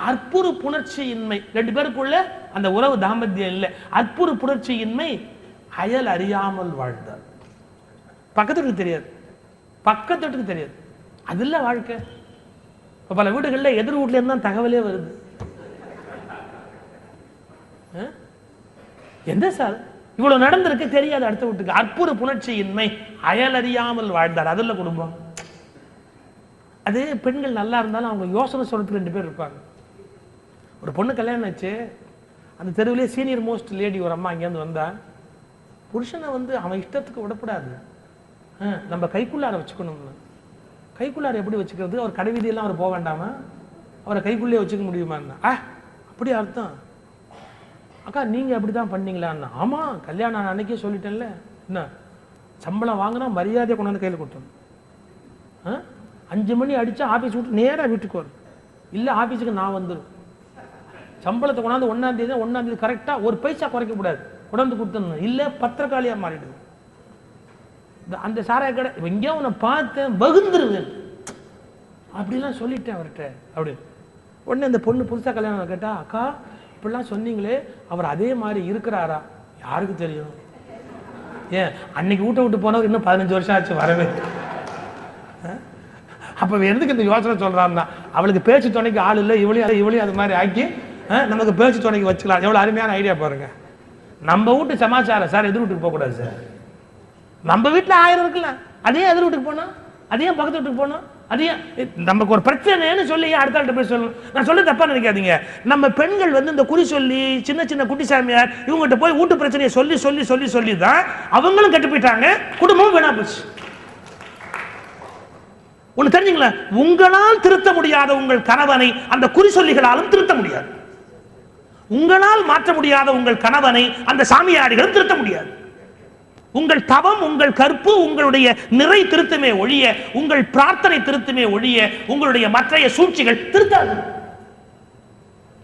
அற்புற புணர்ச்சியின்மை, ரெண்டு பேருக்குள்ள அந்த உறவு தாம்பத்தியம் இல்லை. அற்புற புணர்ச்சியின்மை, அயல் அறியாமல் வாழ்ந்தார். பக்கத்துக்கு தெரியாது, பக்கத்துக்கு தெரியாது. அது இல்ல வாழ்க்கை. பல வீடுகளில் எதிர் வீட்டுல இருந்து தான் தகவலே வருது. எந்த சார் இவ்வளவு நடந்திருக்கு தெரியாது அடுத்த வீட்டுக்கு. அற்புற புணர்ச்சியின்மை, அயல் அறியாமல் வாழ்ந்தார். அதுல குடும்பம். அது பெண்கள் நல்லா இருந்தாலும் அவங்க யோசனை சொல்றதுக்கு 2 பேர் இருப்பாங்க. ஒரு பொண்ணு கல்யாணம் ஆச்சு, அந்த தெருவிலே சீனியர் மோஸ்ட் லேடி ஒரு அம்மா அங்கேருந்து வந்தா, புருஷனை வந்து அவன் இஷ்டத்துக்கு விடக்கூடாது, நம்ம கைக்குள்ளார வச்சுக்கணும்னு. கைக்குள்ளார எப்படி வச்சுக்கிறது? அவர் கடை வீதியெல்லாம் அவர் போக வேண்டாமா? அவரை கைக்குள்ளே வச்சுக்க முடியுமான்னா, அப்படி அர்த்தம். அக்கா நீங்க அப்படிதான் பண்ணீங்களான்னா, ஆமா கல்யாணம் அன்னைக்கே சொல்லிட்டேன்ல, என்ன சம்பளம் வாங்கினா மரியாதையை கொண்டாந்து கையில் கொடுத்தணும். 5 மணி அடிச்சா ஆபீஸ் விட்டு நேரா வீட்டுக்கு வரும். இல்ல ஆபீஸுக்கு நான் வந்துடும். சம்பளத்தை கொண்டாந்து 1ஆம் தேதி கரெக்டா ஒரு பைசா குறைக்க கூடாது, கொண்டாந்து கொடுத்துடணும். இல்ல பத்திரக்காளியா மாறிடுது. அந்த சாராய கடை எங்கேயோ உன்னை பார்த்தேன் பகுந்துருவேன் அப்படிலாம் சொல்லிட்டேன் அவர்கிட்ட. அப்படி உடனே அந்த பொண்ணு புதுசா கல்யாணம் கேட்டா, அக்கா இப்படிலாம் சொன்னீங்களே அவர் அதே மாதிரி இருக்கிறாரா? யாருக்கு தெரியும்? ஏன் அன்னைக்கு வீட்டை விட்டு போனவர் இன்னும் 15 வருஷம் ஆச்சு வரவே. அப்ப எதுக்கு இந்த யோசனை சொல்றான்னா, அவளுக்கு பேச்சு துணைக்கு ஆள் இல்லை, இவளையும் அது மாதிரி ஆக்கி நமக்கு பேச்சு துணைக்கு வச்சுக்கலாம். எவ்வளவு அருமையான ஐடியா பாருங்க. நம்ம வீட்டு சமாச்சாரம் சார் எதிர் வீட்டுக்கு போக கூடாது சார். நம்ம வீட்டுல 1000 இருக்குல்ல, அதே எதிர் வீட்டுக்கு போனா, அதே பக்கத்து வீட்டுக்கு போனா, அதே நமக்கு ஒரு பிரச்சனைன்னு சொல்லி அடுத்த ஆள்கிட்ட போய் சொல்லணும். நான் சொல்ல தப்பா நினைக்காதீங்க. நம்ம பெண்கள் இந்த குறி சொல்லி சின்ன சின்ன குட்டி சாமியார் இவங்ககிட்ட போய் வீட்டு பிரச்சனையை சொல்லி சொல்லி சொல்லி சொல்லி தான் அவங்களும் கெட்டு போயிட்டாங்க, குடும்பமும் வீணா போச்சு. ஒண்ணு தெரிஞ்சுங்களா, உங்களால் திருத்த முடியாத உங்கள் கணவனை அந்த குறி சொல்லிகளாலும் திருத்த முடியாது. உங்களால் மாற்ற முடியாத உங்கள் கணவனை அந்த சாமியாடிகளும் திருத்த முடியாது. உங்கள் தவம், உங்கள் கற்பு, உங்களுடைய நிறை திருத்தமே ஒழிய, உங்கள் பிரார்த்தனை திருத்தமே ஒழிய உங்களுடைய மற்றைய சூழ்ச்சிகள் திருத்தாது.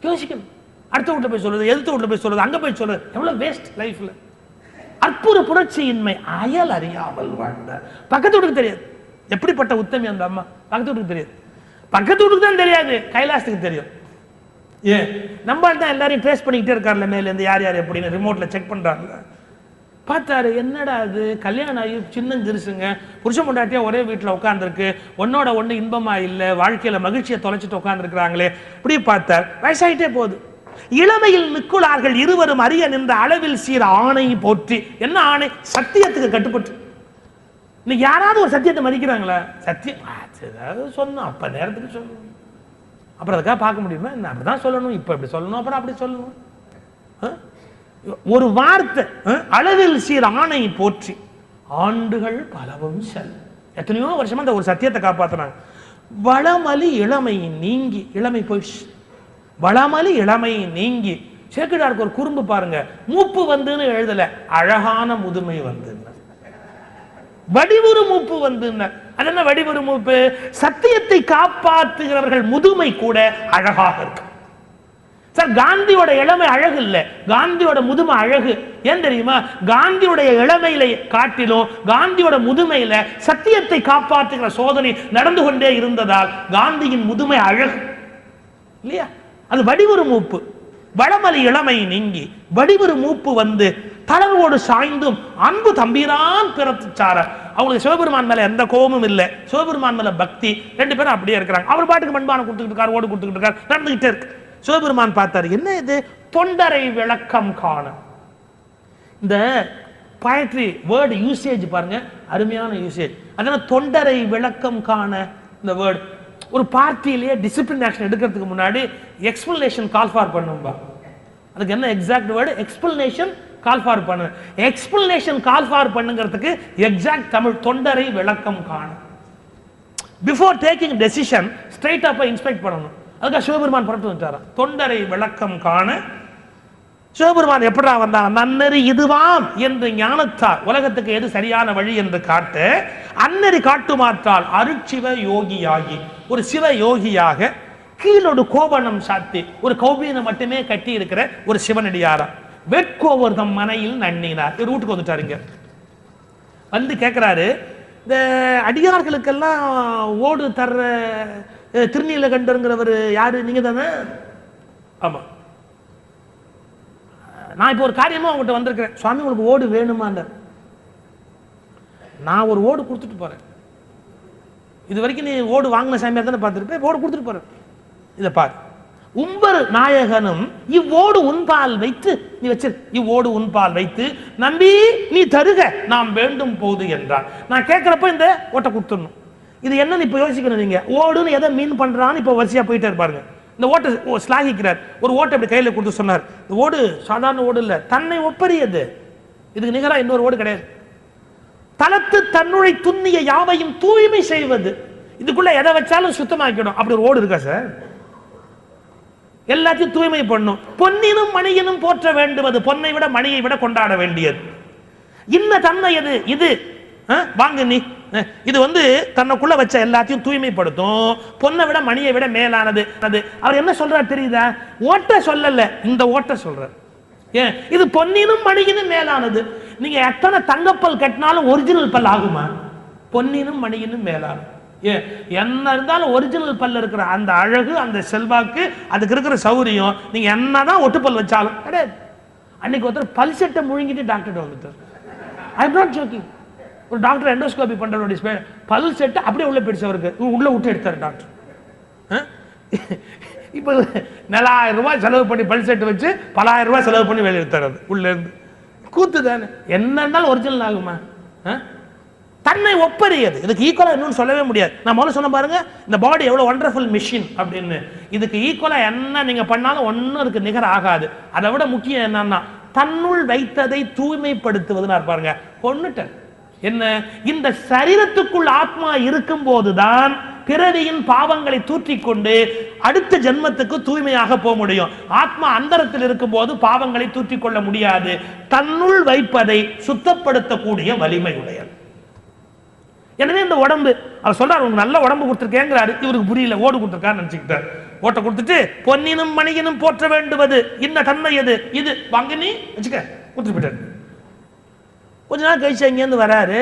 யோசிக்கணும். அடுத்த வீட்டுல போய் சொல்றது, எதிர்த்து வீட்டுல போய் சொல்றது, அங்க போய் சொல்றது, எவ்வளவு வேஸ்ட் லைஃப்ல. அற்புத புரட்சியின்மை, அயல் அறியாமல் வாழ்ந்த. பக்கத்து வீட்டுக்கு தெரியாது எப்படிப்பட்ட உத்தமி அந்த அம்மா, பக்கத்து வீட்டுக்கு தெரியாது. பக்கத்து வீட்டுக்கு தான் தெரியாது, கைலாசத்துக்கு தெரியும். ஏன் நம்ம தான் எல்லாரையும் ட்ரேஸ் பண்ணிக்கிட்டே இருக்காருல்ல, மேல இருந்து யார் யார் எப்படின்னு ரிமோட்ல செக் பண்றாங்க. பார்த்தாரு, என்னடா அது கல்யாணம் ஆகி சின்னஞ்சிருசுங்க, புருஷன் பொண்டாட்டியா ஒரே வீட்டில் உட்காந்துருக்கு, ஒன்னோட ஒன்று இன்பமா இல்லை, வாழ்க்கையில மகிழ்ச்சியை தொலைச்சிட்டு உட்காந்துருக்கிறாங்களே. இப்படி பார்த்தார், வயசாயிட்டே போகுது. இளமையில் மிக்குளார்கள் இருவரும் அறிய நின்ற அளவில் சீர ஆணை போற்றி. என்ன ஆணை? சத்தியத்துக்கு கட்டுப்பட்டு. இன்னைக்கு யாராவது ஒரு சத்தியத்தை மதிக்கிறாங்களா? சத்தியம் ஏதாவது சொன்னோம், அப்ப நேரத்துக்கு சொல்லணும், அப்புறம் அதுக்காக பார்க்க முடியுமா? அப்படிதான் சொல்லணும், இப்ப இப்படி சொல்லணும், அப்புறம் அப்படி சொல்லணும். ஒரு வார்த்தை, அளவில் சீர் ஆணை போற்றி ஆண்டுகள் பலவும் செல். எத்தனையோ வருஷமா அந்த ஒரு சத்தியத்தை காப்பாத்தினாங்க. வளமலி இளமை நீங்கி, இளமை போயிடுச்சு, வளமலி இளமை நீங்கி. சேக்கிழாருக்கு ஒரு குறும்பு பாருங்க, மூப்பு வந்துன்னு எழுதல, அழகான முதுமை வந்து, வடிவுறு மூப்பு வந்து. அது என்ன வடிவுறு மூப்பு? சத்தியத்தை காப்பாற்றுகிறவர்கள் முதுமை கூட அழகாக இருக்கு சார். காந்தியோட இளமை அழகு இல்ல, காந்தியோட முதுமை அழகு. ஏன் தெரியுமா? காந்தியுடைய இளமையில காட்டிலும் காந்தியோட முதுமையில சத்தியத்தை காப்பாற்றுகிற சோதனை நடந்து கொண்டே இருந்ததால் காந்தியின் முதுமை அழகு இல்லையா? அது வடிவுறு மூப்பு. வளமலி இளமை நீங்கி வடிவுறு மூப்பு வந்து தளர்வோடு சாய்ந்தும் அன்பு தம்பீரான் பிறத்துச்சார. அவங்களுக்கு சிவபெருமான் மேல எந்த கோபமும் இல்லை, சிவபெருமான் மேல பக்தி. 2 பேரும் அப்படியே இருக்கிறாங்க. அவர் பாட்டுக்கு மண்பானை கொடுத்துக்கிட்டு இருக்காரு, ஓடு கொடுத்துக்கிட்டு இருக்காரு, நடந்துகிட்டே இருக்கு. சிவபெருமான் பார்த்தாரு, என்ன இது? தொண்டரை விளக்கம் காண. இந்த poetry வேர்டு யூசேஜ் பாருங்க, அருமையான யூசேஜ். அதனால தொண்டரை விளக்கம் காண. இந்த வேர்டு ஒரு பார்ட்டியிலேயே டிசிப்ளின் ஆக்ஷன் எடுக்கிறதுக்கு முன்னாடி எக்ஸ்பிளனேஷன் கால் ஃபார் பண்ணும்பா. அதுக்கு என்ன exact word? Explanation call for பண்ணு. எக்ஸ்பிளனேஷன் கால் ஃபார் பண்ணுங்கிறதுக்கு எக்ஸாக்ட் தமிழ் தொண்டரை விளக்கம் காண. பிஃபோர் டேக்கிங் டெசிஷன் ஸ்ட்ரைட்டா போய் இன்ஸ்பெக்ட் பண்ணணும். அதுக்காக சிவபெருமான் புறப்பட்டு வந்துட்டாராம். தொண்டரை விளக்கம் காண. சிவபெருமான் எப்படா வந்தாங்க? நன்னறி இதுவாம் என்று ஞானத்தால் உலகத்துக்கு எது சரியான வழி என்று காட்டு, அன்னறி காட்டுமாற்றால் அருட்சிவ யோகியாகி, ஒரு சிவ யோகியாக கீழோடு கோபனம் சாத்தி ஒரு கௌபீனம் மட்டுமே கட்டி இருக்கிற ஒரு சிவனடியாரா வெட்கோவர்தம் மனையில் நன்னினார். இவர் வீட்டுக்கு வந்துட்டாருங்க. வந்து கேட்கிறாரு, இந்த அடியார்களுக்கெல்லாம் ஓடு தர்ற திருநீலகண்டருங்கிறவர் யாரு? நீங்க தானே? ஆமா. நான் இப்போ ஒரு காரியமா உங்ககிட்ட வந்திருக்கிறேன். சுவாமி உங்களுக்கு ஓடு வேணுமான்ற. நான் ஒரு ஓடு கொடுத்துட்டு போறேன். இது வரைக்கும் நீ ஓடு வாங்கின சாமியார் தானே பார்த்துருப்பேன், ஓடு கொடுத்துட்டு போறேன். இதை பாரு, உம்பர் நாயகனும் இவ்வோடு உன்பால் வைத்து, நீ வச்சு இவ்வோடு உன்பால் வைத்து நம்பி நீ தருக நாம் வேண்டும் போது என்றான். நான் கேட்கிறப்ப இந்த ஓட்டை கொடுத்துடணும். இது என்னன்னு இப்ப யோசிக்கணும் நீங்க. ஓடுன்னு எதை மீன் பண்றான்னு இப்ப வரிசையா போயிட்டே இருப்பாருங்க. இந்த ஓட்டை ஸ்லாகிக்கிறார். ஒரு ஓட்டை இப்படி கையில கொடுத்து சொன்னார், இந்த ஓடு சாதாரண ஓடு இல்ல, தன்னை ஒப்பரியது, இதுக்கு நிகரா இன்னொரு ஓடு கிடையாது. தளத்து தன்னுடைய துண்ணிய யாவையும் தூய்மை செய்வது, இதுக்குள்ள எதை வச்சாலும் சுத்தமாக்கணும். அப்படி ஒரு ஓடு இருக்கா சார்? எல்லாத்தையும் தூய்மை பண்ணும். பொன்னினும் மணியினும் போற்ற வேண்டுவது, பொன்னை விட மணியை விட கொண்டாட வேண்டியது. இன்ன தன்மை எது இது வாங்க நீ இது தன்னைக்குள்ள வச்ச எல்லாத்தையும் தூய்மைப்படுத்தும். பொண்ணை விட மணியை விட மேலானது. அவர் என்ன சொல்றாரு தெரியுதா? ஓட்ட சொல்லல, இந்த ஓட்ட சொல்றார். ஏன் இது பொன்னினும் மணியினும் மேலானது. நீங்க எத்தனை தங்கப்பல் கட்டினாலும் ஒரிஜினல் பல் ஆகுமா? பொன்னினும் மணியினும் மேலானது. ஏன் என்ன இருந்தாலும் ஒரிஜினல் பல்ல இருக்கிற அந்த அழகு, அந்த செல்வாக்கு, அதுக்கு இருக்கிற சௌரியம் நீங்க என்னதான் ஒட்டுப்பல் வச்சாலும் கிடையாது. அன்னைக்கு ஒருத்தர் பல் செட்டை முழுங்கிட்டு டாக்டர் வந்துட்டார். I am not jogging. ஒரு டாக்டர் எண்டோஸ்கோபி பண்ற பல் செட்டு அப்படியே உள்ள போயிடுச்சு. அவருக்கு உள்ள விட்டு எடுத்தார் டாக்டர். இப்ப 4000 ரூபாய் செலவு பண்ணி பல் செட்டு வச்சு பலாயிரம் ரூபாய் செலவு பண்ணி வெளியே எடுத்தார். அது உள்ள இருந்து கூத்து தானே. என்ன இருந்தாலும் ஒரிஜினல் ஆகுமா? தன்னை ஒப்பறியது. இதுக்கு ஈக்குவலா இன்னொன்னு சொல்லவே முடியாது. நான் முதல்ல சொன்ன பாருங்க, இந்த பாடி எவ்வளவு வண்டர்ஃபுல் மிஷின் அப்படின்னு. இதுக்கு ஈக்குவலா என்ன நீங்க பண்ணாலும் ஒன்னும் இதுக்கு நிகர் ஆகாது. அதை விட முக்கியம் என்னன்னா, தன்னுள் வைத்ததை தூய்மைப்படுத்துவதுன்னு பாருங்க. கொன்னுட்டேன் என்ன, இந்த சரீரத்துக்குள் ஆத்மா இருக்கும் போதுதான் பிறவியின் பாவங்களை தூற்றிக்கொண்டு அடுத்த ஜென்மத்துக்கு தூய்மையாக போக முடியும். ஆத்மா அந்தரத்தில் இருக்கும் போது பாவங்களை தூற்றிக்கொள்ள முடியாது. தன்னுள் வைப்பதை சுத்தப்படுத்தக்கூடிய வலிமை உடையது. எனவே இந்த உடம்பு, அவர் சொல்றாரு உங்களுக்கு நல்ல உடம்பு கொடுத்துருக்கேங்கிறாரு. இவருக்கு புரியல, ஓடு கொடுத்துருக்காரு நினைச்சுக்கிட்டார். ஓட்ட கொடுத்துட்டு பொன்னினும் மணியினும் போற்ற வேண்டுவது இன்ன தன்மை எது இது வாங்க நீ வச்சுக்க கொடுத்துட்டு போயிட்டாரு. கொஞ்ச நாள் கழிச்சு அங்கேருந்து வராரு.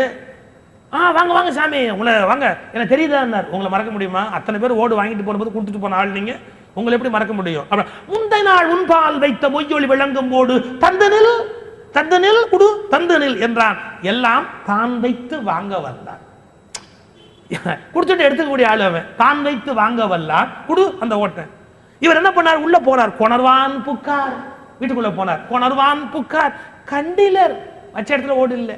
வாங்க வாங்க சாமி, உங்களை வாங்க எனக்கு தெரியுதான்னார். உங்களை மறக்க முடியுமா? அத்தனை பேர் ஓடு வாங்கிட்டு போகும்போது கொடுத்துட்டு போன ஆள் நீங்க, உங்களை எப்படி மறக்க முடியும்? முந்தை நாள் உன்பால் வைத்த மொய்யொலி விளங்கும் போடு தந்தனில் தந்தனில் குடு தந்தனில் என்றான். எல்லாம் தான் வைத்து வாங்க வந்தான். குடிச்சுட்டு எடுத்துக்கூடிய ஆளு அவன். தான் வைத்து வாங்க வல்லான் குடு அந்த ஓட்டை. இவர் என்ன பண்ணார்? உள்ள போனார். கொணர்வான் புக்கார். வீட்டுக்குள்ள போனார். கொணர்வான் புக்கார். கண்டிலர் வச்ச இடத்துல ஓடு இல்லை.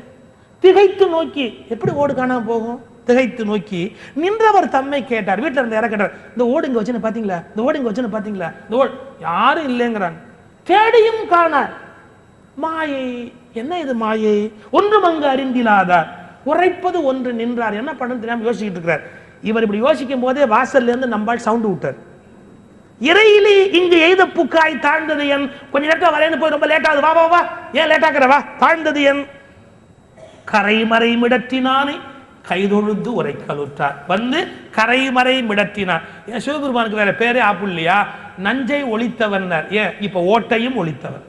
திகைத்து நோக்கி, எப்படி ஓடு காணாம போகும்? திகைத்து நோக்கி நின்றவர் தம்மை கேட்டார். வீட்டுல இருந்து யார கேட்டார், இந்த ஓடு இங்க வச்சுன்னு பாத்தீங்களா? இந்த ஓடு இங்க வச்சுன்னு பாத்தீங்களா? இந்த ஓடு யாரும் இல்லைங்கிறாங்க. தேடியும் காணார். மாயை. என்ன இது மாயை? ஒன்றும் அங்கு அறிந்திலாதார். உரைப்பது ஒன்று நின்றார். என்ன பண்ணு தெரியாம யோசிச்சுட்டு இருக்கிறார். இவர் இப்படி யோசிக்கும் போதே வாசல்ல இருந்து நம்பால் சவுண்ட் விட்டார். இறையிலி இங்கு எய்த புக்காய் தாழ்ந்தது என். கொஞ்ச நேரத்தில் வரேன்னு போய் ரொம்ப லேட் ஆகுது, வா வா வா, ஏன் லேட் ஆக்குறவா? தாழ்ந்தது என். கரைமறை மிடற்றினானே கைதொழுந்து உரைக்கலுற்றார். கரைமறை மிடற்றினான். ஏன் சிவபெருமானுக்கு வேற பேரே ஆப்பு இல்லையா? நஞ்சை ஒழித்தவன். ஏன் இப்ப ஓட்டையும் ஒழித்தவன்.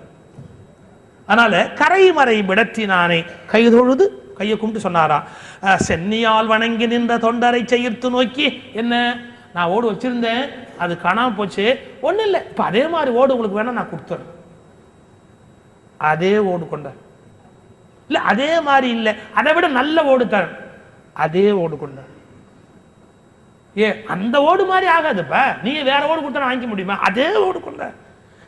அதனால கரைமறை மிடற்றினானே கைதொழுது, கையை கும்பிட்டு சொன்னாரா, சென்னியால் வணங்கி நின்ற தொண்டரை செய்யத்து நோக்கி, என்ன நான் ஓடு வச்சிருந்தேன், அது காணாம போச்சு. ஒண்ணு இல்லை, இப்ப அதே மாதிரி ஓடு உங்களுக்கு வேணா நான் கொடுத்துறேன். அதே ஓடு கொண்ட இல்ல, அதே மாதிரி இல்லை, அதை விட நல்ல ஓடு தரேன். அதே ஓடு கொண்ட. அந்த ஓடு மாதிரி ஆகாதுப்பா, நீ வேற ஓடு கொடுத்தா வாங்கிக்க முடியுமா? அதே ஓடு கொண்ட.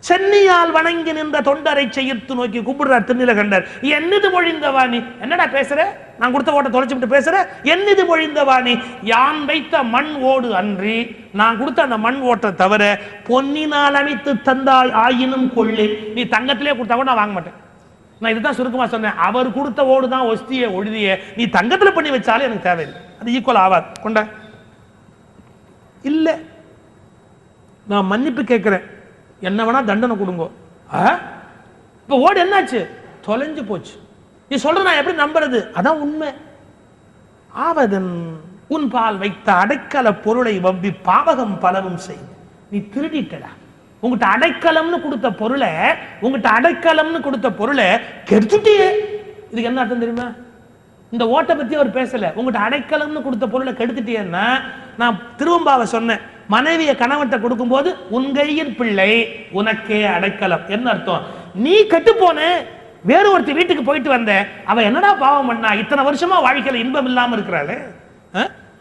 சென்னியால் வணங்கி நின்ற தொண்டரை செய்யத்து நோக்கி கூப்பிடுறார் திருநீலகண்டர். என்னது மொழிந்தவாணி? என்னடா பேசுற? நான் கொடுத்த ஓட்ட தொலைச்சு விட்டு பேசுற? என்னது மொழிந்தவாணி? யான் வைத்த மண் ஓடு அன்றி, நான் கொடுத்த அந்த மண் ஓட்டை தவிர பொன்னினால் அமைத்து தந்தாய் ஆயினும் கொள்ளு. நீ தங்கத்திலே கொடுத்தா கூட நான் வாங்க மாட்டேன். நான் இதுதான் சுருக்கமா சொன்னேன். அவர் கொடுத்த ஓடு தான் ஒஸ்திய ஒழுதிய, நீ தங்கத்துல பண்ணி வச்சாலும் எனக்கு தேவையில்லை, அது ஈக்குவல் ஆவாது. கொண்ட இல்ல, நான் மன்னிப்பு கேட்கிறேன், என்ன வேணா தண்டனை கொடுங்க. இப்ப ஓடு என்னாச்சு? தொலைஞ்சு போச்சு. நீ சொல்ற நான் எப்படி நம்புறது? அதான் உண்மை. ஆவதன் உன் பால் வைத்த அடைக்கல பொருளை வம்பி பாவகம் பலவும் செய். நீ திருடிட்டடா. உங்ககிட்ட அடைக்கலம்னு கொடுத்த பொருளை, உங்ககிட்ட அடைக்கலம்னு கொடுத்த பொருளை கெடுத்துட்டியே. இதுக்கு என்ன அர்த்தம் தெரியுமா? இந்த ஓட்டை பத்தி அவர் பேசல. உங்ககிட்ட அடைக்கலம்னு கொடுத்த பொருளை கெடுத்துட்டியன்னா, நான் திருவம்பாவை சொன்னேன், மனைவியை கணவன்கிட்ட கொடுக்கும் போது உன் கையின் பிள்ளை உனக்கே அடைக்கலம். என்ன அர்த்தம்? நீ கெட்டு போன, வேற ஒருத்தி வீட்டுக்கு போயிட்டு வந்த, அவ என்னடா பாவம் பண்ணா? இத்தனை வருஷமா வாழ்க்கையில இன்பம் இல்லாம இருக்கிறாள்,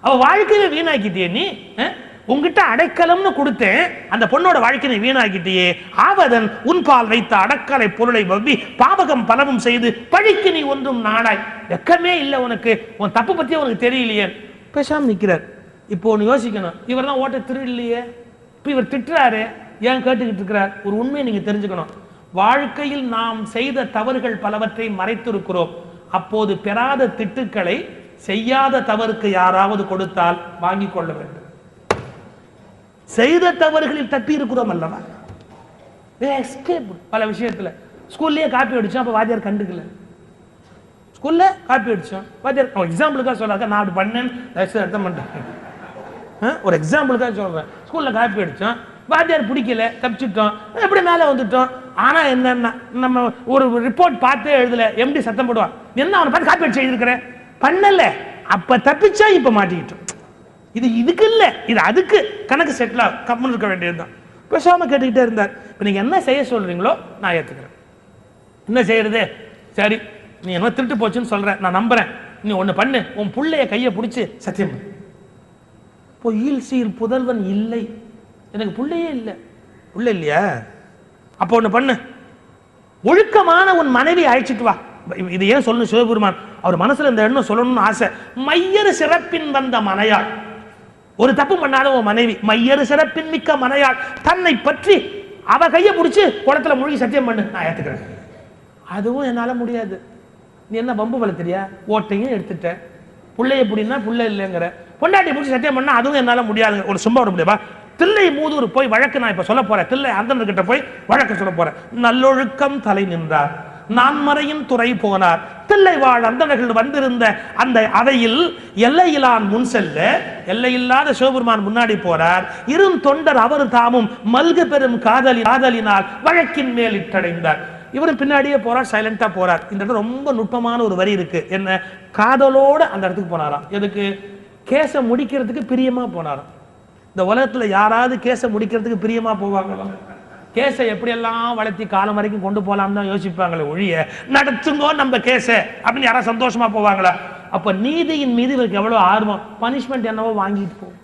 அவ வாழ்க்கையை வீணாக்கிட்டியே நீ. உங்ககிட்ட அடைக்கலம்னு கொடுத்தேன், அந்த பொண்ணோட வாழ்க்கையை வீணாக்கிட்டியே. ஆவதன் உன் பால் வைத்த அடக்கலை பொருளை வவ்வி பாவகம் பலவும் செய்து பழிக்கு நீ ஒன்றும் நாடாய். வெக்கமே இல்லை உனக்கு, உன் தப்பு பத்தி உனக்கு தெரியலையே. பேசாம நிக்கிறார். இப்போ ஒன்று யோசிக்கணும், இவர் தான் ஓட்ட திருடலையே, இப்போ இவர் திட்டுறாரு, ஏன் கேட்டுக்கிட்டு இருக்கிறார்? ஒரு உண்மையை நீங்க தெரிஞ்சுக்கணும். வாழ்க்கையில் நாம் செய்த தவறுகள் பலவற்றை மறைத்திருக்கிறோம். அப்போது பெறாத திட்டுக்களை செய்யாத தவறுக்கு யாராவது கொடுத்தால் வாங்கிக் கொள்ள வேண்டும். செய்த தவறுகளில் தப்பி இருக்கிறோம் அல்லவா? பல விஷயத்துல ஸ்கூல்லயே காப்பி அடிச்சோம், அப்ப வாத்தியார் கண்டுக்கல. ஸ்கூல்ல காப்பி அடிச்சோம். வாத்தியார் எக்ஸாம்பிளுக்காக சொல்லாத, நான் அப்படி பண்ணேன்னு அர்த்தம் பண்ணிட்டேன். ஒரு எக்ஸாம்பிளுக்காக சொல்றேன். ஸ்கூல்ல காப்பி அடிச்சோம், வாத்தியார் பிடிக்கல, தப்பிச்சுட்டோம், எப்படி மேலே வந்துட்டோம். ஆனா என்னன்னா நம்ம ஒரு ரிப்போர்ட் பார்த்தே எழுதல, எம்டி சத்தம் போடுவான், என்ன அவனை பார்த்து காப்பி அடிச்சு எழுதிருக்கிறேன், பண்ணல, அப்ப தப்பிச்சா இப்ப மாட்டிக்கிட்டோம். இது இதுக்கு இல்ல, இது அதுக்கு கணக்கு செட்டில் கம்முன்னு இருக்க வேண்டியதுதான். பேசாம கேட்டுக்கிட்டே இருந்தார். இப்ப நீங்க என்ன செய்ய சொல்றீங்களோ நான் ஏத்துக்கிறேன். என்ன செய்யறது? சரி, நீ என்ன திருட்டு போச்சுன்னு சொல்ற, நான் நம்புறேன். நீ ஒண்ணு பண்ணு, உன் புள்ளைய கையை பிடிச்சு சத்தியம் பண்ணு. பொய்யில் சீர் புதல்வன் இல்லை, எனக்கு புள்ளையே இல்லை. புள்ள இல்லையா? அப்ப ஒண்ணு பண்ணு, ஒழுக்கமான உன் மனைவி அழைச்சிட்டு வா. இது ஏன் சொல்லணும் சிவபெருமான், அவர் மனசுல இந்த எண்ணம் சொல்லணும்னு ஆசை. மையறு சிறப்பின் வந்த மனையாள், ஒரு தப்பு பண்ணாத உன் மனைவி, மையறு சிறப்பின் மிக்க மனையாள், தன்னை பற்றி அவ கையை பிடிச்சு குளத்துல மூழ்கி சத்தியம் பண்ணு, நான் ஏத்துக்கிறேன். அதுவும் என்னால முடியாது. நீ என்ன வம்பு வளர்த்துறியா? ஓட்டையும் எடுத்துட்ட, புள்ளைய புடினா புள்ள இல்லைங்கிற, பொண்டாட்டி பிடிச்சி சத்தியம் பண்ணா அதுவும் என்னால முடியாது. ஒரு சும்மா விட முடியாதா? தில்லை மூதூர் போய் வழக்கு நான் இப்ப சொல்ல போறேன். தில்லை அந்தனர்கிட்ட போய் வழக்கு சொல்ல போறேன். நல்லொழுக்கம் தலை நின்றார், நான்மறையின் துறை போனார், தில்லை வாழ் அந்தனர்கள் வந்திருந்த அந்த அவையில் எல்லையிலான் முன் செல்ல, எல்லையில்லாத சிவபெருமான் முன்னாடி போறார். இரும் தொண்டர் அவர் தாமும் மல்கு பெரும் காதலினால் வழக்கின் மேல் இட்டடைந்தார். இவரும் பின்னாடியே போறார், சைலண்டா போறார். இந்த இடத்துல ரொம்ப நுட்பமான ஒரு வரி இருக்கு. என்ன? காதலோட அந்த இடத்துக்கு போனாராம். எதுக்கு? கேச முடிக்கிறதுக்கு பிரியமா போனாராம். இந்த உலகத்துல யாராவது கேச முடிக்கிறதுக்கு பிரியமா போவாங்களா? கேஸை எப்படியெல்லாம் வளர்த்தி காலம் வரைக்கும் கொண்டு போலாம் தான் யோசிப்பாங்களே ஒழிய, நடத்துங்கோ நம்ம கேஸ அப்படின்னு யாராவது சந்தோஷமா போவாங்களா? அப்ப நீதியின் மீது இவருக்கு எவ்வளவு ஆர்வம். பனிஷ்மெண்ட் என்னவோ வாங்கிட்டு போவோம்,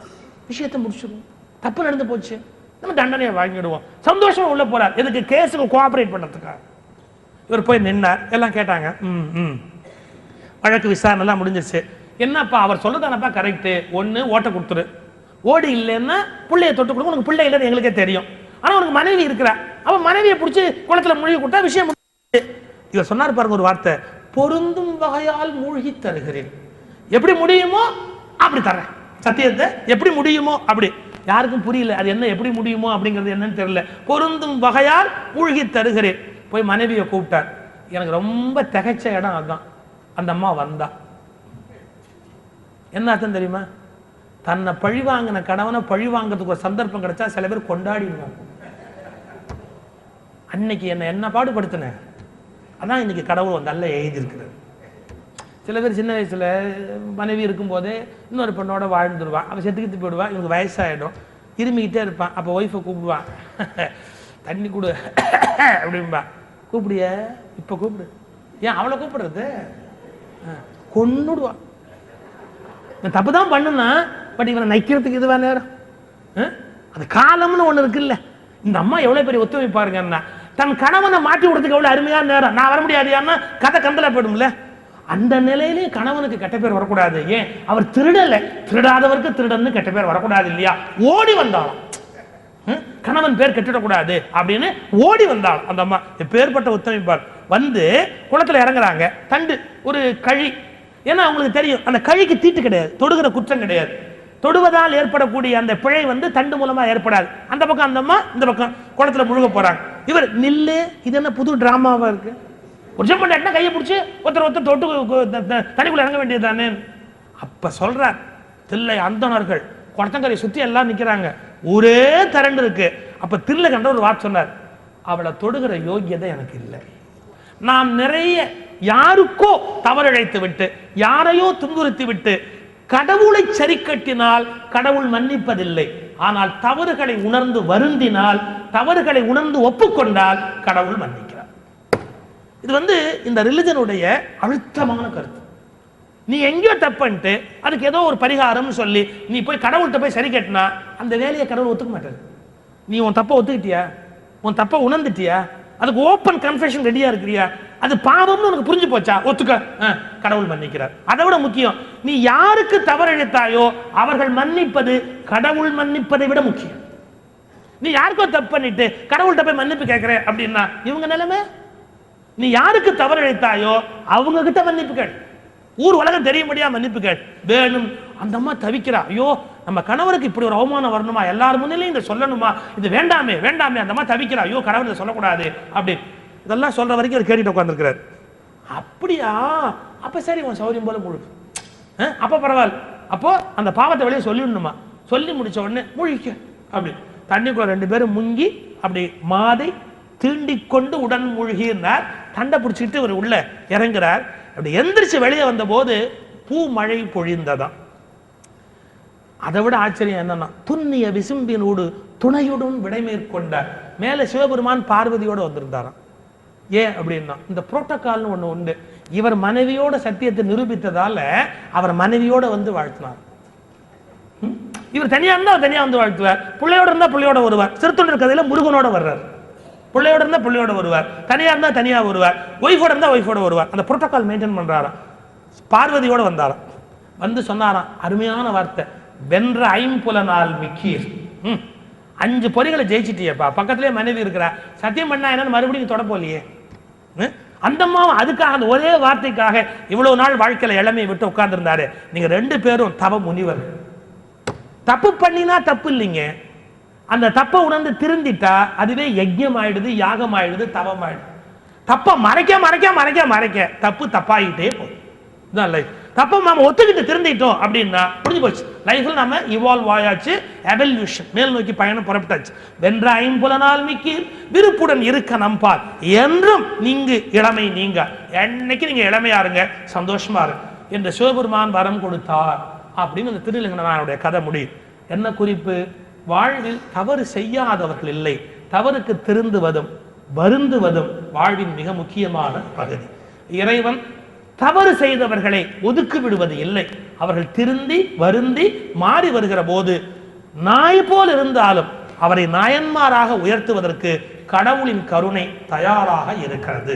விஷயத்தை முடிச்சிடுவோம். தப்பு நடந்து போச்சு, நம்ம தண்டனையை வாங்கிடுவோம், சந்தோஷமா உள்ள போறார். எதுக்கு? கேஸுக்கு கோஆபரேட் பண்றதுக்காக. இவர் போய் நின்னார், எல்லாம் கேட்டாங்க. வழக்கு விசாரணை எல்லாம் முடிஞ்சிருச்சு. என்னப்பா அவர் சொல்றதானப்பா கரெக்ட், ஒண்ணு ஓட்ட கொடுத்துரு, ஓடி இல்லைன்னா பிள்ளைய தொட்டு கொடுங்க, உனக்கு பிள்ளை இல்லைன்னு எங்களுக்கே தெரியும், ஆனா உனக்கு மனைவி இருக்கிறா, அவன் மனைவியை பிடிச்சி குளத்துல மூழ்கி கொடுத்தா விஷயம். இவர் சொன்னார் பாருங்க ஒரு வார்த்தை, பொருந்தும் வகையால் மூழ்கி தருகிறேன். எப்படி முடியுமோ அப்படி தர்றேன் சத்தியத்தை, எப்படி முடியுமோ அப்படி. யாருக்கும் புரியல அது என்ன, எப்படி முடியுமோ அப்படிங்கிறது என்னன்னு தெரியல. பொருந்தும் வகையால் மூழ்கி தருகிறேன். போய் மனைவியை கூப்பிட்டார். எனக்கு ரொம்ப திகைச்ச இடம் அதுதான். அந்த அம்மா வந்தா என்ன அர்த்தம் தெரியுமா? தன்னை பழி வாங்கின கணவனை பழி வாங்கிறதுக்கு ஒரு சந்தர்ப்பம் கிடைச்சா சில பேர் கொண்டாடிடுவாங்க. அன்னைக்கு என்ன பாடுபடுத்தின, அதான் இன்னைக்கு கடவுள் நல்ல எழுதியிருக்கிறது. சில பேர் சின்ன வயசுல மனைவி இருக்கும் போதே இன்னொரு பெண்ணோட வாழ்ந்துருவான், அவன் செத்துக்கிட்டு போயிடுவான், இவனுக்கு வயசாயிடும், இருமிக்கிட்டே இருப்பான். அப்போ ஒய்ஃபை கூப்பிடுவான், தண்ணி கொடு அப்படின்பா. கூப்பிடிய இப்ப கூப்பிடு, ஏன் அவளை கூப்பிடுறது? கொன்னுடுவான். தப்பு தான் பண்ணுனா, பட் இவனை நைக்கிறதுக்கு இதுவா நேரம்? அது காலம்னு ஒண்ணு இருக்குல்ல. இந்த அம்மா எவ்வளவு பெரிய ஒத்துழைப்பாருங்கன்னா, தன் கணவனை மாட்டி விடுறதுக்கு எவ்வளவு அருமையான நேரம். நான் வர முடியாதுன்னா கதை கந்தலா போயிடும்ல. அந்த நிலையிலேயே கணவனுக்கு கெட்ட பேர் வரக்கூடாது. ஏன்? அவர் திருடல, திருடாதவருக்கு திருடன்னு கெட்ட பேர் வரக்கூடாது இல்லையா? ஓடி வந்தாலும் கணவன் பேர் கெட்டுடக்கூடாது அப்படின்னு ஓடி வந்தாலும் அந்த அம்மா எப்பேற்பட்ட ஒத்துழைப்பார். வந்து குளத்துல இறங்குறாங்க, தண்டு ஒரு கழி. ஏன்னா அவங்களுக்கு தெரியும் அந்த கழிக்கு தீட்டு கிடையாது, தொடுகிற குற்றம் கிடையாது. தொடுவதால் ஏற்படக்கூடிய அந்த பிழை தண்டு மூலமா ஏற்படாது. அந்த பக்கம் அந்த அம்மா, இந்த பக்கம் குளத்துல முழுக போறாங்க. இவர் நில்லு, இது என்ன புது டிராமாவா இருக்கு? ஒரு ஜம் பண்ண கையை பிடிச்சி ஒருத்தர் தொட்டு தனிக்குள்ள இறங்க வேண்டியது தானே. அப்ப சொல்றார், தில்லை அந்தணர்கள் குளத்தங்கரை சுத்தி எல்லாம் நிக்கிறாங்க, ஒரே திரண்டு இருக்கு. அப்ப தில்லை கண்ட ஒரு வார்த்தை சொன்னார், அவளை தொடுகிற யோகியதை எனக்கு இல்லை. நாம் நிறைய யாருக்கோ தவறிழைத்து விட்டு, யாரையோ துன்புறுத்தி விட்டு கடவுளை சரி கட்டினால் கடவுள் மன்னிப்பதில்லை. ஆனால் தவறுகளை உணர்ந்து வருந்தினால், தவறுகளை உணர்ந்து ஒப்புக்கொண்டால் கடவுள் மன்னிக்கிறார். இது இந்த ரிலிஜனுடைய அழுத்தமான கருத்து. நீ எங்கேயோ தப்புன்ட்டு அதுக்கு ஏதோ ஒரு பரிகாரம் சொல்லி நீ போய் கடவுள்கிட்ட போய் சரி கட்டினா அந்த வேலையை கடவுள் ஒத்துக்க மாட்டாரு. நீ உன் தப்பை ஒத்துக்கிட்டியா? உன் தப்பை உணர்ந்துட்டியா? அதுக்கு ஓப்பன் கன்ஃபெஷன் ரெடியா இருக்கிறியா? அது பாவம்னு உனக்கு புரிஞ்சு போச்சா? ஒத்துக்க, கடவுள் மன்னிக்கிறார். அதை விட முக்கியம், நீ யாருக்கு தவறளித்தாயோ அவர்கள் மன்னிப்பது கடவுள் மன்னிப்பதை விட முக்கியம். நீ யாருக்கோ தப்பு பண்ணிட்டு கடவுள்கிட்ட போய் மன்னிப்பு கேட்கிற அப்படின்னா இவங்க நிலைமை, நீ யாருக்கு தவறளித்தாயோ அவங்க கிட்ட மன்னிப்பு கேள், ஊர் உலகம் தெரியும்படியா மன்னிப்பு கேள். வேணும். அந்த அம்மா தவிக்கிறா, ஐயோ நம்ம கணவருக்கு இப்படி ஒரு அவமானம் வரணுமா, எல்லாரும் முன்னிலையும் இதை சொல்லணுமா, இது வேண்டாமே வேண்டாமே. அந்த அம்மா தவிக்கிறா, ஐயோ கடவுள் இதை சொல்லக்கூடாது அப்படி. இதெல்லாம் சொல்ற வரைக்கும் அவர் கேட்டுட்டு உட்கார்ந்துருக்கிறார். அப்படியா, அப்ப சரி உன் சௌரியம் போல முழுக்கு, அப்ப பரவாயில்ல. அப்போ அந்த பாவத்தை வெளியே சொல்லிடணுமா, சொல்லி முடிச்ச உடனே முழிக்க அப்படி தண்ணிக்குள்ள 2 பேரும் முங்கி அப்படி மாதை தீண்டிக் கொண்டு உடன் மூழ்கினார். தண்டை பிடிச்சிட்டு ஒரு உள்ள இறங்குறார். அப்படி எந்திரிச்சு வெளியே வந்த போது பூ மழை பொழிந்ததாம். அதை விட ஆச்சரியம் என்னன்னா, துண்ணிய விசும்பினோடு துணையுடன் விடைமேற்கொண்டார். மேல சிவபெருமான் பார்வதியோட வந்திருந்தாராம். ஏன் அப்படின்னா, இந்த புரோட்டோகால்னு ஒண்ணு உண்டு. இவர் மனைவியோட சத்தியத்தை நிரூபித்ததால அவர் மனைவியோட வந்து வாழ்த்தினார். இவர் தனியா இருந்தா தனியா வந்து வாழ்த்துவார், பிள்ளையோட இருந்தா பிள்ளையோட வருவார். சிறுத்தொண்டர் கதையில முருகனோட வர்றார், பிள்ளையோட இருந்தா பிள்ளையோட வருவார், தனியா இருந்தா தனியா வருவார், ஒய்ஃபோட இருந்தா ஒய்ஃபோட வருவார். அந்த புரோட்டோகால் மெயின்டைன் பண்றாராம். பார்வதியோட வந்தாராம். வந்து சொன்னாராம் அருமையான வார்த்தை, வென்ற 5 மிக்கீர், 5 பொறிகளை ஜெயிச்சிட்டியப்பா, பக்கத்திலே மனைவி இருக்கிறா, சத்தியம் பண்ணா என்னன்னு மறுபடியும் தொட போலியே. அந்த அம்மா அதுக்காக அந்த ஒரே வார்த்தைக்காக இவ்வளவு நாள் வாழ்க்கையில இளமையை விட்டு உட்கார்ந்து இருந்தாரு. நீங்க 2 பேரும் தவ முனிவர். தப்பு பண்ணினா தப்பு இல்லைங்க, அந்த தப்பை உணர்ந்து திருந்திட்டா அதுவே யஜ்யம் ஆயிடுது, யாகம் ஆயிடுது, தவம் ஆயிடுது. தப்ப மறைக்க மறைக்க மறைக்க மறைக்க தப்பு தப்பாயிட்டே போகும். இதுதான் லைஃப். தப்ப நாம ஒத்துக்கிட்டு திருந்திட்டோம் அப்படின்னா புரிஞ்சு போச்சு. லைஃப்ல நாம இவால்வ் ஆயாச்சு, எவல்யூஷன், மேல் நோக்கி பயணம் புறப்பட்டாச்சு. வென்ற 5 மிக்கீர் விருப்புடன் இருக்க நம்பால் என்றும் நீங்கு இளமை நீங்க. என்னைக்கு நீங்க இளமையா இருங்க, சந்தோஷமா இருங்க என்று சிவபெருமான் வரம் கொடுத்தார் அப்படின்னு அந்த திருலிங்கனாருடைய கதை முடியும். என்ன குறிப்பு? வாழ்வில் தவறு செய்யாதவர்கள் இல்லை, தவறுக்கு திருந்துவதும் வருந்துவதும் வாழ்வின் மிக முக்கியமான பகுதி. இறைவன் தவறு செய்தவர்களை ஒதுக்கி விடுவது இல்லை. அவர்கள் திருந்தி வருந்தி மாறி வருகிற போது நாய் போல் இருந்தாலும் அவரை நாயன்மாராக உயர்த்துவதற்கு கடவுளின் கருணை தயாராக இருக்கிறது.